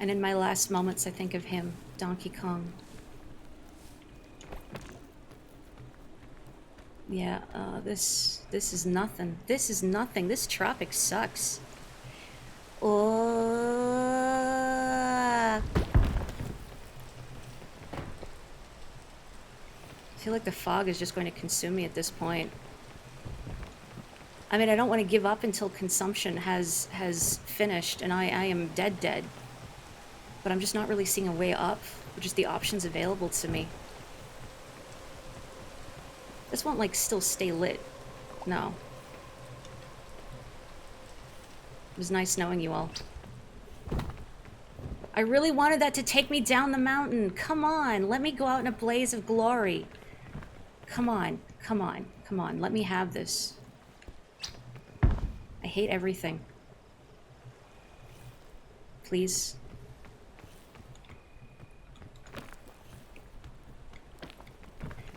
And in my last moments, I think of him, Donkey Kong. Yeah, this is nothing. This is nothing. This tropic sucks. I feel like the fog is just going to consume me at this point. I mean, I don't want to give up until consumption has finished and I am dead. But I'm just not really seeing a way up, which is the options available to me. This won't, like, still stay lit. No. It was nice knowing you all. I really wanted that to take me down the mountain. Come on, let me go out in a blaze of glory. Come on, come on, come on. Let me have this. I hate everything. Please.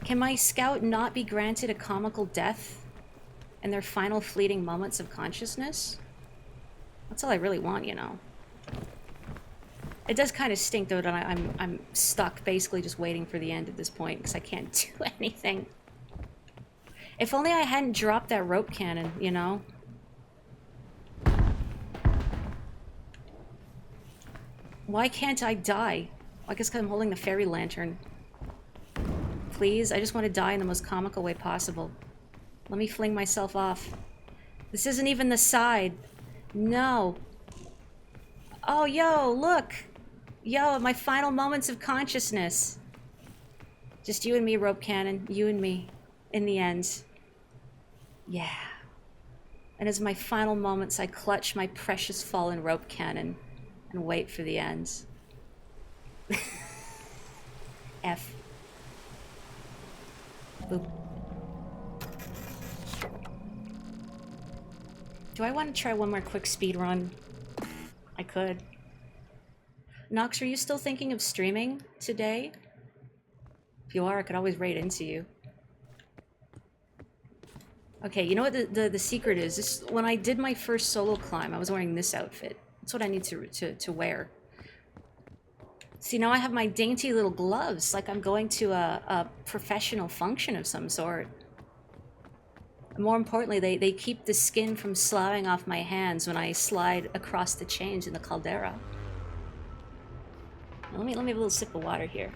Can my scout not be granted a comical death in their final fleeting moments of consciousness? That's all I really want, you know. It does kind of stink, though, that I'm stuck basically just waiting for the end at this point because I can't do anything. If only I hadn't dropped that rope cannon, you know? Why can't I die? I guess because I'm holding the fairy lantern. Please, I just want to die in the most comical way possible. Let me fling myself off. This isn't even the side. No. Oh, yo, look. Yo, my final moments of consciousness. Just you and me, rope cannon. You and me. In the end. Yeah. And as my final moments, I clutch my precious fallen rope cannon and wait for the end. F. Boop. Do I want to try one more quick speed run? I could. Nox, are you still thinking of streaming today? If you are, I could always raid into you. Okay, you know what the secret is? This, when I did my first solo climb, I was wearing this outfit. That's what I need to wear. See, now I have my dainty little gloves, like I'm going to a professional function of some sort. More importantly, they keep the skin from sloughing off my hands when I slide across the chains in the caldera. Let me have a little sip of water here.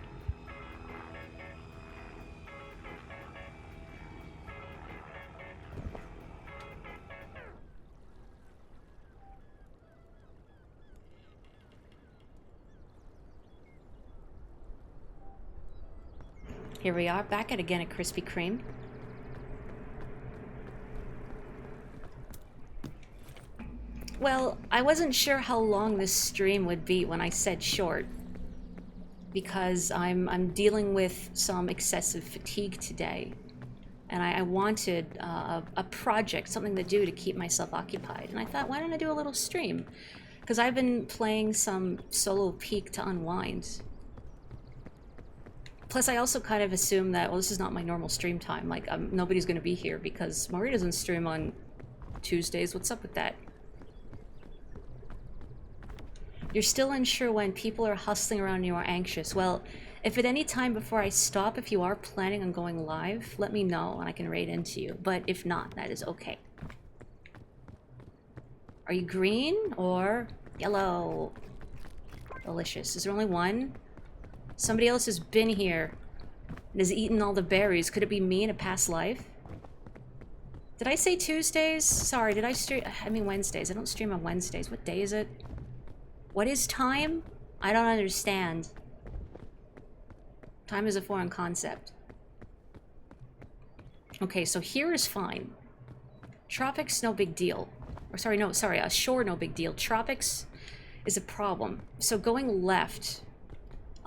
Here we are, back at again at Krispy Kreme. Well, I wasn't sure how long this stream would be when I said short, because I'm dealing with some excessive fatigue today, and I wanted a project, something to do to keep myself occupied, and I thought, why don't I do a little stream? Because I've been playing some solo Peak to unwind. Plus, I also kind of assume that, well, this is not my normal stream time. Like, nobody's going to be here because Marie doesn't stream on Tuesdays. What's up with that? You're still unsure when people are hustling around and you are anxious. Well, if at any time before I stop, if you are planning on going live, let me know and I can raid into you. But if not, that is okay. Are you green or yellow? Delicious. Is there only one? Somebody else has been here and has eaten all the berries. Could it be me in a past life? Did I say Tuesdays? Sorry, did I stream? I mean Wednesdays. I don't stream on Wednesdays. What day is it? What is time? I don't understand. Time is a foreign concept. Okay, so here is fine. Tropics, no big deal. Or sorry, no, sorry, shore, no big deal. Tropics is a problem. So going left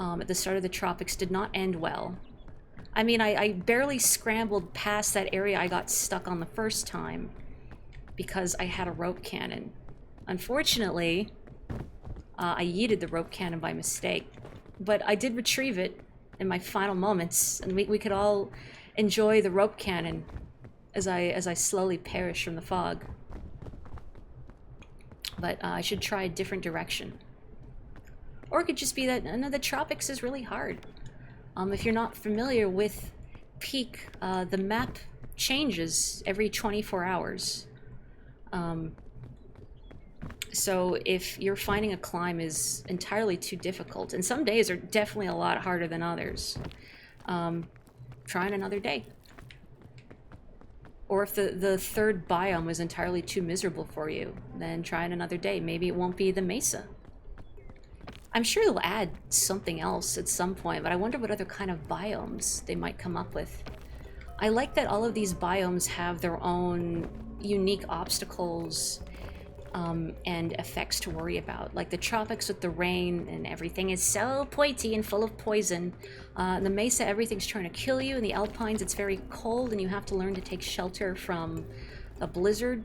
at the start of the tropics did not end well. I mean, I barely scrambled past that area I got stuck on the first time because I had a rope cannon. Unfortunately, I yeeted the rope cannon by mistake, but I did retrieve it in my final moments, and we could all enjoy the rope cannon as I slowly perish from the fog. But I should try a different direction. Or it could just be that the tropics is really hard. If you're not familiar with Peak, the map changes every 24 hours. So if you're finding a climb is entirely too difficult, and some days are definitely a lot harder than others, try it another day. Or if the third biome is entirely too miserable for you, then try it another day. Maybe it won't be the mesa. I'm sure they'll add something else at some point, but I wonder what other kind of biomes they might come up with. I like that all of these biomes have their own unique obstacles and effects to worry about. Like the tropics with the rain and everything is so pointy and full of poison. The mesa, everything's trying to kill you. In the alpines, it's very cold and you have to learn to take shelter from a blizzard.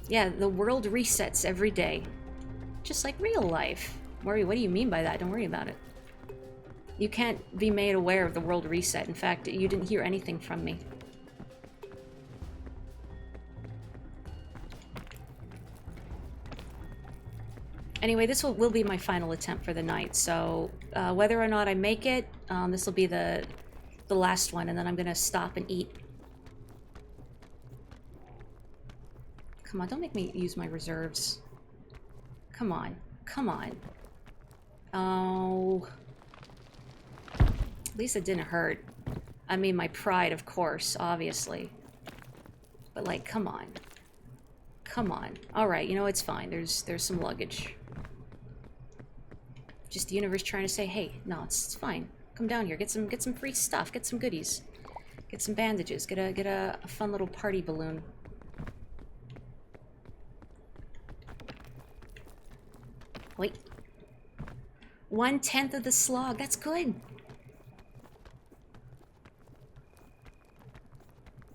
Yeah, the world resets every day. Just like real life. Worry, what do you mean by that? Don't worry about it. You can't be made aware of the world reset. In fact, you didn't hear anything from me. Anyway, this will be my final attempt for the night, so whether or not I make it, this will be the last one, and then I'm gonna stop and eat. Come on, don't make me use my reserves. Come on, come on. Oh... At least it didn't hurt. I mean, my pride, of course, obviously. But, like, come on. Come on. Alright, you know, it's fine. There's some luggage. Just the universe trying to say, hey, no, it's fine. Come down here. Get some free stuff. Get some goodies. Get some bandages. Get a fun little party balloon. Wait. 1/10 of the slog. That's good.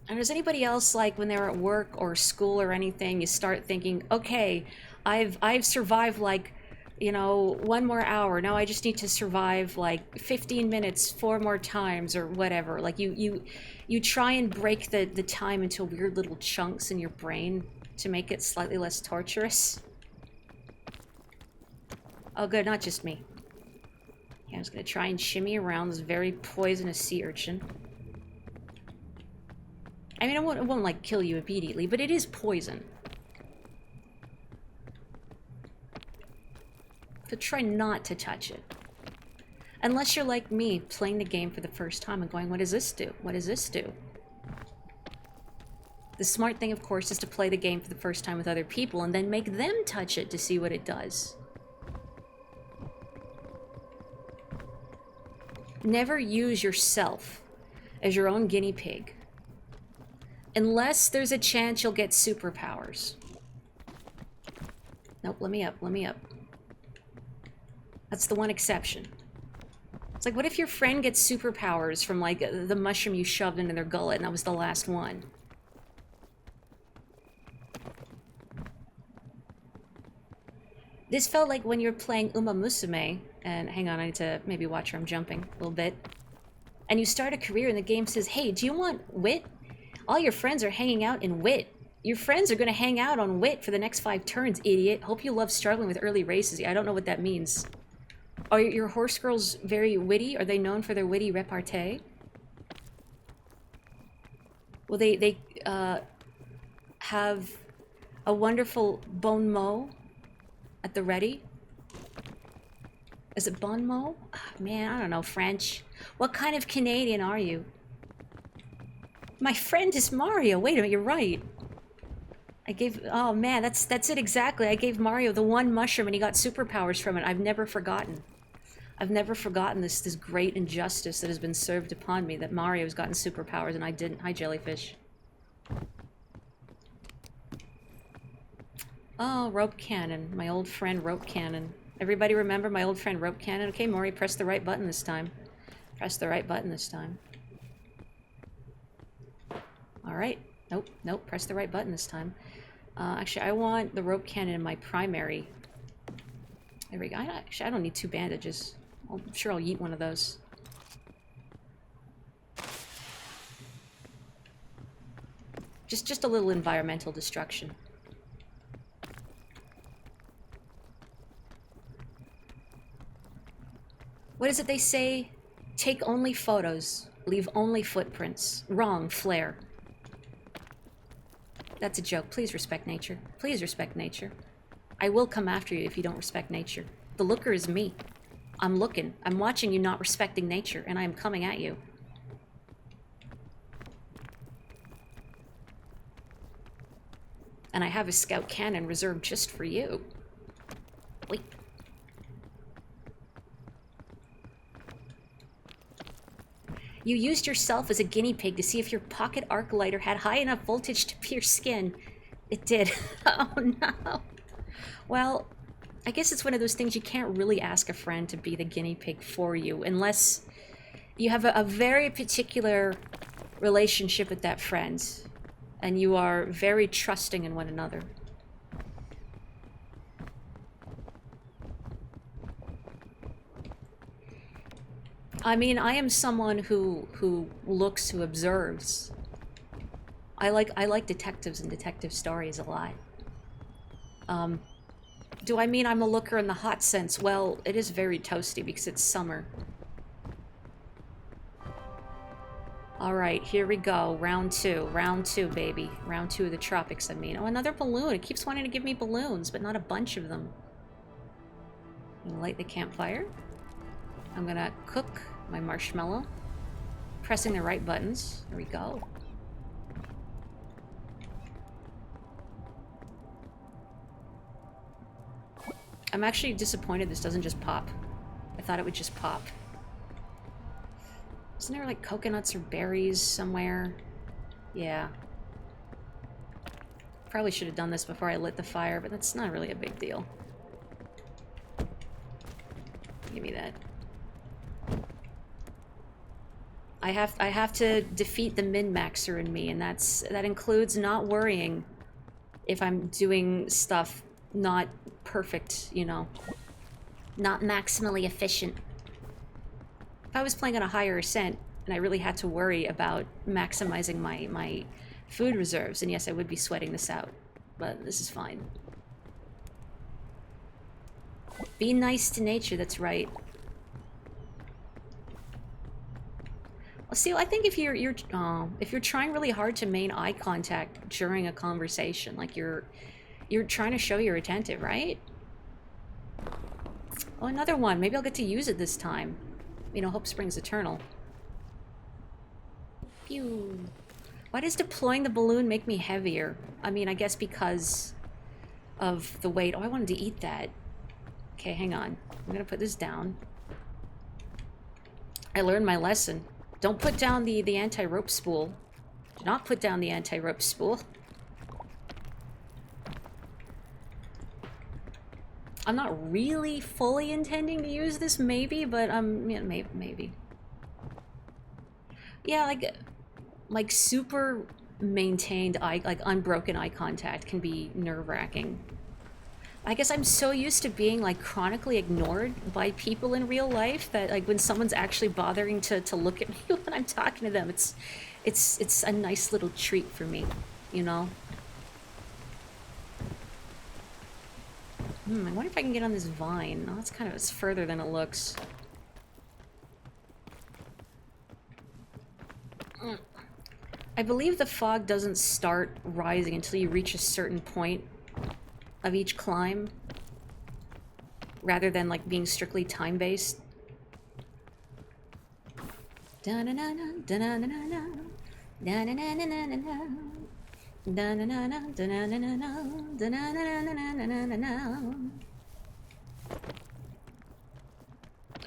And does anybody else, like, when they're at work or school or anything, you start thinking, okay, I've survived, like, you know, 1 more hour. Now I just need to survive, like, 15 minutes 4 more times or whatever. Like, you try and break the time into weird little chunks in your brain to make it slightly less torturous. Oh, good, not just me. Yeah, I'm just gonna try and shimmy around this very poisonous sea urchin. I mean, it won't like kill you immediately, but it is poison. So try not to touch it. Unless you're like me, playing the game for the first time and going, what does this do? What does this do? The smart thing, of course, is to play the game for the first time with other people and then make them touch it to see what it does. Never use yourself as your own guinea pig. Unless there's a chance you'll get superpowers. Nope, let me up, let me up. That's the one exception. It's like, what if your friend gets superpowers from, like, the mushroom you shoved into their gullet and that was the last one? This felt like when you were playing Uma Musume, and hang on, I need to maybe watch where I'm jumping a little bit. And you start a career and the game says, hey, do you want wit? All your friends are hanging out in wit. Your friends are going to hang out on wit for the next 5 turns, idiot. Hope you love struggling with early races. I don't know what that means. Are your horse girls very witty? Are they known for their witty repartee? Well, they have a wonderful bon mot at the ready. Is it bon mot? Oh, man, I don't know, French. What kind of Canadian are you? My friend is Mario. Wait a minute, you're right. I gave... Oh, man, that's it exactly. I gave Mario the one mushroom and he got superpowers from it. I've never forgotten. I've never forgotten this great injustice that has been served upon me, that Mario's gotten superpowers and I didn't. Hi, jellyfish. Oh, Rope Cannon. My old friend Rope Cannon. Everybody remember my old friend Rope Cannon? Okay, Mori, press the right button this time. Press the right button this time. Alright. Nope, nope, press the right button this time. Actually, I want the Rope Cannon in my primary. There we go. Actually, I don't need 2 bandages. I'm sure I'll eat one of those. Just a little environmental destruction. What is it they say? Take only photos. Leave only footprints. Wrong, Flare. That's a joke. Please respect nature. Please respect nature. I will come after you if you don't respect nature. The looker is me. I'm looking. I'm watching you not respecting nature, and I am coming at you. And I have a scout cannon reserved just for you. Wait. You used yourself as a guinea pig to see if your pocket arc lighter had high enough voltage to pierce skin. It did. Oh no. Well, I guess it's one of those things you can't really ask a friend to be the guinea pig for you unless you have a very particular relationship with that friend and you are very trusting in one another. I mean, I am someone who looks, who observes. I like detectives and detective stories a lot. Do I mean I'm a looker in the hot sense? Well, it is very toasty because it's summer. Alright, here we go. Round 2. Round 2, baby. Round 2 of the tropics, I mean. Oh, another balloon. It keeps wanting to give me balloons, but not a bunch of them. I'm gonna light the campfire. I'm gonna cook my marshmallow. Pressing the right buttons. There we go. I'm actually disappointed this doesn't just pop. I thought it would just pop. Isn't there like coconuts or berries somewhere? Yeah. Probably should have done this before I lit the fire, but that's not really a big deal. Give me that. I have to defeat the min-maxer in me, and that includes not worrying if I'm doing stuff not perfect, you know. Not maximally efficient. If I was playing on a higher ascent, and I really had to worry about maximizing my food reserves, and yes, I would be sweating this out. But this is fine. Be nice to nature, that's right. Well, see, I think if you're trying really hard to maintain eye contact during a conversation, like you're trying to show you're attentive, right? Oh, another one. Maybe I'll get to use it this time. You know, hope springs eternal. Pew. Why does deploying the balloon make me heavier? I mean, I guess because of the weight. Oh, I wanted to eat that. Okay, hang on. I'm gonna put this down. I learned my lesson. Don't put down the anti-rope spool. Do not put down the anti-rope spool. I'm not really fully intending to use this, maybe, but yeah, maybe. Yeah, like super maintained eye, like unbroken eye contact can be nerve-wracking. I guess I'm so used to being like chronically ignored by people in real life that like when someone's actually bothering to look at me when I'm talking to them, it's a nice little treat for me, you know? I wonder if I can get on this vine. Oh, that's kind of, it's further than it looks. I believe the fog doesn't start rising until you reach a certain point of each climb, rather than like being strictly time-based.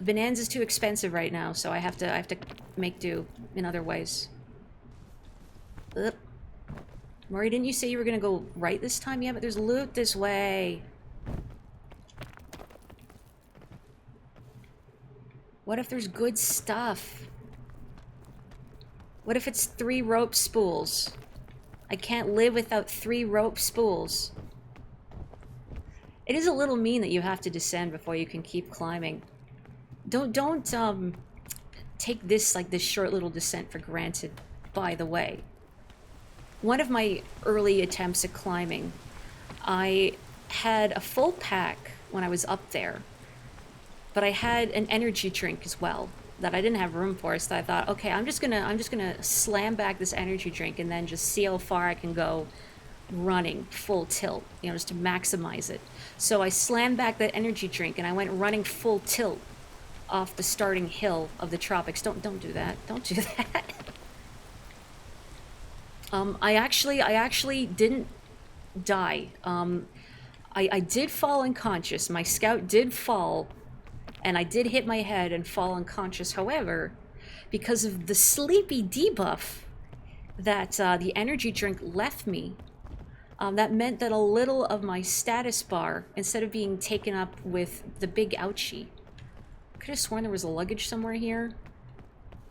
Bonanza's too expensive right now, so I have to make do in other ways. Ugh. Maury, didn't you say you were gonna go right this time? Yeah, but there's loot this way. What if there's good stuff? What if it's 3 rope spools? I can't live without 3 rope spools. It is a little mean that you have to descend before you can keep climbing. Don't take this, like, this short little descent for granted, by the way. One of my early attempts at climbing, I had a full pack when I was up there, but I had an energy drink as well that I didn't have room for, so I thought, okay, I'm just gonna slam back this energy drink and then just see how far I can go running full tilt, you know, just to maximize it. So I slammed back that energy drink and I went running full tilt off the starting hill of the tropics. Don't do that. Don't do that. I actually didn't die. I did fall unconscious. My scout did fall, and I did hit my head and fall unconscious. However, because of the sleepy debuff that the energy drink left me, that meant that a little of my status bar, instead of being taken up with the big ouchie, I could have sworn there was a luggage somewhere here.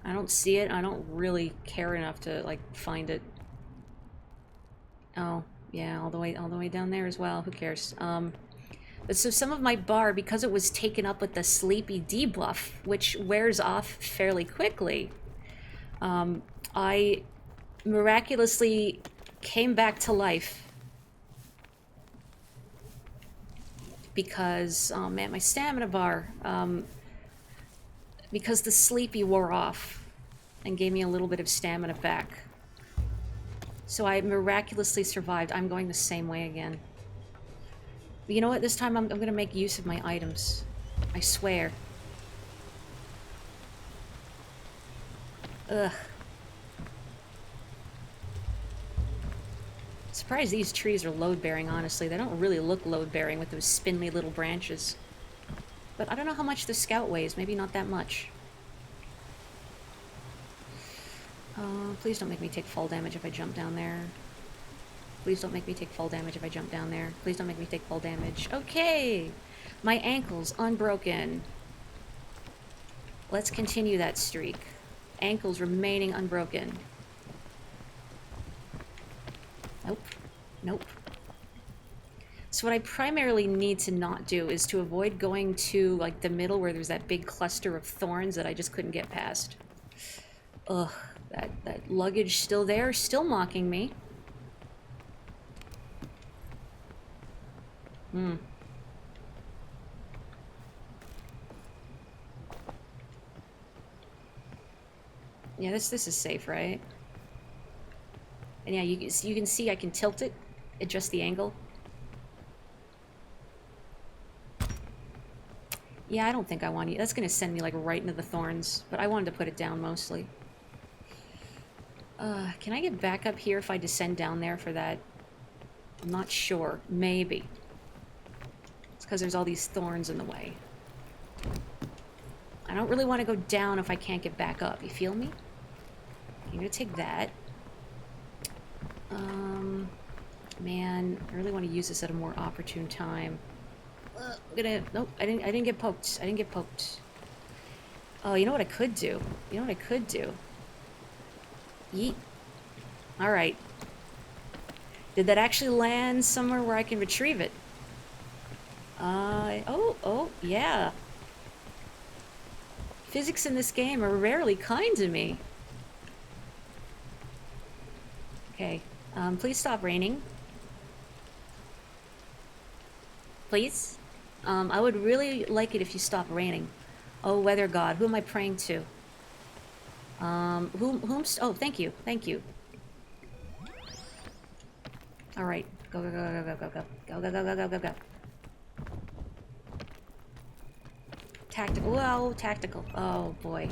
I don't see it. I don't really care enough to like find it. Oh, yeah, all the way down there as well. Who cares? But so some of my bar, because it was taken up with the sleepy debuff, which wears off fairly quickly, I miraculously came back to life. Because, oh man, my stamina bar, because the sleepy wore off and gave me a little bit of stamina back. So I miraculously survived. I'm going the same way again. But you know what? This time I'm going to make use of my items. I swear. Ugh. Surprised these trees are load-bearing, honestly. They don't really look load-bearing with those spindly little branches. But I don't know how much the scout weighs. Maybe not that much. Please don't make me take fall damage if I jump down there. Please don't make me take fall damage if I jump down there. Please don't make me take fall damage. Okay! My ankle's unbroken. Let's continue that streak. Ankles remaining unbroken. Nope. Nope. So what I primarily need to not do is to avoid going to, like, the middle where there's that big cluster of thorns that I just couldn't get past. Ugh. That luggage still there, still mocking me. Hmm. Yeah, this is safe, right? And yeah, you can see I can tilt it, adjust the angle. Yeah, I don't think I want to. That's gonna send me like right into the thorns, but I wanted to put it down mostly. Can I get back up here if I descend down there for that? I'm not sure. Maybe. It's because there's all these thorns in the way. I don't really want to go down if I can't get back up. You feel me? I'm gonna take that. Man, I really want to use this at a more opportune time. I'm gonna... Nope, I didn't get poked. I didn't get poked. Oh, you know what I could do? You know what I could do? Yeet. Alright. Did that actually land somewhere where I can retrieve it? Oh, yeah. Physics in this game are rarely kind to me. Okay. Please stop raining. Please? I would really like it if you stop raining. Oh, weather god, who am I praying to? Oh, thank you, thank you. Alright, go, go, go, go, go, go, go, go, go, go, go, go, go. Tactical, whoa, tactical, oh boy.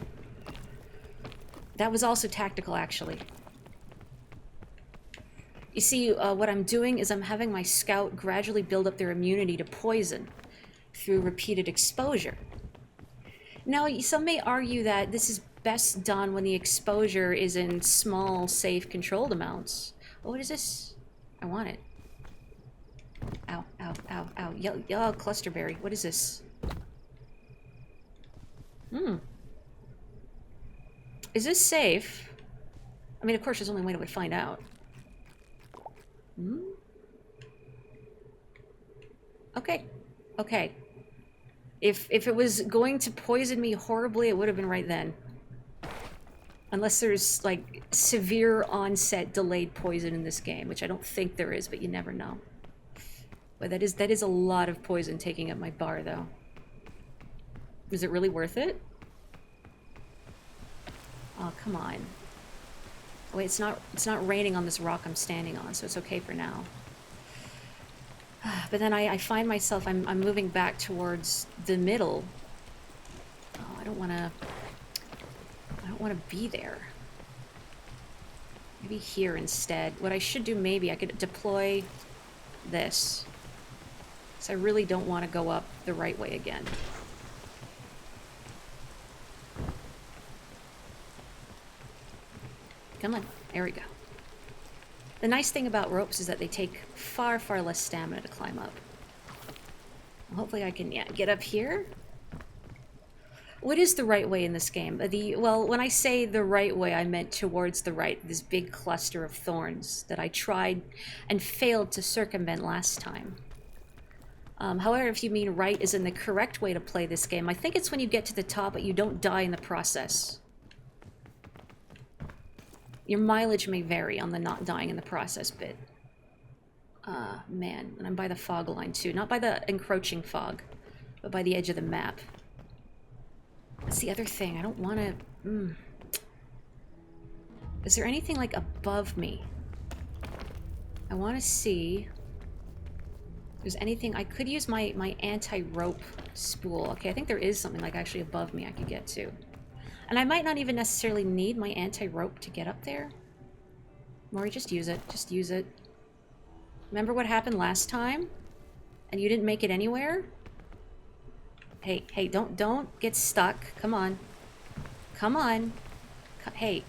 That was also tactical, actually. You see, what I'm doing is I'm having my scout gradually build up their immunity to poison through repeated exposure. Now, some may argue that this is best done when the exposure is in small, safe, controlled amounts. Oh, what is this? I want it. Ow, ow, ow, ow. Yo, clusterberry. What is this? Is this safe? I mean, of course, there's only one way to find out. Okay. Okay. If it was going to poison me horribly, it would have been right then. Unless there's, like, severe onset delayed poison in this game, which I don't think there is, but you never know. But that is a lot of poison taking up my bar, though. Is it really worth it? Oh, come on. Wait, it's not raining on this rock I'm standing on, so it's okay for now. But then I find myself, I'm moving back towards the middle. Oh, I don't want to be there. Maybe here instead. What I should do, maybe I could deploy this. So I really don't want to go up the right way again. Come on, there we go. The nice thing about ropes is that they take far, far less stamina to climb up. Hopefully I can, yeah, get up here. What is the right way in this game? Well, when I say the right way, I meant towards the right, this big cluster of thorns that I tried and failed to circumvent last time. However, if you mean right is in the correct way to play this game, I think it's when you get to the top but you don't die in the process. Your mileage may vary on the not dying in the process bit. Man, and I'm by the fog line too. Not by the encroaching fog, but by the edge of the map. That's the other thing. I don't want to... Is there anything, like, above me? I want to see... If there's anything... I could use my anti-rope spool. Okay, I think there is something, like, actually above me I could get to. And I might not even necessarily need my anti-rope to get up there. Mori, just use it. Just use it. Remember what happened last time? And you didn't make it anywhere? Hey, don't get stuck. Come on. Come on. Hey.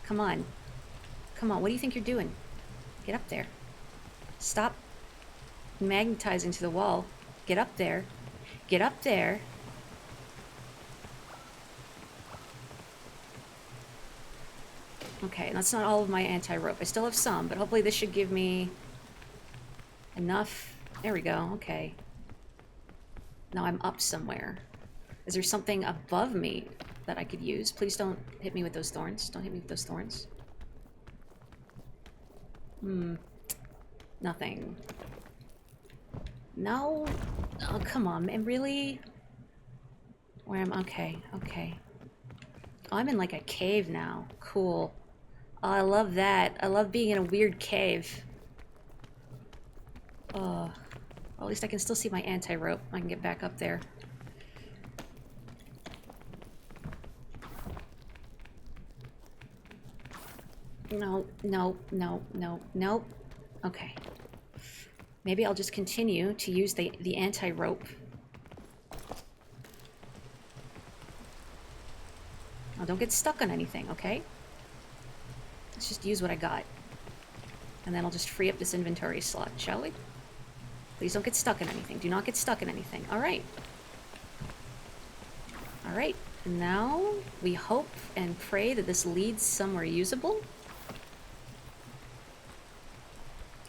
Come on. Come on, what do you think you're doing? Get up there. Stop magnetizing to the wall. Get up there. Get up there. Okay, that's not all of my anti-rope. I still have some, but hopefully this should give me enough. There we go, okay. Now I'm up somewhere. Is there something above me that I could use? Please don't hit me with those thorns. Don't hit me with those thorns. Nothing. No? Oh, come on, man, really? Where am... Okay, okay. Oh, I'm in like a cave now. Cool. Oh, I love that. I love being in a weird cave. Oh. Well, at least I can still see my anti-rope. I can get back up there. No, no, no, no, no. Okay. Maybe I'll just continue to use the anti-rope. Oh, don't get stuck on anything, okay? Let's just use what I got. And then I'll just free up this inventory slot, shall we? Please don't get stuck in anything. Do not get stuck in anything. Alright. Alright. And now we hope and pray that this leads somewhere usable.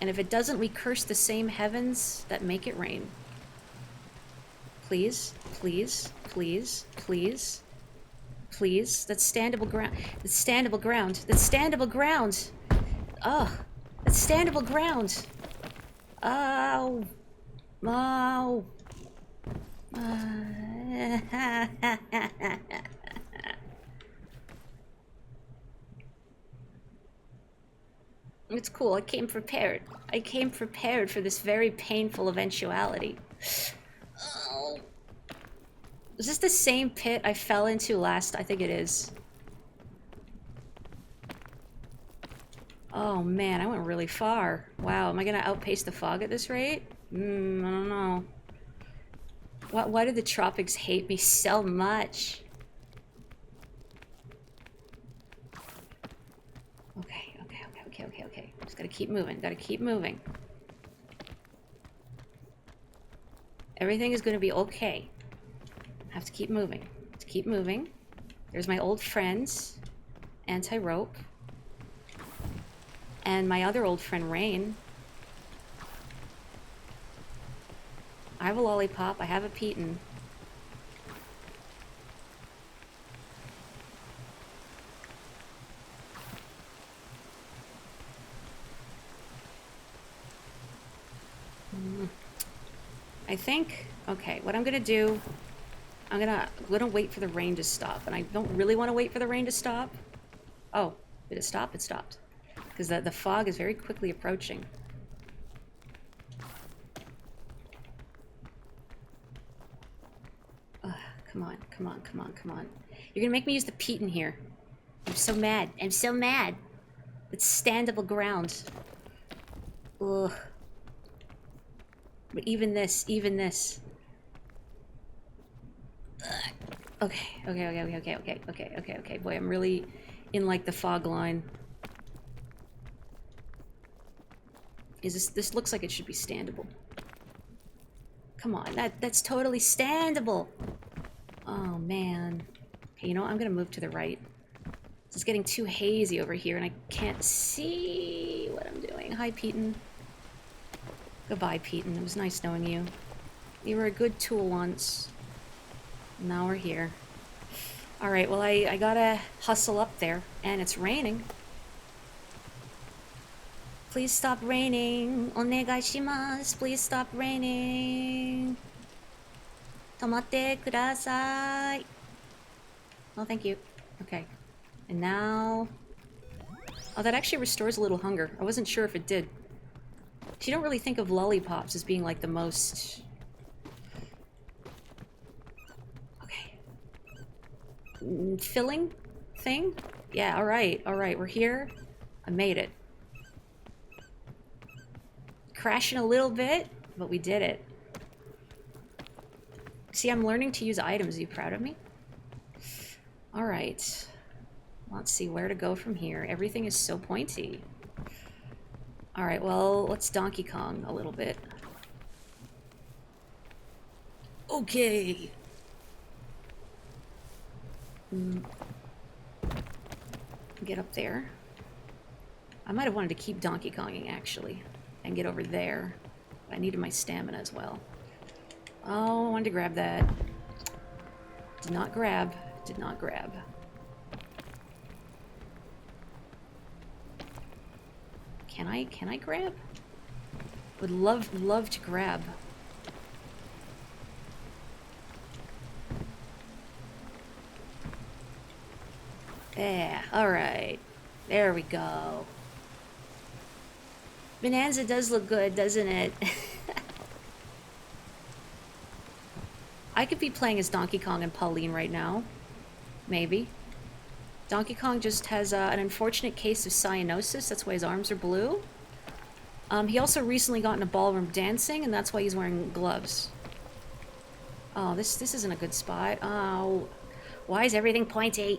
And if it doesn't, we curse the same heavens that make it rain. Please, please, please, please, please. That's standable ground. That's standable ground. That's standable ground. Ugh. That's standable ground. Oh. Oh. It's cool. I came prepared. I came prepared for this very painful eventuality. Oh. Is this the same pit I fell into last? I think it is. Oh man, I went really far. Wow, am I gonna outpace the fog at this rate? I don't know. Why do the tropics hate me so much? Okay. Just gotta keep moving. Gotta keep moving. Everything is gonna be okay. I have to keep moving. To keep moving. There's my old friends, Anti-Rope, and my other old friend, Rain. I have a lollipop. I have a Peton. I think, okay, what I'm gonna do, I'm gonna wait for the rain to stop, and I don't really want to wait for the rain to stop. Oh, did it stop? It stopped. Because the fog is very quickly approaching. Ugh, come on, come on, come on, come on. You're gonna make me use the Peton here. I'm so mad. I'm so mad. It's standable ground. Ugh. But even this. Okay. Boy, I'm really in like the fog line. This looks like it should be standable. Come on, that's totally standable. Oh man. Okay, you know what? I'm gonna move to the right. It's getting too hazy over here and I can't see what I'm doing. Hi, Peton. Goodbye, Peton. It was nice knowing you. You were a good tool once. Now we're here. Alright, well, I gotta hustle up there. And it's raining. Please stop raining. Onegaishimasu. Please stop raining. Tomate kudasai. Oh, thank you. Okay. And now... Oh, that actually restores a little hunger. I wasn't sure if it did. You don't really think of lollipops as being like the most... Okay. Filling thing? Yeah, alright, we're here. I made it. Crashing a little bit, but we did it. See, I'm learning to use items. Are you proud of me? Alright. Let's see where to go from here. Everything is so pointy. Alright, well, let's Donkey Kong a little bit. Okay. Get up there. I might have wanted to keep Donkey Konging, actually, and get over there. But I needed my stamina as well. Oh, I wanted to grab that. Did not grab. Did not grab. Can I grab? Would love to grab. Yeah, alright. There we go. Bonanza does look good, doesn't it? I could be playing as Donkey Kong and Pauline right now. Maybe. Donkey Kong just has an unfortunate case of cyanosis. That's why his arms are blue. He also recently got into ballroom dancing, and that's why he's wearing gloves. Oh, this isn't a good spot. Oh, why is everything pointy?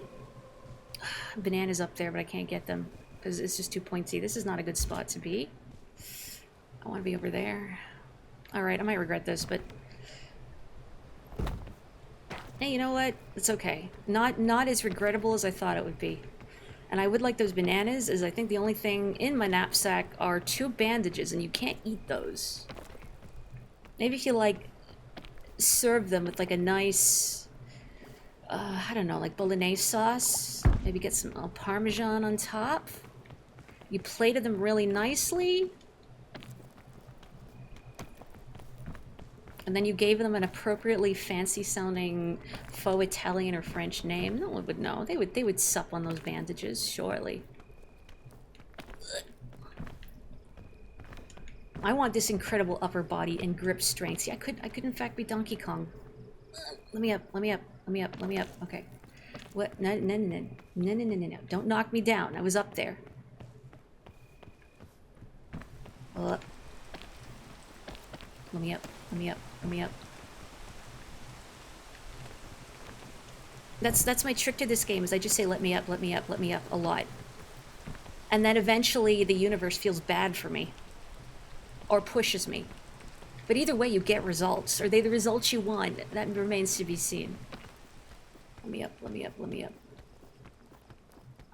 Bananas up there, but I can't get them because it's just too pointy. This is not a good spot to be. I want to be over there. All right, I might regret this, but hey, you know what? It's okay. Not as regrettable as I thought it would be. And I would like those bananas, as I think the only thing in my knapsack are 2 bandages, and you can't eat those. Maybe if you, like, serve them with, like, a nice, I don't know, like bolognese sauce. Maybe get some Parmesan on top. You plated them really nicely. And then you gave them an appropriately fancy-sounding faux Italian or French name. No one would know. They would sup on those bandages, surely. I want this incredible upper body and grip strength. See, I could in fact be Donkey Kong. Let me up. Okay. What? No. Don't knock me down. I was up there. Let me up. That's my trick to this game, is I just say let me up a lot. And then eventually the universe feels bad for me. Or pushes me. But either way you get results. Are they the results you want? That remains to be seen. Let me up. I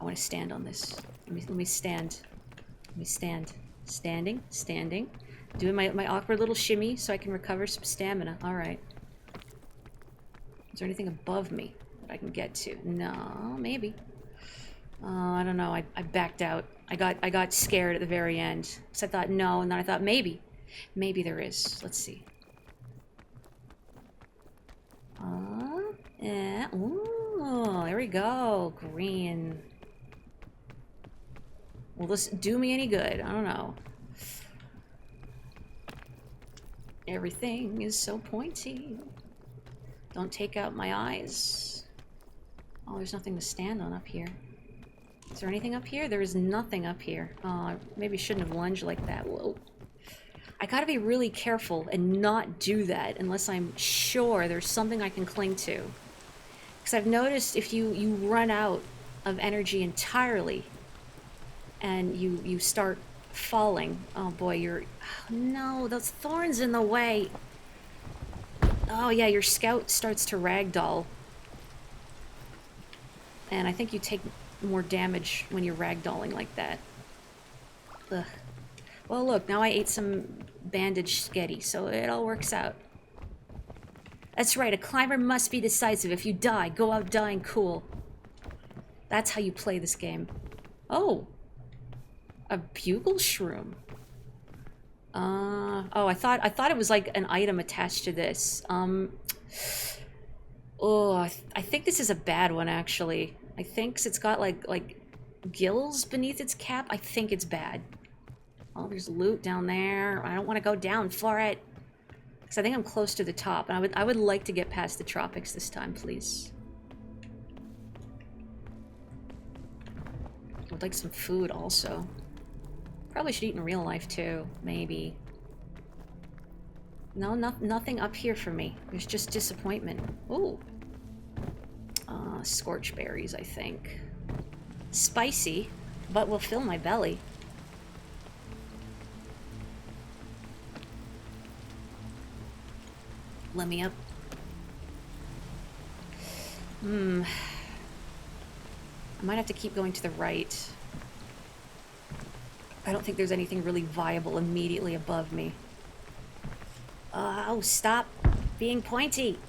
want to stand on this. Let me stand. Standing. Doing my awkward little shimmy so I can recover some stamina. Alright. Is there anything above me that I can get to? No, maybe. I don't know. I backed out. I got scared at the very end. So I thought no, and then I thought maybe. Maybe there is. Let's see. Yeah. Ooh, there we go. Green. Will this do me any good? I don't know. Everything is so pointy. Don't take out my eyes. Oh, there's nothing to stand on up here. Is there anything up here? There is nothing up here. Oh, I maybe shouldn't have lunged like that. Whoa. I gotta be really careful and not do that unless I'm sure there's something I can cling to. Because I've noticed if you run out of energy entirely and you start falling. Oh boy, oh, no, those thorns in the way. Oh yeah, your scout starts to ragdoll. And I think you take more damage when you're ragdolling like that. Ugh. Well look, now I ate some bandage sketty, so it all works out. That's right, a climber must be decisive. If you die, go out dying cool. That's how you play this game. Oh! A bugle shroom. Oh, I thought it was like an item attached to this. Oh, I think this is a bad one actually. I think 'cause it's got like gills beneath its cap. I think it's bad. Oh, there's loot down there. I don't want to go down for it. Because I think I'm close to the top, and I would like to get past the tropics this time, please. I would like some food also. Probably should eat in real life too, maybe. No, nothing up here for me. There's just disappointment. Ooh. Scorch berries, I think. Spicy, but will fill my belly. Let me up. I might have to keep going to the right. I don't think there's anything really viable immediately above me. Oh, stop being pointy.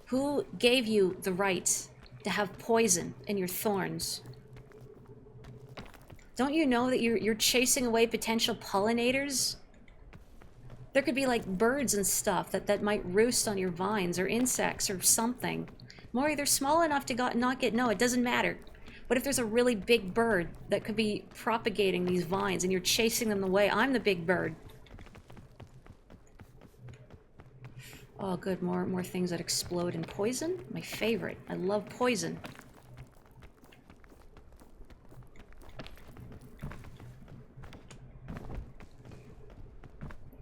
Who gave you the right to have poison in your thorns? Don't you know that you're chasing away potential pollinators? There could be like birds and stuff that might roost on your vines, or insects or something. Mori, they're small enough to not get... No, it doesn't matter. What if there's a really big bird that could be propagating these vines and you're chasing them away? I'm the big bird. Oh, good. More things that explode in poison. My favorite. I love poison.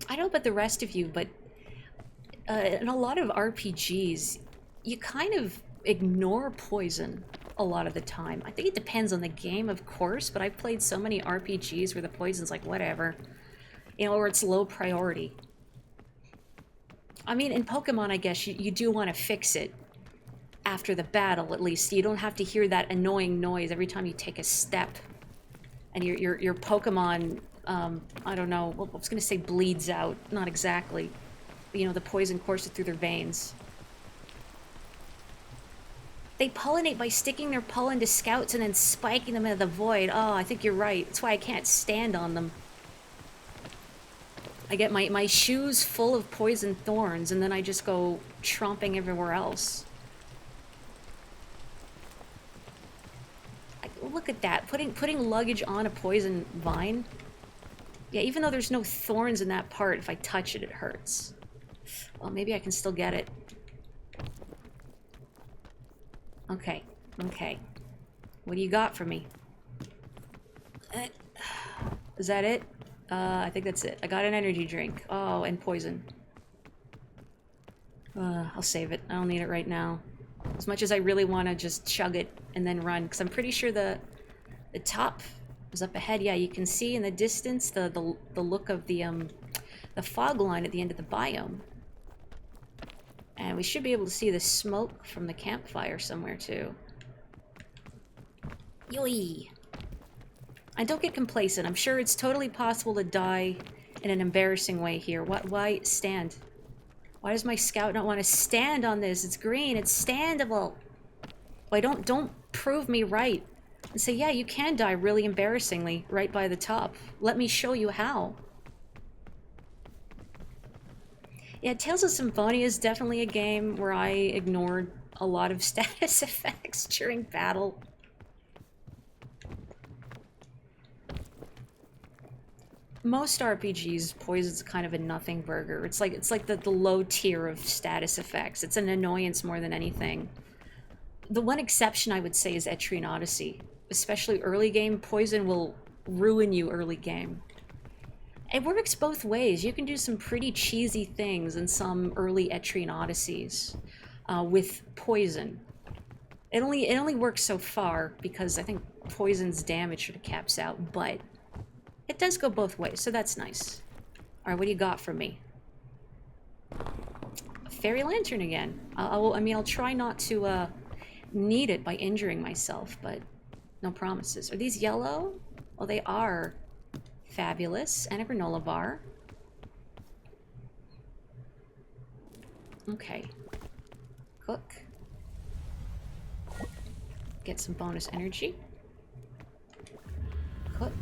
I don't know about the rest of you, but in a lot of RPGs, you kind of ignore poison a lot of the time. I think it depends on the game, of course, but I've played so many RPGs where the poison's like, whatever. You know, or it's low priority. I mean, in Pokemon, I guess, you do want to fix it after the battle, at least. You don't have to hear that annoying noise every time you take a step. And your Pokemon, I don't know, I was going to say bleeds out. Not exactly. But, you know, the poison courses through their veins. They pollinate by sticking their pollen to scouts and then spiking them into the void. Oh, I think you're right. That's why I can't stand on them. I get my shoes full of poison thorns, and then I just go tromping everywhere else. Look at that. Putting luggage on a poison vine. Yeah, even though there's no thorns in that part, if I touch it, it hurts. Well, maybe I can still get it. Okay, okay. What do you got for me? Is that it? I think that's it. I got an energy drink. Oh, and poison. I'll save it. I don't need it right now. As much as I really want to just chug it and then run, because I'm pretty sure the top is up ahead. Yeah, you can see in the distance the look of the fog line at the end of the biome. And we should be able to see the smoke from the campfire somewhere, too. Yoi! And don't get complacent. I'm sure it's totally possible to die in an embarrassing way here. Why stand? Why does my scout not want to stand on this? It's green. It's standable. Why don't prove me right. And say, yeah, you can die really embarrassingly right by the top. Let me show you how. Yeah, Tales of Symphonia is definitely a game where I ignored a lot of status effects during battle. Most RPGs, poison's kind of a nothing burger. It's like the low tier of status effects. It's an annoyance more than anything. The one exception I would say is Etrian Odyssey. Especially early game, poison will ruin you early game. It works both ways. You can do some pretty cheesy things in some early Etrian Odysseys with poison. It only works so far because I think poison's damage sort of caps out, but it does go both ways, so that's nice. Alright, what do you got for me? A fairy lantern again. I mean, I'll try not to need it by injuring myself, but no promises. Are these yellow? Well, they are. Fabulous. And a granola bar. Okay. Cook. Get some bonus energy. Cook.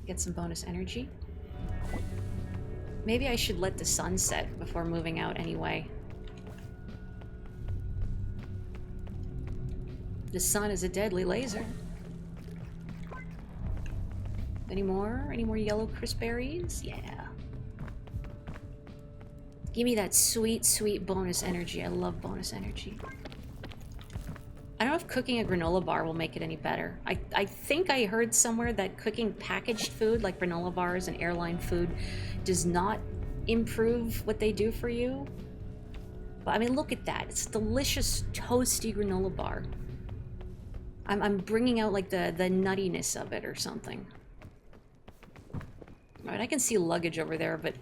Get some bonus energy. Maybe I should let the sun set before moving out anyway. The sun is a deadly laser. Any more? Any more yellow crisp berries? Yeah. Give me that sweet, sweet bonus energy. I love bonus energy. I don't know if cooking a granola bar will make it any better. I think I heard somewhere that cooking packaged food, like granola bars and airline food, does not improve what they do for you. But I mean, look at that. It's a delicious, toasty granola bar. I'm bringing out like the nuttiness of it or something. Alright, I can see luggage over there, but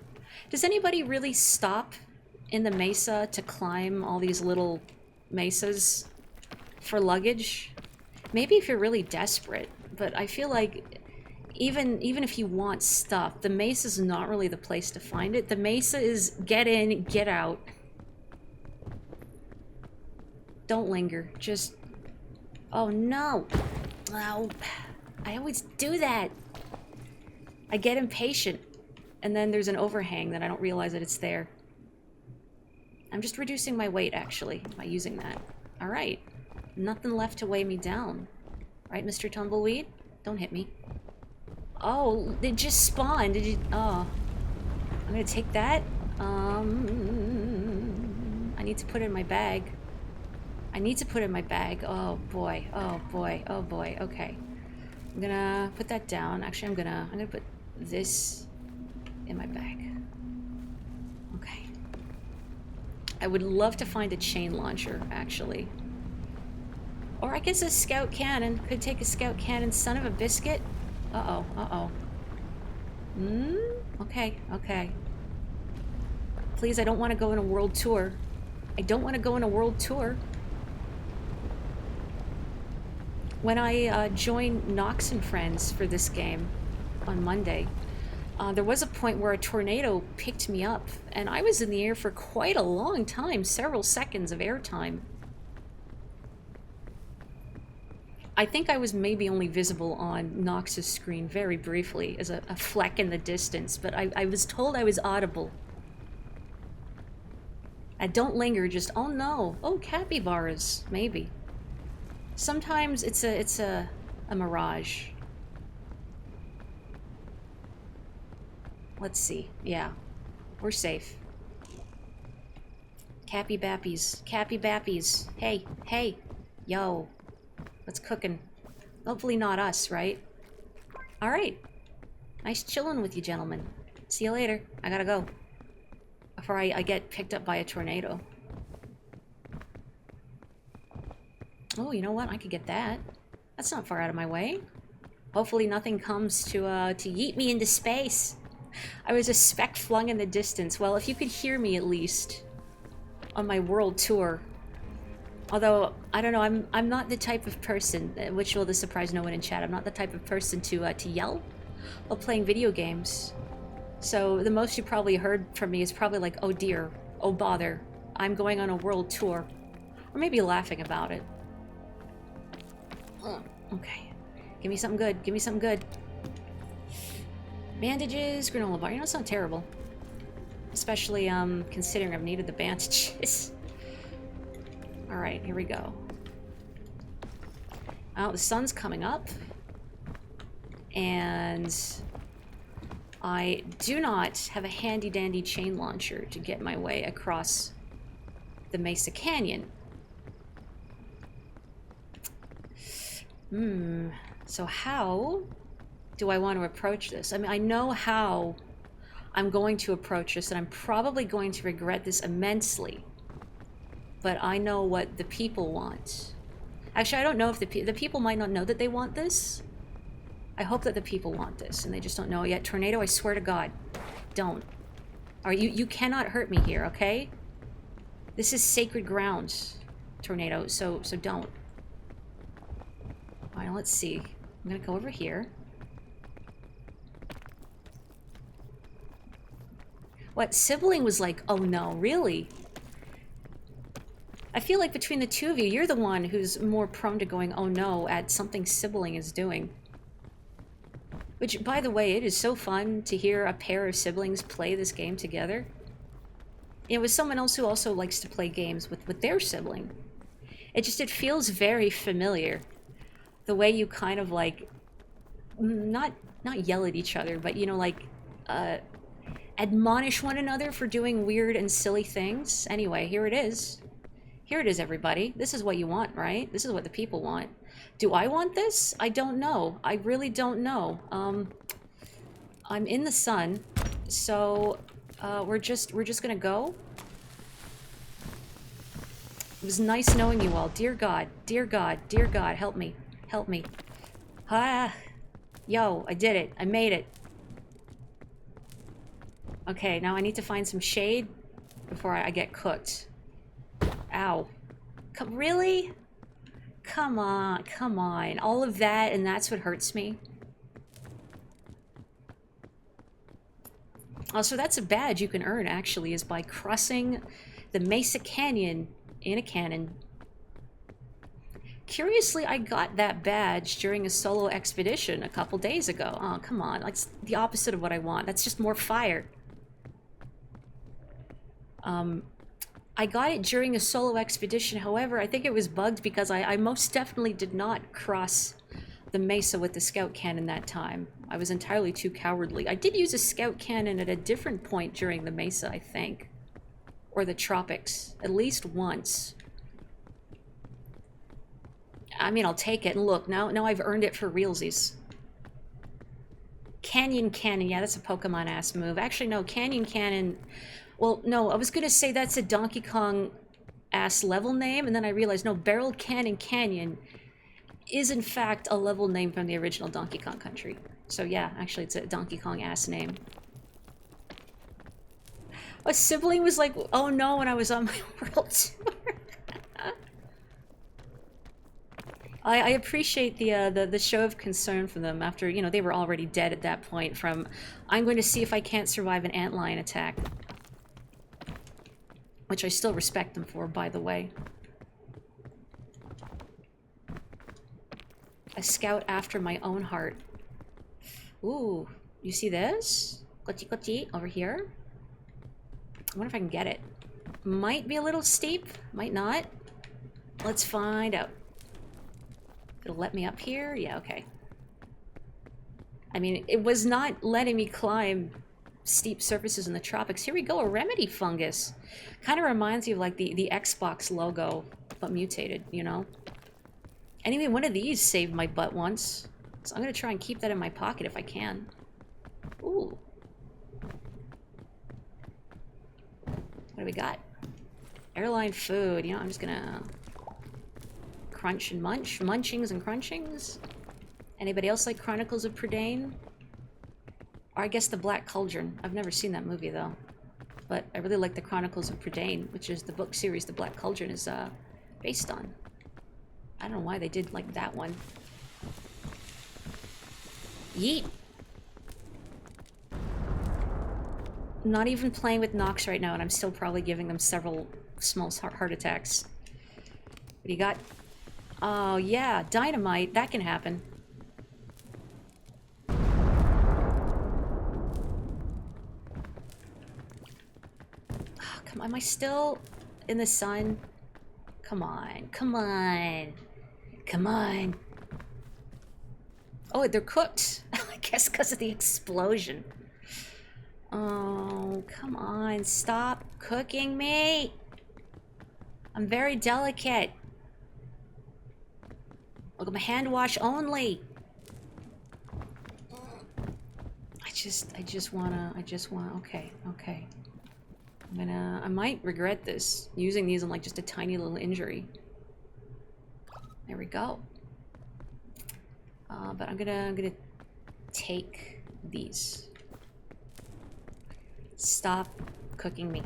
does anybody really stop in the mesa to climb all these little mesas? for luggage. Maybe if you're really desperate, but I feel like even if you want stuff, the Mesa is not really the place to find it. The Mesa is get in, get out. Don't linger. Just... Oh no! Oh, I always do that. I get impatient, and then there's an overhang that I don't realize that it's there. I'm just reducing my weight, actually, by using that. Alright. Nothing left to weigh me down. Right, Mr. Tumbleweed? Don't hit me. Oh, it just spawned. Did you... Oh. I'm gonna take that. I need to put it in my bag. I need to put it in my bag. Oh, boy. Oh, boy. Oh, boy. Okay. I'm gonna put that down. Actually, I'm gonna put this in my bag. Okay. I would love to find a chain launcher, actually. Or I guess a scout cannon. Could take a scout cannon. Son of a biscuit. Uh-oh. Uh-oh. Okay. Okay. Please, I don't want to go on a world tour. I don't want to go on a world tour. When I joined Nox and Friends for this game on Monday, there was a point where a tornado picked me up, and I was in the air for quite a long time, several seconds of airtime. I think I was maybe only visible on Nox's screen very briefly as a fleck in the distance, but I was told I was audible. Don't linger, just, oh no, oh, capybaras, maybe. Sometimes it's a mirage. Let's see, yeah, we're safe. Cappy Bappies, Cappy Bappies, hey, hey, yo. What's cooking? Hopefully not us, right? Alright. Nice chilling with you, gentlemen. See you later. I gotta go. Before I get picked up by a tornado. Oh, you know what? I could get that. That's not far out of my way. Hopefully nothing comes to yeet me into space. I was a speck flung in the distance. Well, if you could hear me at least on my world tour. Although, I don't know, I'm not the type of person, which will surprise no one in chat, I'm not the type of person to yell while playing video games. So the most you probably heard from me is probably like, oh dear, oh bother, I'm going on a world tour. Or maybe laughing about it. Okay. Give me something good, give me something good. Bandages, granola bar, you know, it's not terrible. Especially, considering I've needed the bandages. Alright, here we go. Oh, the sun's coming up. And I do not have a handy-dandy chain launcher to get my way across the Mesa Canyon. So how do I want to approach this? I mean, I know how I'm going to approach this, and I'm probably going to regret this immensely. But I know what the people want. Actually, I don't know if the people might not know that they want this. I hope that the people want this, and they just don't know it yet. Tornado, I swear to God, don't. Alright, you cannot hurt me here, okay? This is sacred ground, Tornado, so don't. Alright, let's see. I'm gonna go over here. What, Sibling was like, oh no, really? I feel like between the two of you, you're the one who's more prone to going, oh no, at something Sibling is doing. Which, by the way, it is so fun to hear a pair of siblings play this game together. It was someone else who also likes to play games with their sibling. It feels very familiar. The way you kind of like, not yell at each other, but you know, like, admonish one another for doing weird and silly things. Anyway, here it is. Here it is, everybody. This is what you want, right? This is what the people want. Do I want this? I don't know. I really don't know. I'm in the sun, so we're just gonna go. It was nice knowing you all. Dear God, dear God, dear God, help me, help me. Ah, yo, I did it. I made it. Okay, now I need to find some shade before I get cooked. Ow. Really? come on, come on. All of that, and that's what hurts me. Also, that's a badge you can earn, actually, is by crossing the Mesa Canyon in a cannon. Curiously, I got that badge during a solo expedition a couple days ago. Oh, come on. Like, it's the opposite of what I want. That's just more fire. I got it during a solo expedition. However, I think it was bugged because I most definitely did not cross the mesa with the scout cannon that time. I was entirely too cowardly. I did use a scout cannon at a different point during the mesa, I think. Or the tropics. At least once. I mean, I'll take it. And look, now I've earned it for realsies. Canyon Cannon. Yeah, that's a Pokemon-ass move. Actually, no. Canyon Cannon... Well, no, I was going to say that's a Donkey Kong-ass level name, and then I realized, no, Barrel Cannon Canyon is, in fact, a level name from the original Donkey Kong Country. So, yeah, actually, it's a Donkey Kong-ass name. A sibling was like, oh no, when I was on my world tour. I appreciate the show of concern for them after, you know, they were already dead at that point from, I'm going to see if I can't survive an antlion attack. Which I still respect them for, by the way. A scout after my own heart. Ooh, you see this? Glitchy glitchy over here. I wonder if I can get it. Might be a little steep, might not. Let's find out. It'll let me up here? Yeah, okay. I mean, it was not letting me climb steep surfaces in the tropics. Here we go, a remedy fungus. Kind of reminds you of like the Xbox logo, but mutated, you know? Anyway, one of these saved my butt once. So I'm gonna try and keep that in my pocket if I can. Ooh. What do we got? Airline food. You know, I'm just gonna crunch and munch. Munchings and crunchings. Anybody else like Chronicles of Prydain? Or I guess The Black Cauldron. I've never seen that movie, though. But I really like the Chronicles of Prydain, which is the book series The Black Cauldron is based on. I don't know why they did like that one. Yeet! I'm not even playing with Nox right now, and I'm still probably giving them several small heart attacks. What do you got? Oh, yeah, dynamite. That can happen. Am I still in the sun? Come on, come on, come on. Oh, they're cooked. I guess because of the explosion. Oh, come on, stop cooking me. I'm very delicate. Look, I'm a hand wash only. I just wanna, okay. I might regret this, using these on like just a tiny little injury. There we go. But I'm gonna take these. Stop cooking me.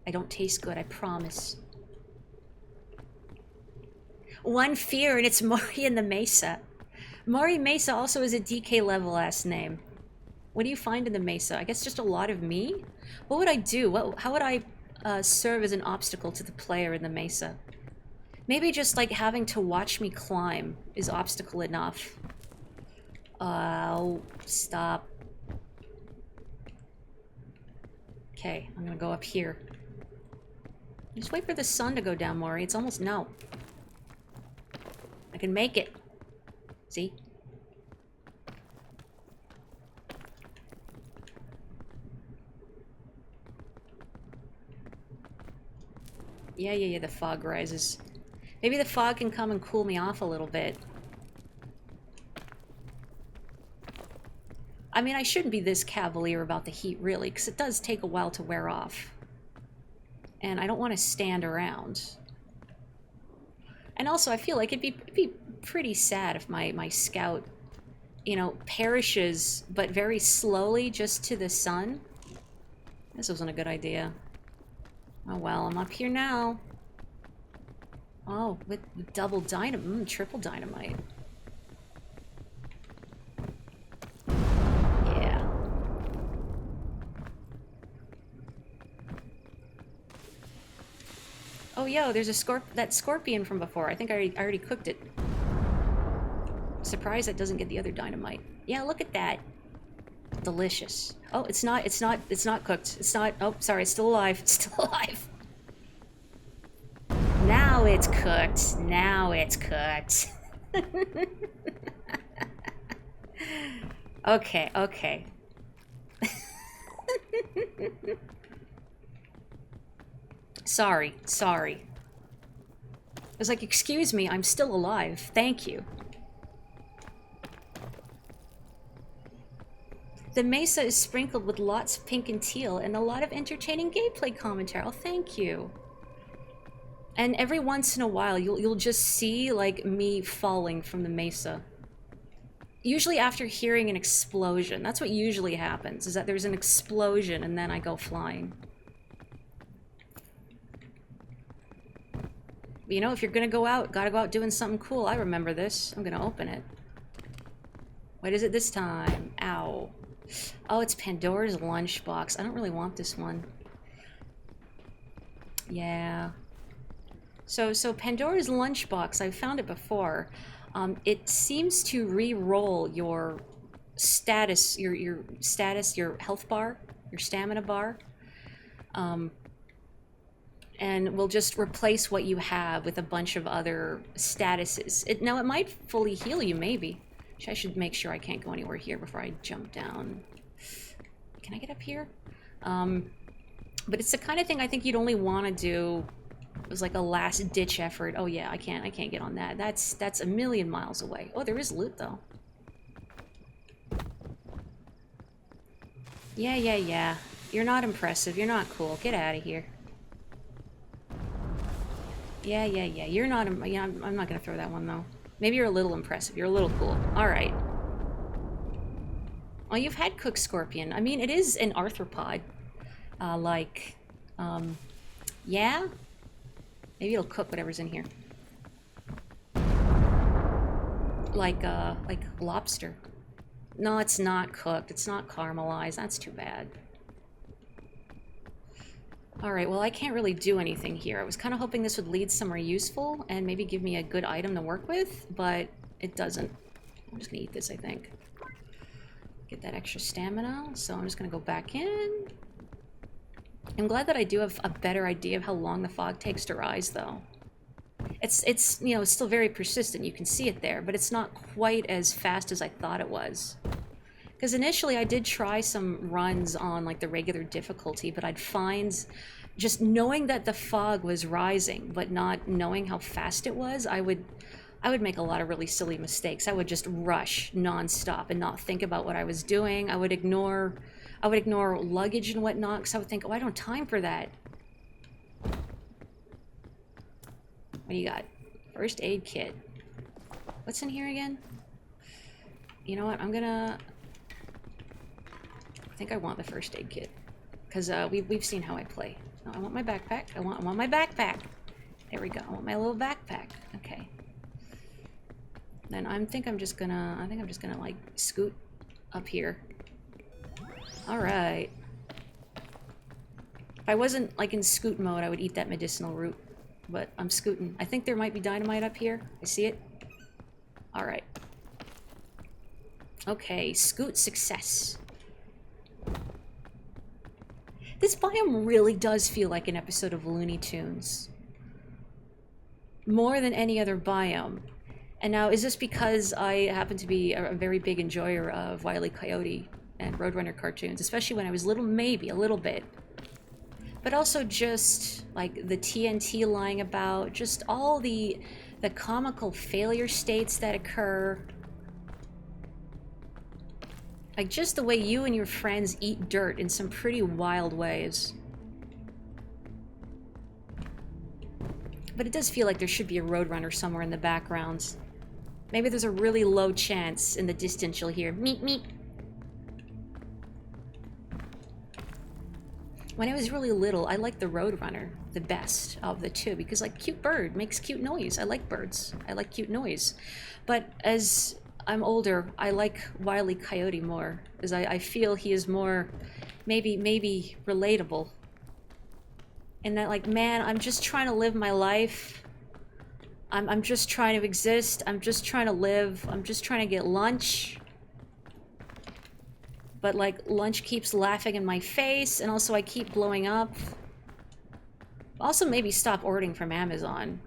I don't taste good, I promise. One fear, and it's Mori in the Mesa. Mori Mesa also is a DK level last name. What do you find in the Mesa? I guess just a lot of me? What would I do? How would I serve as an obstacle to the player in the Mesa? Maybe just like having to watch me climb is obstacle enough. Oh, stop. Okay, I'm gonna go up here. Just wait for the sun to go down, Mori. It's almost no. I can make it. See? Yeah, the fog rises. Maybe the fog can come and cool me off a little bit. I mean, I shouldn't be this cavalier about the heat, really, because it does take a while to wear off. And I don't want to stand around. And also, I feel like it'd be pretty sad if my scout, you know, perishes, but very slowly, just to the sun. This wasn't a good idea. Oh well, I'm up here now. Oh, with double dynamite, triple dynamite. Yeah. Oh, yo, there's that scorpion from before. I think I already cooked it. Surprised that doesn't get the other dynamite. Yeah, look at that. Delicious. Oh, it's not cooked. It's not, oh, sorry, it's still alive. It's still alive. Now it's cooked. Now it's cooked. Okay, okay. Sorry, sorry. I was like, excuse me, I'm still alive. Thank you. The mesa is sprinkled with lots of pink and teal and a lot of entertaining gameplay commentary. Oh, thank you. And every once in a while, you'll just see, like, me falling from the mesa. Usually after hearing an explosion. That's what usually happens, is that there's an explosion and then I go flying. But, you know, if you're gonna go out, gotta go out doing something cool. I remember this. I'm gonna open it. What is it this time? Ow. Oh, it's Pandora's lunchbox. I don't really want this one. Yeah. So Pandora's lunchbox, I've found it before. It seems to re-roll your status, your status, your health bar, your stamina bar. And will just replace what you have with a bunch of other statuses. Now, it might fully heal you, maybe. I should make sure I can't go anywhere here before I jump down. Can I get up here? But it's the kind of thing I think you'd only want to do. It was like a last-ditch effort. Oh yeah, I can't get on that. That's a million miles away. Oh, there is loot though. Yeah. You're not impressive. You're not cool. Get out of here. Yeah. You're not. Yeah, I'm not gonna throw that one though. Maybe you're a little impressive. You're a little cool. All right. Oh, you've had cooked scorpion. I mean, it is an arthropod. Yeah. Maybe it'll cook whatever's in here. Like lobster. No, it's not cooked. It's not caramelized. That's too bad. Alright, well, I can't really do anything here. I was kind of hoping this would lead somewhere useful and maybe give me a good item to work with, but it doesn't. I'm just gonna eat this, I think. Get that extra stamina, so I'm just gonna go back in. I'm glad that I do have a better idea of how long the fog takes to rise, though. It's you know, it's still very persistent. You can see it there, but it's not quite as fast as I thought it was. Because initially I did try some runs on like the regular difficulty, but I'd find just knowing that the fog was rising, but not knowing how fast it was, I would make a lot of really silly mistakes. I would just rush nonstop and not think about what I was doing. I would ignore luggage and whatnot, because I would think, oh, I don't have time for that. What do you got? First aid kit. What's in here again? You know what? I think I want the first aid kit, because we've seen how I play. No, I want my backpack. I want my backpack. There we go. I want my little backpack. Okay. Then I think I'm just gonna like scoot up here. All right. If I wasn't like in scoot mode, I would eat that medicinal root, but I'm scooting. I think there might be dynamite up here. I see it. All right. Okay, scoot success. This biome really does feel like an episode of Looney Tunes. More than any other biome. And now, is this because I happen to be a very big enjoyer of Wile E. Coyote and Roadrunner cartoons, especially when I was little, maybe a little bit. But also just like the TNT lying about, just all the comical failure states that occur. Like just the way you and your friends eat dirt in some pretty wild ways. But it does feel like there should be a Roadrunner somewhere in the background. Maybe there's a really low chance in the distance you'll hear meep meep. When I was really little, I liked the Roadrunner the best of the two because, like, cute bird makes cute noise. I like birds. I like cute noise. But as I'm older, I like Wile E. Coyote more, as I feel he is more, maybe relatable. And that, like, man, I'm just trying to live my life. I'm just trying to exist. I'm just trying to live. I'm just trying to get lunch. But, like, lunch keeps laughing in my face, and also I keep blowing up. Also, maybe stop ordering from Amazon.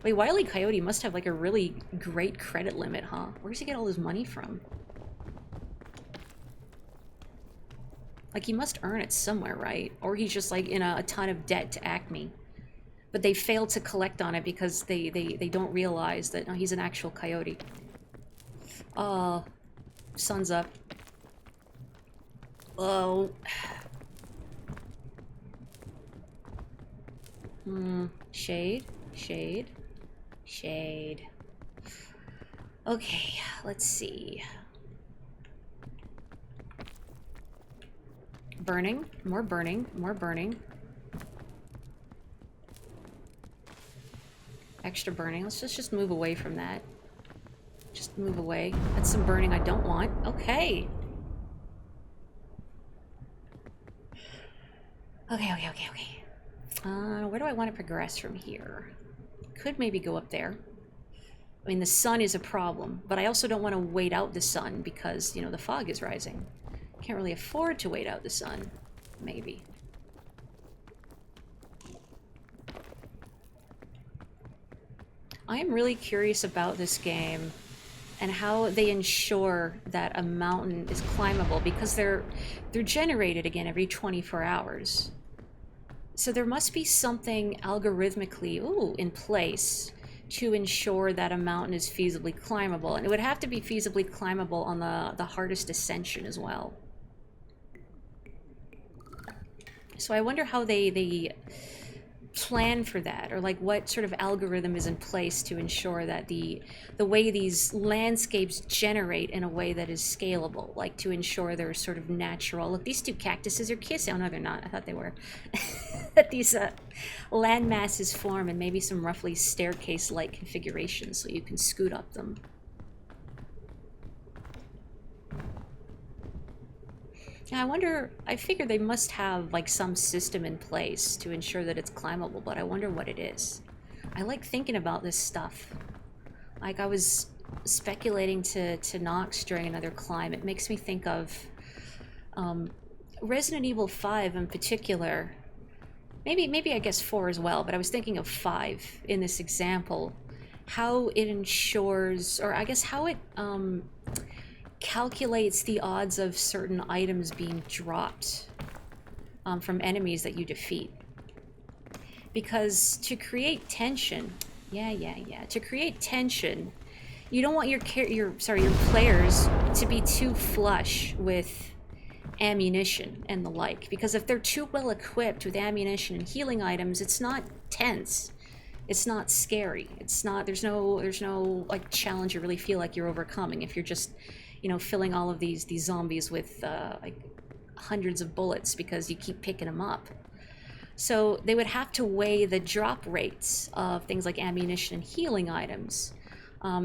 Wait, Wile E. Coyote must have, like, a really great credit limit, huh? Where does he get all his money from? Like, he must earn it somewhere, right? Or he's just, like, in a ton of debt to Acme. But they fail to collect on it because they don't realize that he's an actual coyote. Sun's up. Oh. Shade. Shade. Shade. Okay, let's see. Burning. More burning. More burning. Extra burning. Let's just move away from that. Just move away. That's some burning I don't want. Okay. Okay. Where do I want to progress from here? Could maybe go up there. I mean, the sun is a problem, but I also don't want to wait out the sun because, you know, the fog is rising. Can't really afford to wait out the sun. Maybe. I am really curious about this game and how they ensure that a mountain is climbable because they're generated again every 24 hours. So there must be something algorithmically in place to ensure that a mountain is feasibly climbable. And it would have to be feasibly climbable on the hardest ascension as well. So I wonder how they plan for that, or like what sort of algorithm is in place to ensure that the way these landscapes generate in a way that is scalable, like to ensure they're sort of natural. Look, these two cactuses are kissing. Oh no, they're not. I thought they were. That these land masses form and maybe some roughly staircase-like configurations so you can scoot up them. I wonder, I figure they must have like some system in place to ensure that it's climbable, but I wonder what it is. I like thinking about this stuff. Like I was speculating to Nox during another climb. It makes me think of Resident Evil 5 in particular. Maybe I guess 4 as well, but I was thinking of 5 in this example. How it ensures, or I guess how it calculates the odds of certain items being dropped from enemies that you defeat. Because to create tension, to create tension, you don't want your players to be too flush with ammunition and the like. Because if they're too well equipped with ammunition and healing items, it's not tense. It's not scary. It's not. There's no like challenge you really feel like you're overcoming if you're just, you know, filling all of these zombies with like hundreds of bullets because you keep picking them up. So they would have to weigh the drop rates of things like ammunition and healing items,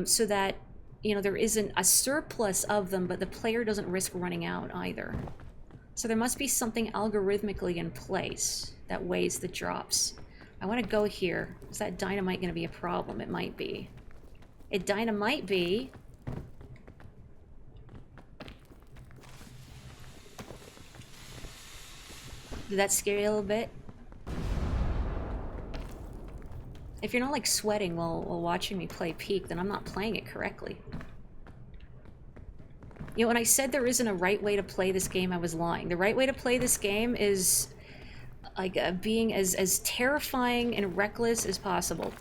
so that, you know, there isn't a surplus of them, but the player doesn't risk running out either. So there must be something algorithmically in place that weighs the drops. I want to go here. Is that dynamite going to be a problem? It might be. It dynamite be. Did that scare you a little bit? If you're not like sweating while watching me play Peak, then I'm not playing it correctly. You know, when I said there isn't a right way to play this game, I was lying. The right way to play this game is like being as terrifying and reckless as possible.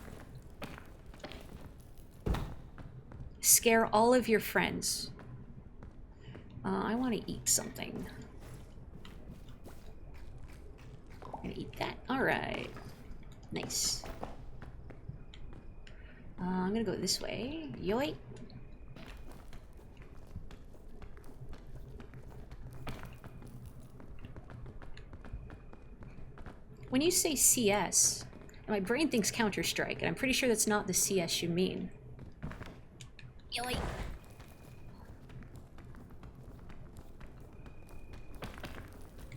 Scare all of your friends. I want to eat something. I'm gonna eat that. Alright. Nice. I'm gonna go this way. Yoink. When you say CS, my brain thinks Counter-Strike, and I'm pretty sure that's not the CS you mean. Yoy.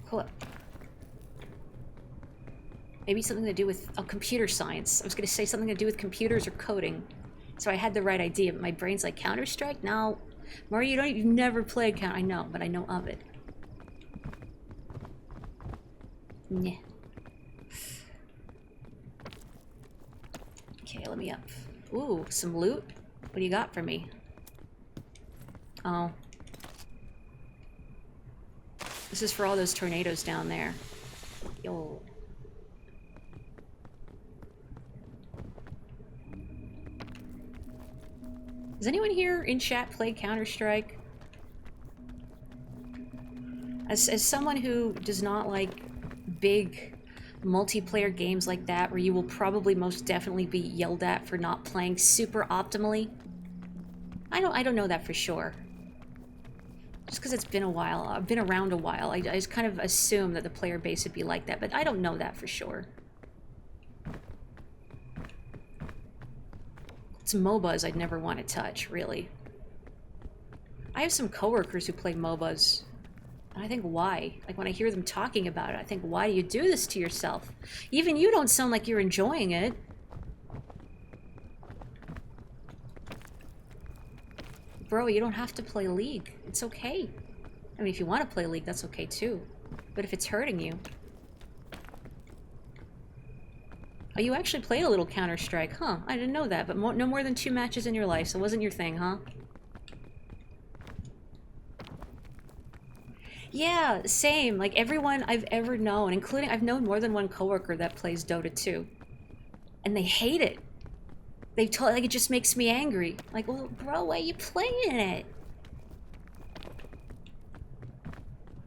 Hold up. Maybe something to do with computer science. I was gonna say something to do with computers or coding. So I had the right idea, but my brain's like, Counter-Strike? No. Mario, you've never played Counter. I know, but I know of it. Yeah. Okay, let me up. Ooh, some loot? What do you got for me? Oh. This is for all those tornadoes down there. Yo. Does anyone here in chat play Counter-Strike? As someone who does not like big multiplayer games like that, where you will probably most definitely be yelled at for not playing super optimally, I don't know that for sure. Just because it's been a while, I've been around a while, I just kind of assume that the player base would be like that, but I don't know that for sure. It's MOBAs I'd never want to touch, really. I have some coworkers who play MOBAs, and I think, why? Like, when I hear them talking about it, I think, why do you do this to yourself? Even you don't sound like you're enjoying it. Bro, you don't have to play League. It's okay. I mean, if you want to play League, that's okay too. But if it's hurting you... Oh, you actually played a little Counter-Strike, huh? I didn't know that, but no more than 2 matches in your life, so it wasn't your thing, huh? Yeah, same. Like, everyone I've ever known, including... I've known more than one coworker that plays Dota 2. And they hate it. They told, like, it just makes me angry. Like, well, bro, why are you playing it?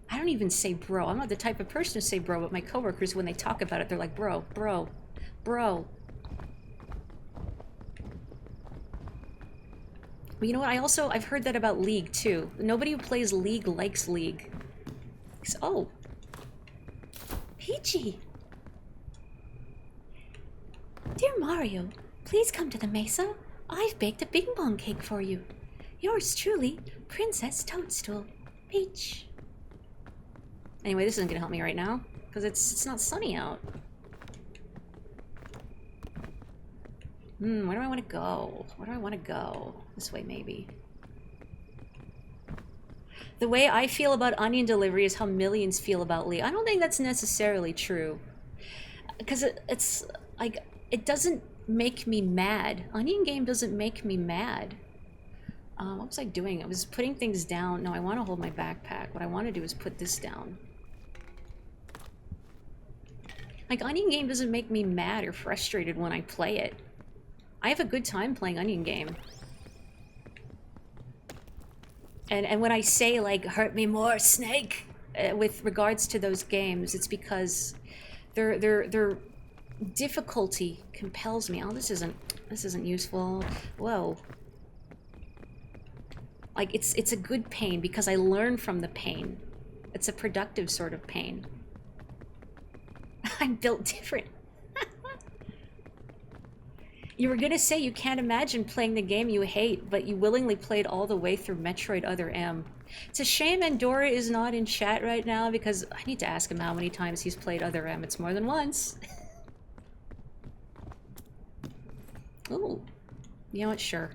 I don't even say bro. I'm not the type of person to say bro, but my coworkers, when they talk about it, they're like, bro, bro, bro. But you know what? I've heard that about League, too. Nobody who plays League likes League. Oh. Peachy. Dear Mario, please come to the Mesa. I've baked a bing bong cake for you. Yours truly, Princess Toadstool. Peach. Anyway, this isn't gonna help me right now, because it's not sunny out. Where do I want to go? Where do I want to go? This way, maybe. The way I feel about onion delivery is how millions feel about Lee. I don't think that's necessarily true. Because it's, like, it doesn't make me mad. Onion game doesn't make me mad. What was I doing? I was putting things down. No, I want to hold my backpack. What I want to do is put this down. Like, Onion Game doesn't make me mad or frustrated when I play it. I have a good time playing Onion Game. And when I say, like, hurt me more, Snake, with regards to those games, it's because their difficulty compels me. Oh, this isn't useful. Whoa. Like, it's a good pain because I learn from the pain. It's a productive sort of pain. I'm built different. You were gonna say you can't imagine playing the game you hate, but you willingly played all the way through Metroid Other M. It's a shame Andorra is not in chat right now because I need to ask him how many times he's played Other M. It's more than once. Ooh. You know what? Sure.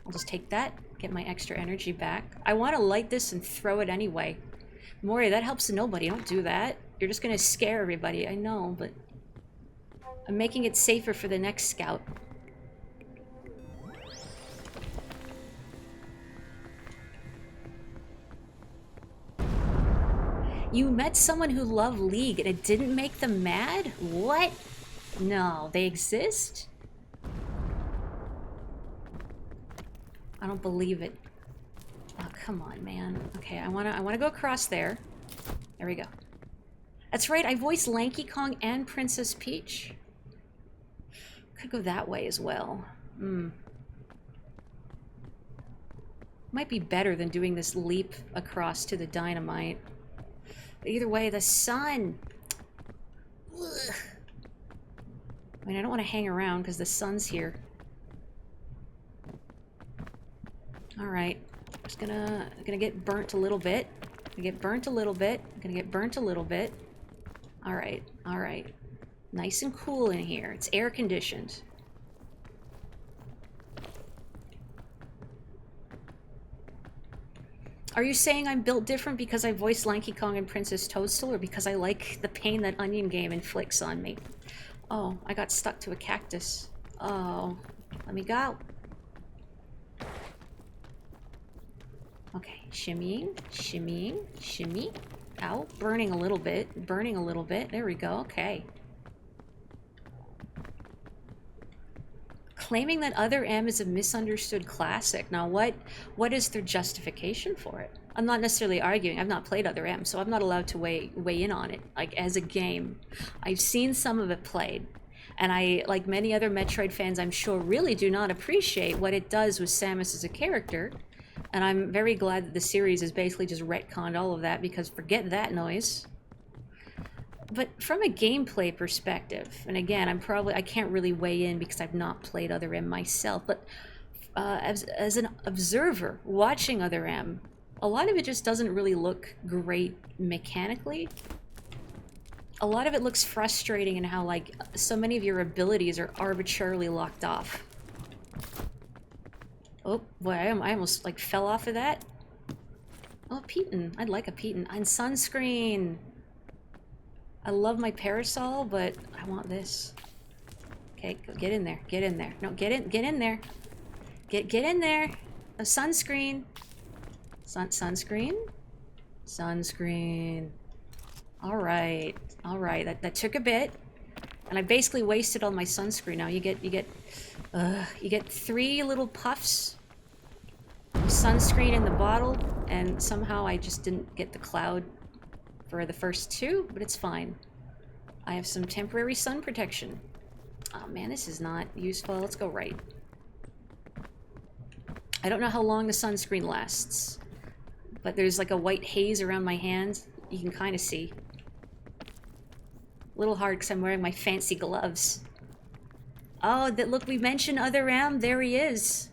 I'll just take that, get my extra energy back. I want to light this and throw it anyway. Mori, that helps nobody. Don't do that. You're just gonna scare everybody. I know, but I'm making it safer for the next scout. You met someone who loved League and it didn't make them mad? What? No, they exist? I don't believe it. Oh, come on, man. Okay, I wanna go across there. There we go. That's right, I voiced Lanky Kong and Princess Peach. Could go that way as well. Might be better than doing this leap across to the dynamite. But either way, the sun. Ugh. I mean, I don't want to hang around because the sun's here. Alright. Just gonna get burnt a little bit. Gonna get burnt a little bit. Gonna get burnt a little bit. Alright, alright. Nice and cool in here. It's air conditioned. Are you saying I'm built different because I voiced Lanky Kong and Princess Toadstool, or because I like the pain that Onion Game inflicts on me? Oh, I got stuck to a cactus. Oh, let me go. Okay, shimmying, shimmying, shimmy. Ow, burning a little bit, burning a little bit. There we go, okay. Claiming that Other M is a misunderstood classic. Now, what is their justification for it? I'm not necessarily arguing. I've not played Other M, so I'm not allowed to weigh in on it, like, as a game. I've seen some of it played, and I, like many other Metroid fans, I'm sure, really do not appreciate what it does with Samus as a character, and I'm very glad that the series has basically just retconned all of that, because forget that noise. But from a gameplay perspective, and again, I can't really weigh in because I've not played Other M myself, but as an observer watching Other M, a lot of it just doesn't really look great mechanically. A lot of it looks frustrating in how, like, so many of your abilities are arbitrarily locked off. Oh, boy, I almost, like, fell off of that. Oh, Peton. I'd like a Peton. And sunscreen! I love my parasol, but I want this. Okay, get in there. Get in there. No, get in there. Get in there. A sunscreen. Sunscreen? Sunscreen. Alright. Alright. That took a bit. And I basically wasted all my sunscreen. Now you get 3 little puffs of sunscreen in the bottle, and somehow I just didn't get the cloud for the first 2, but it's fine. I have some temporary sun protection. Oh man, this is not useful. Let's go right. I don't know how long the sunscreen lasts, but there's like a white haze around my hands. You can kind of see. A little hard because I'm wearing my fancy gloves. Oh, look, we mentioned Other M. There he is.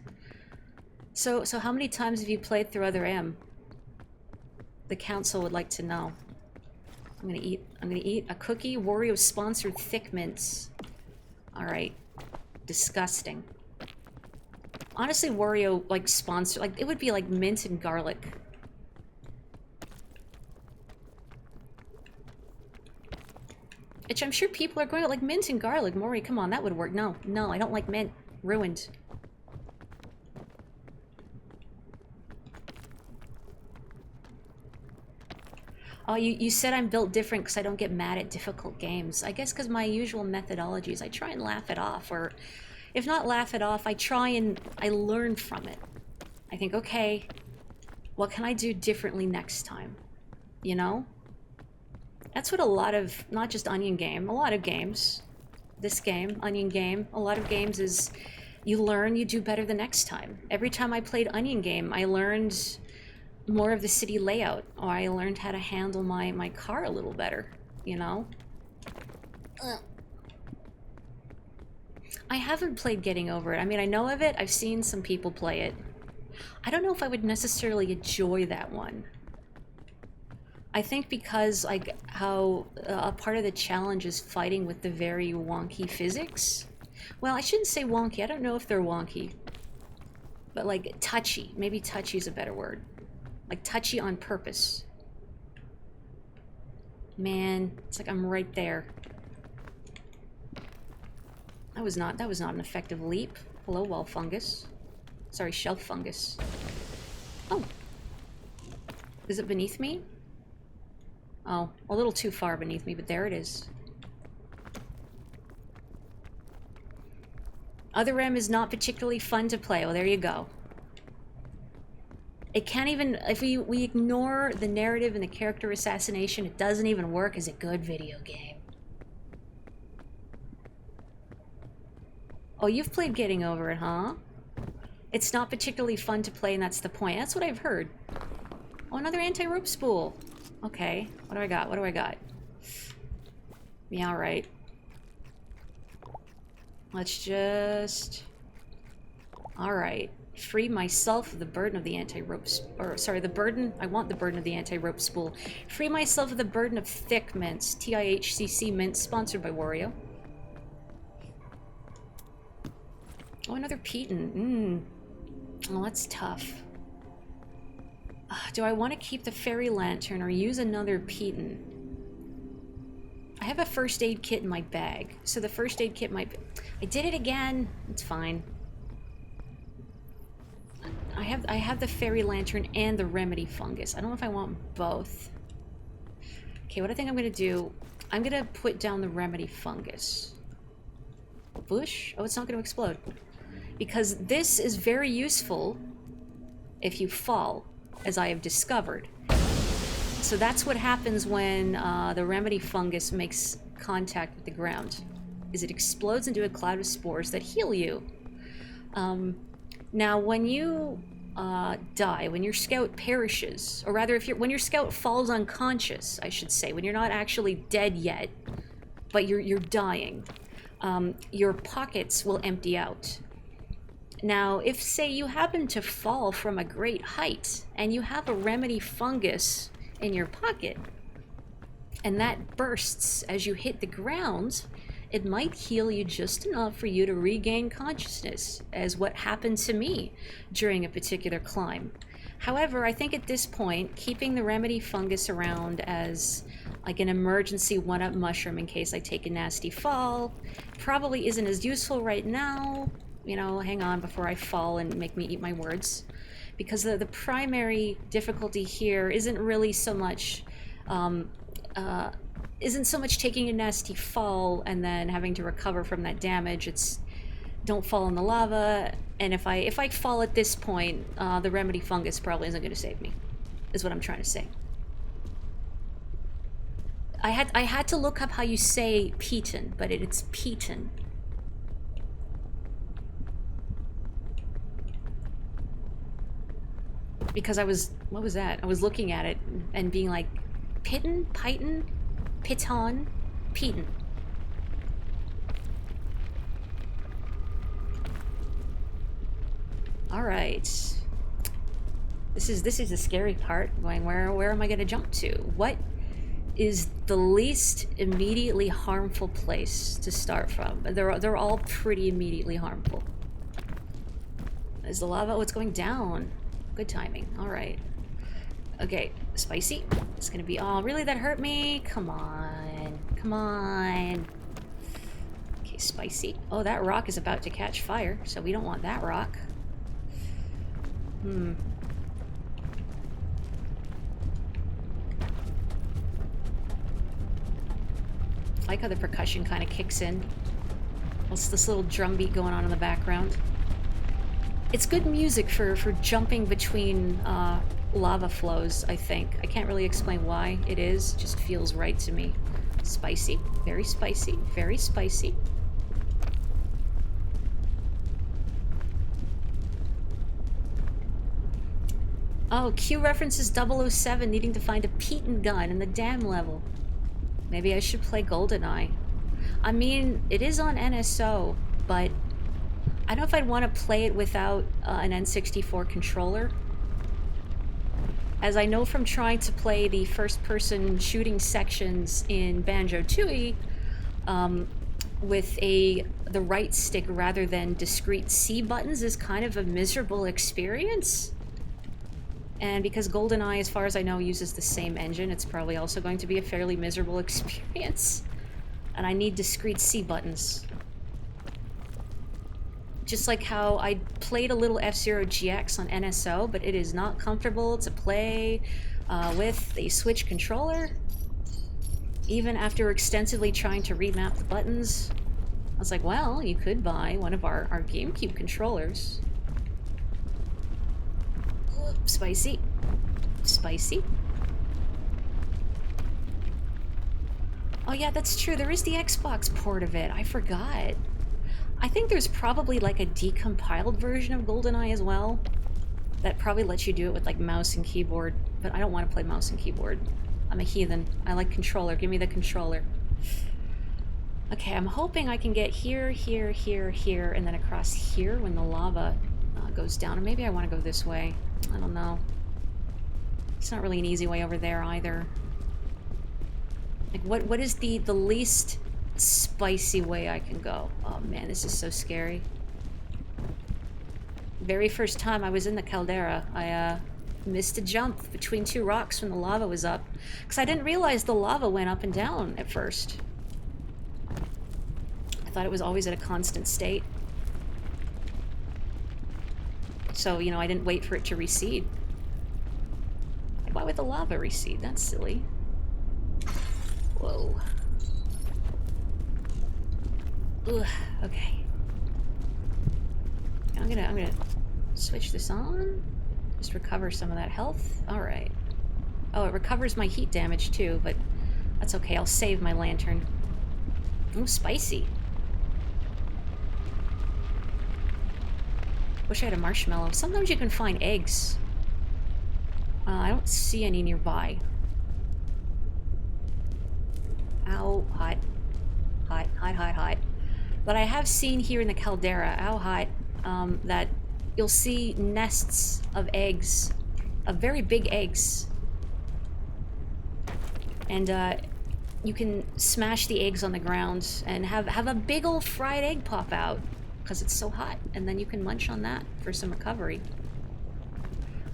So how many times have you played through Other M? The council would like to know. I'm gonna eat a cookie. Wario sponsored Thick Mints. Alright. Disgusting. Honestly, Wario, like, sponsored, like, it would be like mint and garlic. Which I'm sure people are going, like, mint and garlic. Mori, come on, that would work. No, I don't like mint. Ruined. Oh, you said I'm built different because I don't get mad at difficult games. I guess because my usual methodology is I try and laugh it off, or if not laugh it off, I learn from it. I think, okay, what can I do differently next time? You know? That's what a lot of, not just Onion Game, a lot of games, this game, Onion Game, a lot of games is you learn, you do better the next time. Every time I played Onion Game, I learned more of the city layout, or I learned how to handle my car a little better, you know? I haven't played Getting Over It. I mean, I know of it, I've seen some people play it. I don't know if I would necessarily enjoy that one. I think because, like, how a part of the challenge is fighting with the very wonky physics. Well, I shouldn't say wonky, I don't know if they're wonky. But, like, touchy. Maybe touchy is a better word. Like, touchy on purpose. Man, it's like I'm right there. That was not an effective leap. Hello, wall fungus. Sorry, shelf fungus. Oh. Is it beneath me? Oh, a little too far beneath me, but there it is. Other M is not particularly fun to play. Oh, there you go. It can't even, if we ignore the narrative and the character assassination, it doesn't even work as a good video game. Oh, you've played Getting Over It, huh? It's not particularly fun to play, and that's the point. That's what I've heard. Oh, another anti-rope spool. Okay, what do I got? What do I got? Yeah, alright. Let's just... Alright. Free myself of the burden of the anti-rope... Or, sorry, the burden... I want the burden of the anti-rope spool. Free myself of the burden of thick mints. TIHCC mints, sponsored by Wario. Oh, another Peton. Oh, that's tough. Do I want to keep the fairy lantern or use another Peton? I have a first aid kit in my bag, so the first aid kit might be... I did it again. It's fine. I have the fairy lantern and the remedy fungus. I don't know if I want both. Okay, what I think I'm gonna do... I'm gonna put down the remedy fungus. Bush? Oh, it's not gonna explode. Because this is very useful if you fall, as I have discovered. So that's what happens when the remedy fungus makes contact with the ground, is it explodes into a cloud of spores that heal you. Now, when you die, when your scout perishes, or rather, when your scout falls unconscious, I should say, when you're not actually dead yet, but you're dying, your pockets will empty out. Now, if, say, you happen to fall from a great height, and you have a remedy fungus in your pocket, and that bursts as you hit the ground, it might heal you just enough for you to regain consciousness, as what happened to me during a particular climb. However, I think at this point, keeping the remedy fungus around as like an emergency one-up mushroom in case I take a nasty fall probably isn't as useful right now. You know, hang on before I fall and make me eat my words. Because the primary difficulty here isn't really so much taking a nasty fall and then having to recover from that damage. It's don't fall in the lava, and if I fall at this point, the remedy fungus probably isn't going to save me, is what I'm trying to say. I had to look up how you say Peton, but it's Peton. Because what was that? I was looking at it and being like, Piton? Piton? Piton? Peton. Alright. This is the scary part. Going, where am I gonna jump to? What is the least immediately harmful place to start from? They're all pretty immediately harmful. Is the lava? Oh, it's going down. Good timing. Alright. Okay, spicy. It's gonna be... Oh, really? That hurt me? Come on. Come on. Okay, spicy. Oh, that rock is about to catch fire, so we don't want that rock. I like how the percussion kind of kicks in. What's this little drum beat going on in the background? It's good music for jumping between lava flows, I think. I can't really explain why it is. It just feels right to me. Spicy. Very spicy. Very spicy. Oh, Q references 007 needing to find a Peton gun in the dam level. Maybe I should play GoldenEye. I mean, it is on NSO, but I don't know if I'd want to play it without an N64 controller. As I know from trying to play the first-person shooting sections in Banjo-Tooie with the right stick rather than discrete C buttons is kind of a miserable experience. And because GoldenEye, as far as I know, uses the same engine, it's probably also going to be a fairly miserable experience. And I need discrete C buttons. Just like how I played a little F-Zero GX on NSO, but it is not comfortable to play with a Switch controller. Even after extensively trying to remap the buttons. I was like, well, you could buy one of our GameCube controllers. Spicy. Spicy. Oh yeah, that's true. There is the Xbox port of it. I forgot. I think there's probably like a decompiled version of GoldenEye as well. That probably lets you do it with like mouse and keyboard. But I don't want to play mouse and keyboard. I'm a heathen. I like controller. Give me the controller. Okay, I'm hoping I can get here, here, here, here, and then across here when the lava goes down. Or maybe I want to go this way. I don't know. It's not really an easy way over there either. Like, what is the least spicy way I can go? Oh man, this is so scary. Very first time I was in the caldera, I missed a jump between two rocks when the lava was up. Because I didn't realize the lava went up and down at first. I thought it was always at a constant state. So, you know, I didn't wait for it to recede. Why would the lava recede? That's silly. Whoa. Ugh, okay. I'm gonna switch this on. Just recover some of that health. Alright. Oh, it recovers my heat damage too, but that's okay. I'll save my lantern. Ooh, spicy. Wish I had a marshmallow. Sometimes you can find eggs. I don't see any nearby. Ow, hot. Hot, hot, hot, hot. But I have seen here in the caldera, ow, hot, that you'll see nests of eggs, of very big eggs. And you can smash the eggs on the ground and have a big old fried egg pop out because it's so hot, and then you can munch on that for some recovery.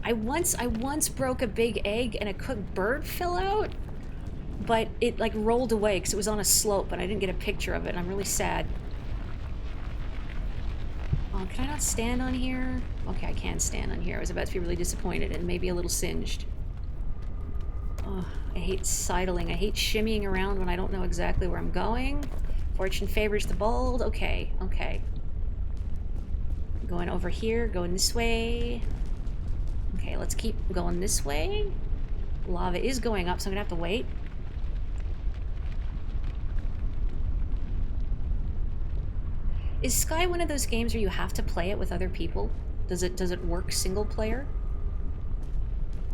I once broke a big egg and a cooked bird fell out, but it like rolled away because it was on a slope and I didn't get a picture of it, and I'm really sad. Oh, can I not stand on here? Okay, I can stand on here. I was about to be really disappointed and maybe a little singed. Oh, I hate sidling. I hate shimmying around when I don't know exactly where I'm going. Fortune favors the bold. Okay, okay. Going over here, going this way. Okay, let's keep going this way. Lava is going up, so I'm gonna have to wait. Is Sky one of those games where you have to play it with other people? Does it work single player?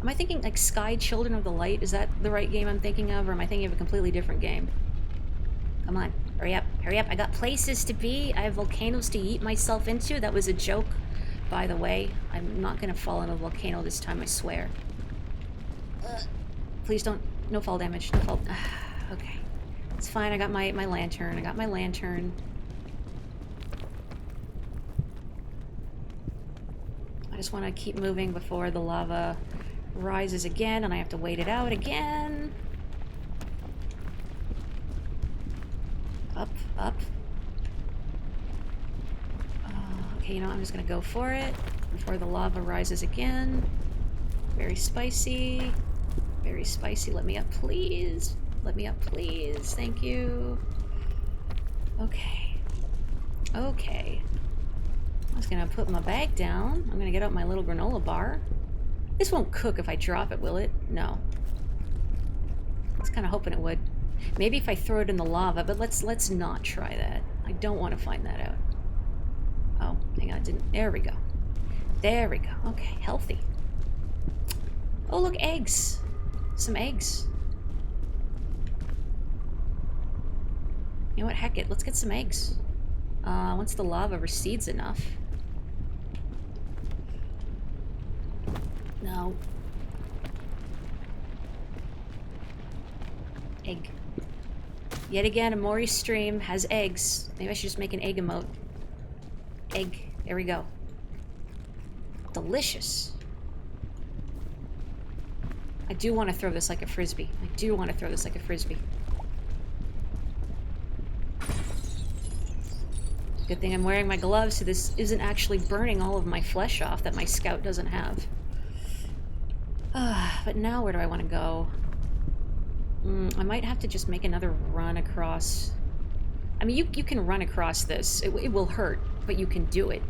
Am I thinking like Sky Children of the Light? Is that the right game I'm thinking of, or am I thinking of a completely different game? Come on, hurry up, hurry up. I got places to be. I have volcanoes to yeet myself into. That was a joke, by the way. I'm not gonna fall in a volcano this time, I swear. Please don't, no fall damage, no fall. Okay, it's fine. I got my lantern. I got my lantern. I just want to keep moving before the lava rises again and I have to wait it out again. Up, up. Okay, you know what? I'm just gonna go for it before the lava rises again. Very spicy. Very spicy. Let me up, please. Let me up, please. Thank you. Okay. Okay. I'm just gonna put my bag down. I'm gonna get out my little granola bar. This won't cook if I drop it, will it? No. I was kind of hoping it would. Maybe if I throw it in the lava, but let's not try that. I don't want to find that out. Oh, hang on, didn't. There we go. There we go. Okay, healthy. Oh, look, eggs. Some eggs. You know what? Heck it. Let's get some eggs. Once the lava recedes enough. No. Egg. Yet again, a Mori stream has eggs. Maybe I should just make an egg emote. Egg. There we go. Delicious. I do want to throw this like a frisbee. I do want to throw this like a frisbee. Good thing I'm wearing my gloves so this isn't actually burning all of my flesh off that my scout doesn't have. But now where do I want to go? I might have to just make another run across. I mean, you can run across this. It will hurt, but you can do it.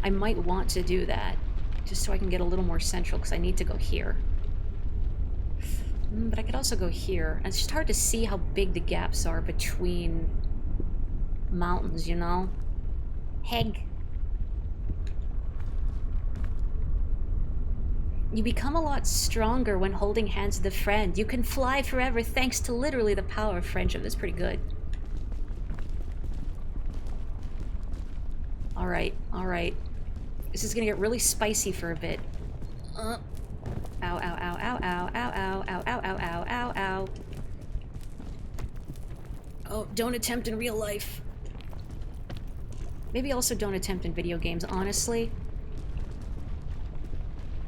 I might want to do that, just so I can get a little more central, because I need to go here. But I could also go here. And it's just hard to see how big the gaps are between mountains, you know? Heg. You become a lot stronger when holding hands with a friend. You can fly forever thanks to literally the power of friendship. That's pretty good. Alright, alright. This is gonna get really spicy for a bit. Ow, ow, ow, ow, ow, ow, ow, ow, ow, ow, ow, ow, ow. Oh, don't attempt in real life. Maybe also don't attempt in video games, honestly.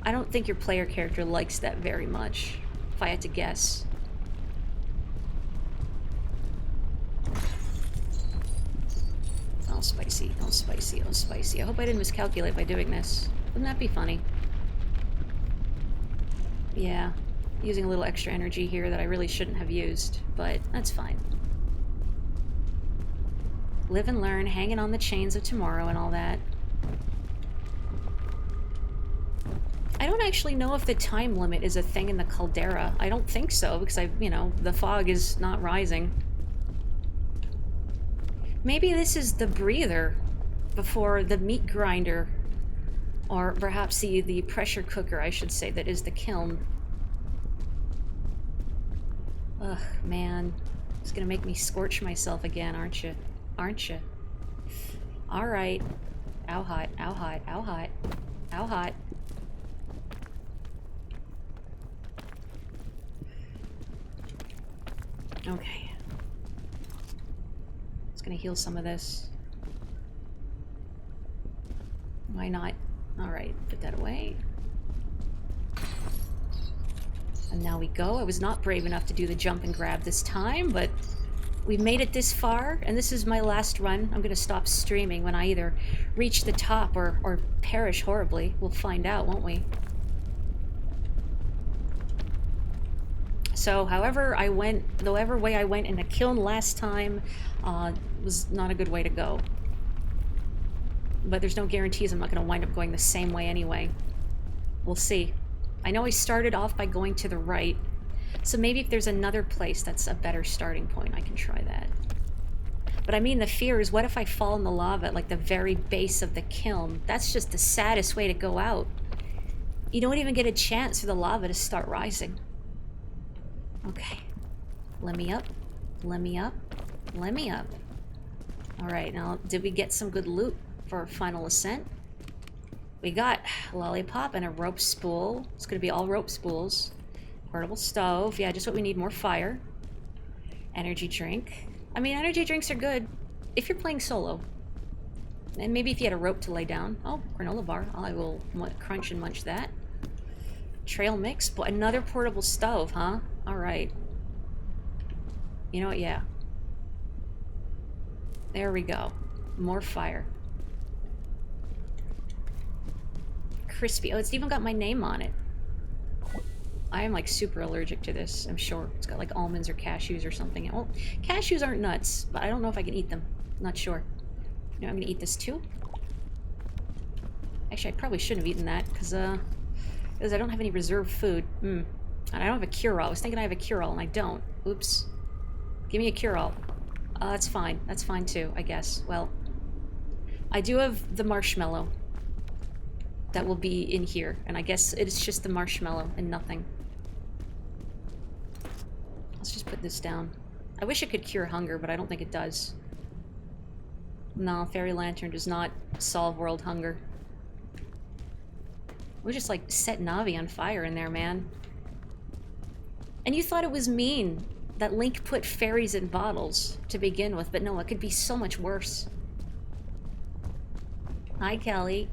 I don't think your player character likes that very much, if I had to guess. Oh, spicy, oh, spicy, oh, spicy. I hope I didn't miscalculate by doing this. Wouldn't that be funny? Yeah, using a little extra energy here that I really shouldn't have used, but that's fine. Live and learn, hanging on the chains of tomorrow and all that. I don't actually know if the time limit is a thing in the caldera. I don't think so, because the fog is not rising. Maybe this is the breather before the meat grinder. Or perhaps the pressure cooker, I should say, that is the kiln. Ugh, man. It's gonna make me scorch myself again, aren't you? Aren't you? Alright. Ow hot, ow hot, ow hot, ow hot. Okay. It's gonna heal some of this. Why not? Alright, put that away. And now we go. I was not brave enough to do the jump and grab this time, but we've made it this far, and this is my last run. I'm gonna stop streaming when I either reach the top or perish horribly. We'll find out, won't we? So, however way I went in the kiln last time was not a good way to go. But there's no guarantees I'm not going to wind up going the same way anyway. We'll see. I know I started off by going to the right, so maybe if there's another place that's a better starting point, I can try that. But I mean, the fear is, what if I fall in the lava at like the very base of the kiln? That's just the saddest way to go out. You don't even get a chance for the lava to start rising. Okay. Let me up. Let me up. Let me up. Alright, now, did we get some good loot for our final ascent? We got a lollipop and a rope spool. It's going to be all rope spools. Portable stove. Yeah, just what we need. More fire. Energy drink. I mean, energy drinks are good if you're playing solo. And maybe if you had a rope to lay down. Oh, granola bar. I will crunch and munch that. Trail mix. Another portable stove, huh? Alright. You know what? Yeah. There we go. More fire. Crispy. Oh, it's even got my name on it. I am like super allergic to this, I'm sure. It's got like almonds or cashews or something. Well, cashews aren't nuts, but I don't know if I can eat them. Not sure. You know, I'm gonna eat this too. Actually, I probably shouldn't have eaten that, because I don't have any reserved food. And I don't have a cure-all. I was thinking I have a cure-all, and I don't. Oops. Give me a cure-all. That's fine. That's fine too, I guess. Well, I do have the marshmallow. That will be in here, and I guess it's just the marshmallow and nothing. Let's just put this down. I wish it could cure hunger, but I don't think it does. No, Fairy Lantern does not solve world hunger. We just like set Navi on fire in there, man. And you thought it was mean that Link put fairies in bottles to begin with, but no, it could be so much worse. Hi, Kelly.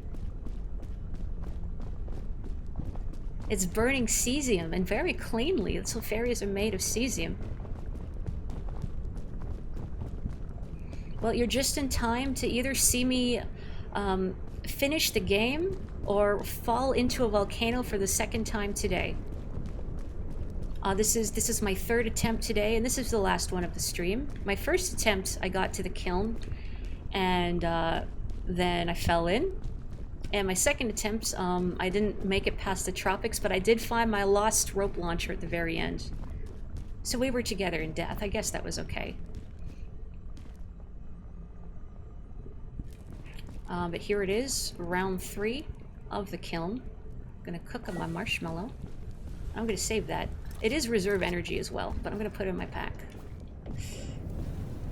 It's burning cesium, and very cleanly. That's what fairies are made of, cesium. Well, you're just in time to either see me finish the game or fall into a volcano for the second time today. This is my third attempt today, and this is the last one of the stream. My first attempt, I got to the kiln, and then I fell in. And my second attempt, I didn't make it past the tropics, but I did find my lost rope launcher at the very end. So we were together in death. I guess that was okay. But here it is, round 3 of the kiln. I'm gonna cook on my marshmallow. I'm gonna save that. It is reserve energy as well, but I'm gonna put it in my pack.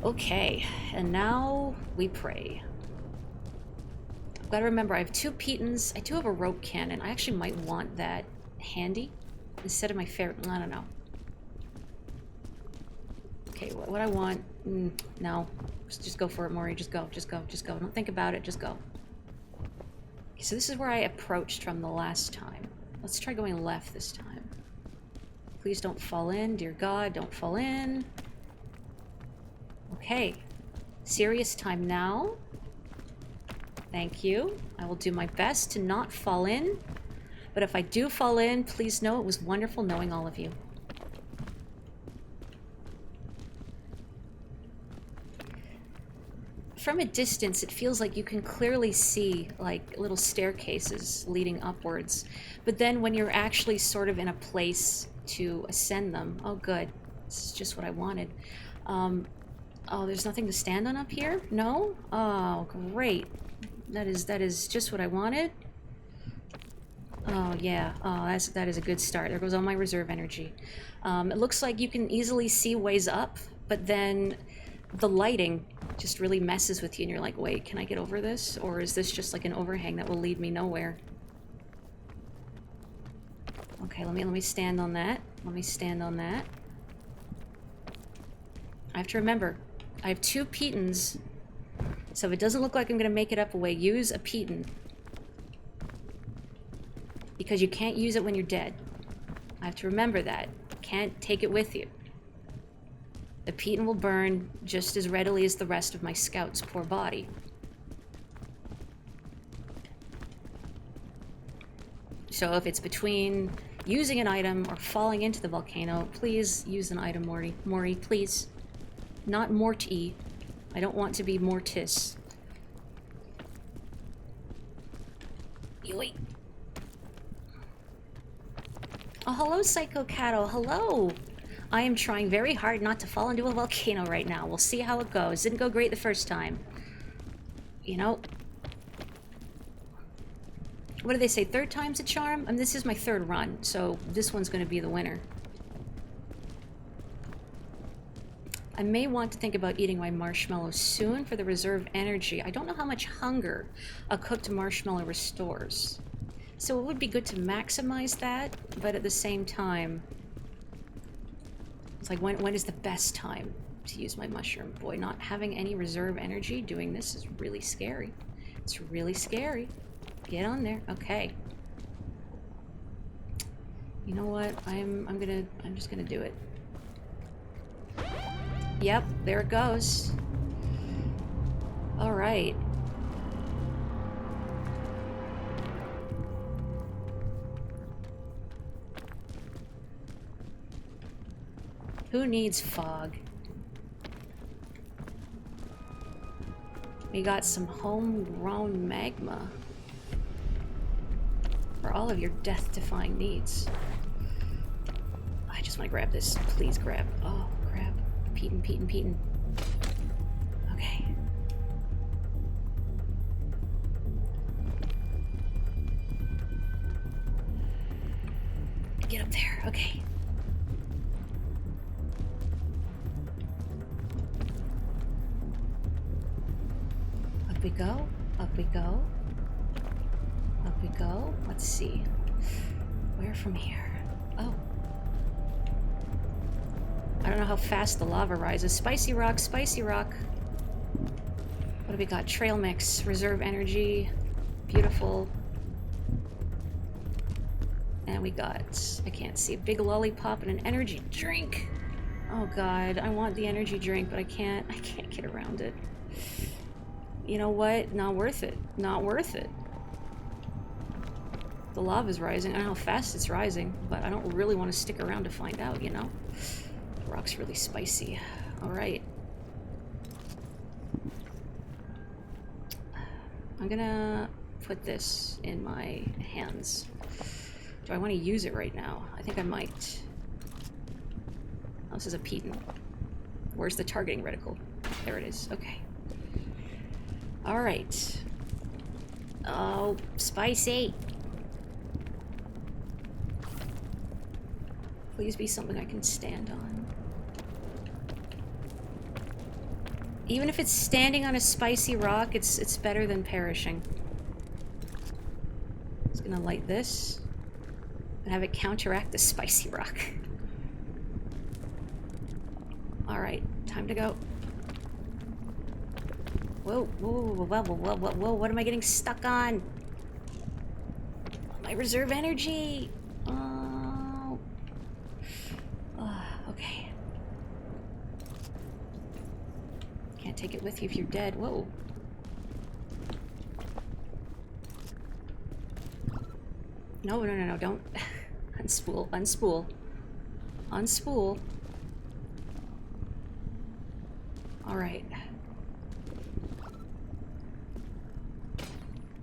Okay, and now we pray. gotta remember, I have 2 pitons. I do have a rope cannon. I actually might want that handy instead of my ferret. I don't know. Okay, what I want... no. Just go for it, Mori. Just go, just go, just go. Don't think about it, just go. Okay, so this is where I approached from the last time. Let's try going left this time. Please don't fall in. Dear God, don't fall in. Okay. Serious time now. Thank you. I will do my best to not fall in. But if I do fall in, please know it was wonderful knowing all of you. From a distance, it feels like you can clearly see, like, little staircases leading upwards. But then when you're actually sort of in a place to ascend them... Oh, good. This is just what I wanted. Oh, there's nothing to stand on up here? No? Oh, great. That is just what I wanted. Oh, yeah. Oh, that is a good start. There goes all my reserve energy. It looks like you can easily see ways up, but then the lighting just really messes with you, and you're like, wait, can I get over this? Or is this just like an overhang that will lead me nowhere? Okay, let me stand on that. Let me stand on that. I have to remember, I have 2 pitons, so if it doesn't look like I'm going to make it up a way, use a piton. Because you can't use it when you're dead. I have to remember that. You can't take it with you. The piton will burn just as readily as the rest of my scout's poor body. So if it's between using an item or falling into the volcano, please use an item, Mori. Mori, please. Not Morty. I don't want to be Mortis. Yoink. Oh, hello, Psycho Catto. Hello. I am trying very hard not to fall into a volcano right now. We'll see how it goes. Didn't go great the first time. You know. What do they say? 3rd time's a charm? I mean, this is my 3rd run, so this one's going to be the winner. I may want to think about eating my marshmallow soon for the reserve energy. I don't know how much hunger a cooked marshmallow restores. So it would be good to maximize that, but at the same time... It's like, when is the best time to use my mushroom? Boy, not having any reserve energy doing this is really scary. It's really scary. Get on there. Okay. You know what? I'm just gonna do it. Yep, there it goes. All right. Who needs fog? We got some homegrown magma for all of your death-defying needs. I just want to grab this. Please grab. Oh, grab. Piton. Okay. Get up there. Okay. Up we go. Up we go. Up we go. Let's see. Where from here? Oh. I don't know how fast the lava rises. Spicy rock, spicy rock. What do we got? Trail mix, reserve energy. Beautiful. And we got, I can't see, a big lollipop and an energy drink. Oh god, I want the energy drink, but I can't get around it. You know what? Not worth it. Not worth it. The lava's rising. I don't know how fast it's rising, but I don't really want to stick around to find out, you know? The rock's really spicy. Alright. I'm gonna put this in my hands. Do I want to use it right now? I think I might. Oh, this is a piton. Where's the targeting reticle? There it is. Okay. Alright. Oh, spicy! Please be something I can stand on. Even if it's standing on a spicy rock, it's better than perishing. Just gonna light this and have it counteract the spicy rock. Alright, time to go. Whoa, whoa, whoa, whoa, whoa, whoa, whoa, what am I getting stuck on? My reserve energy! Oh. Okay. Can't take it with you if you're dead. Whoa. No, no, no, no, don't. Unspool, unspool. Unspool. Alright.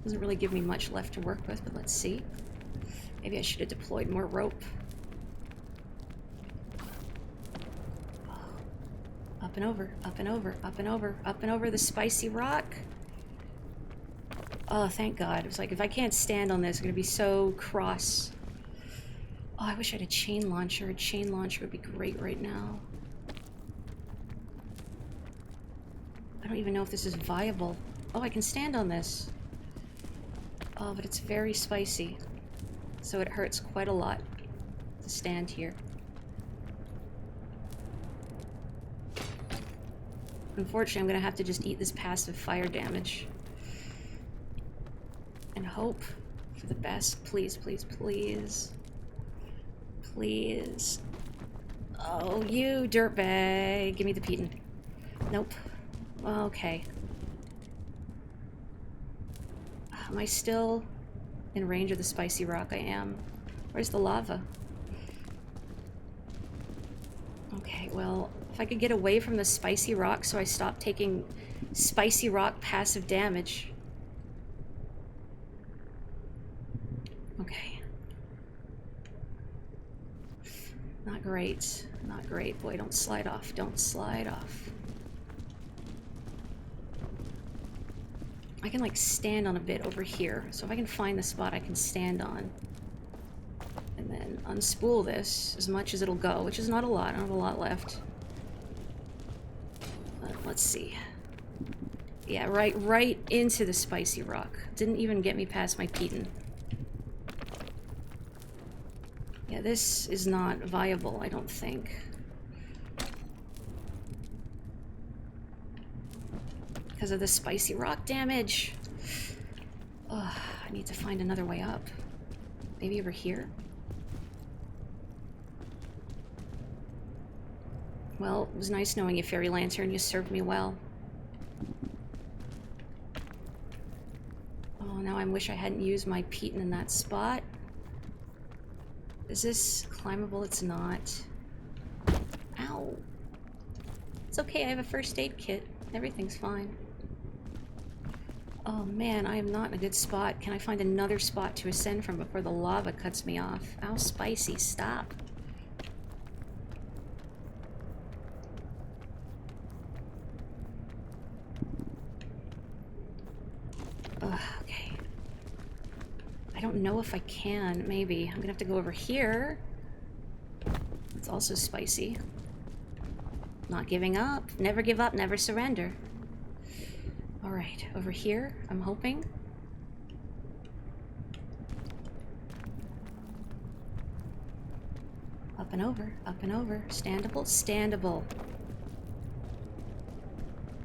Doesn't really give me much left to work with, but let's see. Maybe I should have deployed more rope. Up and over, up and over, up and over, up and over the spicy rock. Oh, thank God. It was like, if I can't stand on this, I'm gonna be so cross. Oh, I wish I had a chain launcher. A chain launcher would be great right now. I don't even know if this is viable. Oh, I can stand on this. Oh, but it's very spicy. So it hurts quite a lot to stand here. Unfortunately, I'm gonna have to just eat this passive fire damage. And hope for the best. Please, please, please. Please. Oh, you dirtbag. Give me the Peyton. Nope. Okay. Am I still in range of the spicy rock? I am. Where's the lava? Okay, well, if I could get away from the spicy rock so I stop taking spicy rock passive damage. Okay. Not great. Not great. Boy, don't slide off. Don't slide off. I can, like, stand on a bit over here. So if I can find the spot I can stand on. And then unspool this as much as it'll go, which is not a lot. I don't have a lot left. Let's see. Yeah, right into the spicy rock. Didn't even get me past my Peyton. Yeah, this is not viable, I don't think. Because of the spicy rock damage. Ugh, I need to find another way up. Maybe over here? Well, it was nice knowing you, Fairy Lantern. You served me well. Oh, now I wish I hadn't used my Peyton in that spot. Is this climbable? It's not. Ow. It's okay, I have a first aid kit. Everything's fine. Oh man, I am not in a good spot. Can I find another spot to ascend from before the lava cuts me off? Ow, spicy, stop. Ugh, okay. I don't know if I can, maybe. I'm gonna have to go over here. It's also spicy. Not giving up. Never give up, never surrender. Alright, over here, I'm hoping. Up and over, up and over. Standable, standable.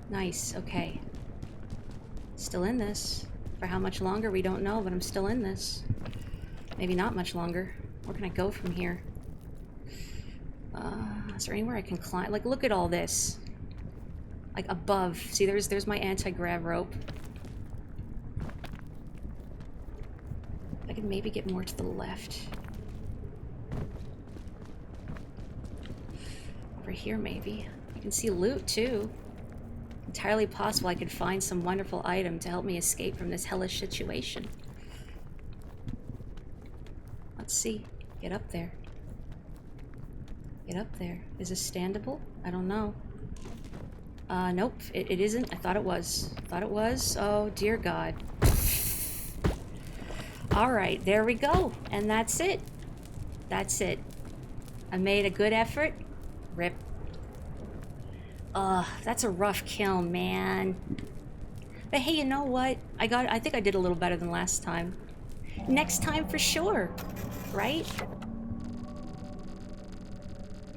Nice, okay. Still in this. For how much longer, we don't know, but I'm still in this. Maybe not much longer. Where can I go from here? Is there anywhere I can climb? Like, look at all this. Like, above. See, there's my anti-grav rope. I could maybe get more to the left. Over here, maybe. I can see loot, too. Entirely possible I could find some wonderful item to help me escape from this hellish situation. Let's see. Get up there. Get up there. Is this standable? I don't know. Nope. It isn't. I thought it was. Thought it was. Oh, dear God. Alright, there we go. And that's it. That's it. I made a good effort. Rip. That's a rough kill, man. But hey, you know what? I think I did a little better than last time. next time for sure, right?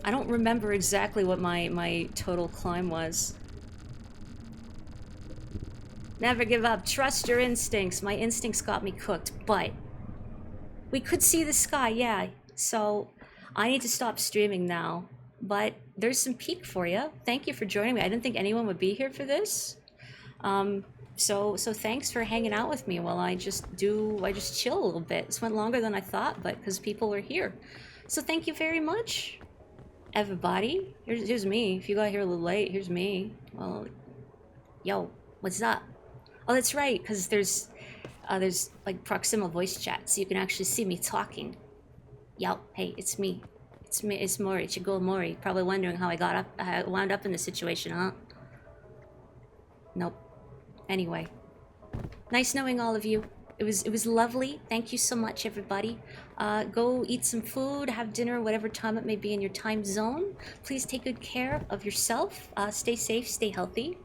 I don't remember exactly what my total climb was. Never give up. Trust your instincts. My instincts got me cooked, but we could see the sky, yeah. So I need to stop streaming now. But there's some peak for you. Thank you for joining me. I didn't think anyone would be here for this. So thanks for hanging out with me while I just chill a little bit. This went longer than I thought, but because people were here. So thank you very much, everybody. Here's me. If you got here a little late, here's me. Well, yo, what's up? Oh, that's right, because there's like Proxima voice chat, so you can actually see me talking. Yo, hey, it's me. It's Mori, Chigul Mori. Probably wondering how I wound up in this situation, huh? Nope. Anyway, nice knowing all of you. It was lovely. Thank you so much, everybody. Go eat some food, have dinner, whatever time it may be in your time zone. Please take good care of yourself. Stay safe, stay healthy.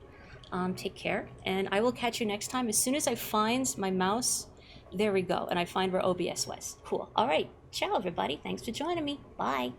Take care, and I will catch you next time. As soon as I find my mouse, there we go, and I find where OBS was. Cool. All right. Ciao, everybody. Thanks for joining me. Bye.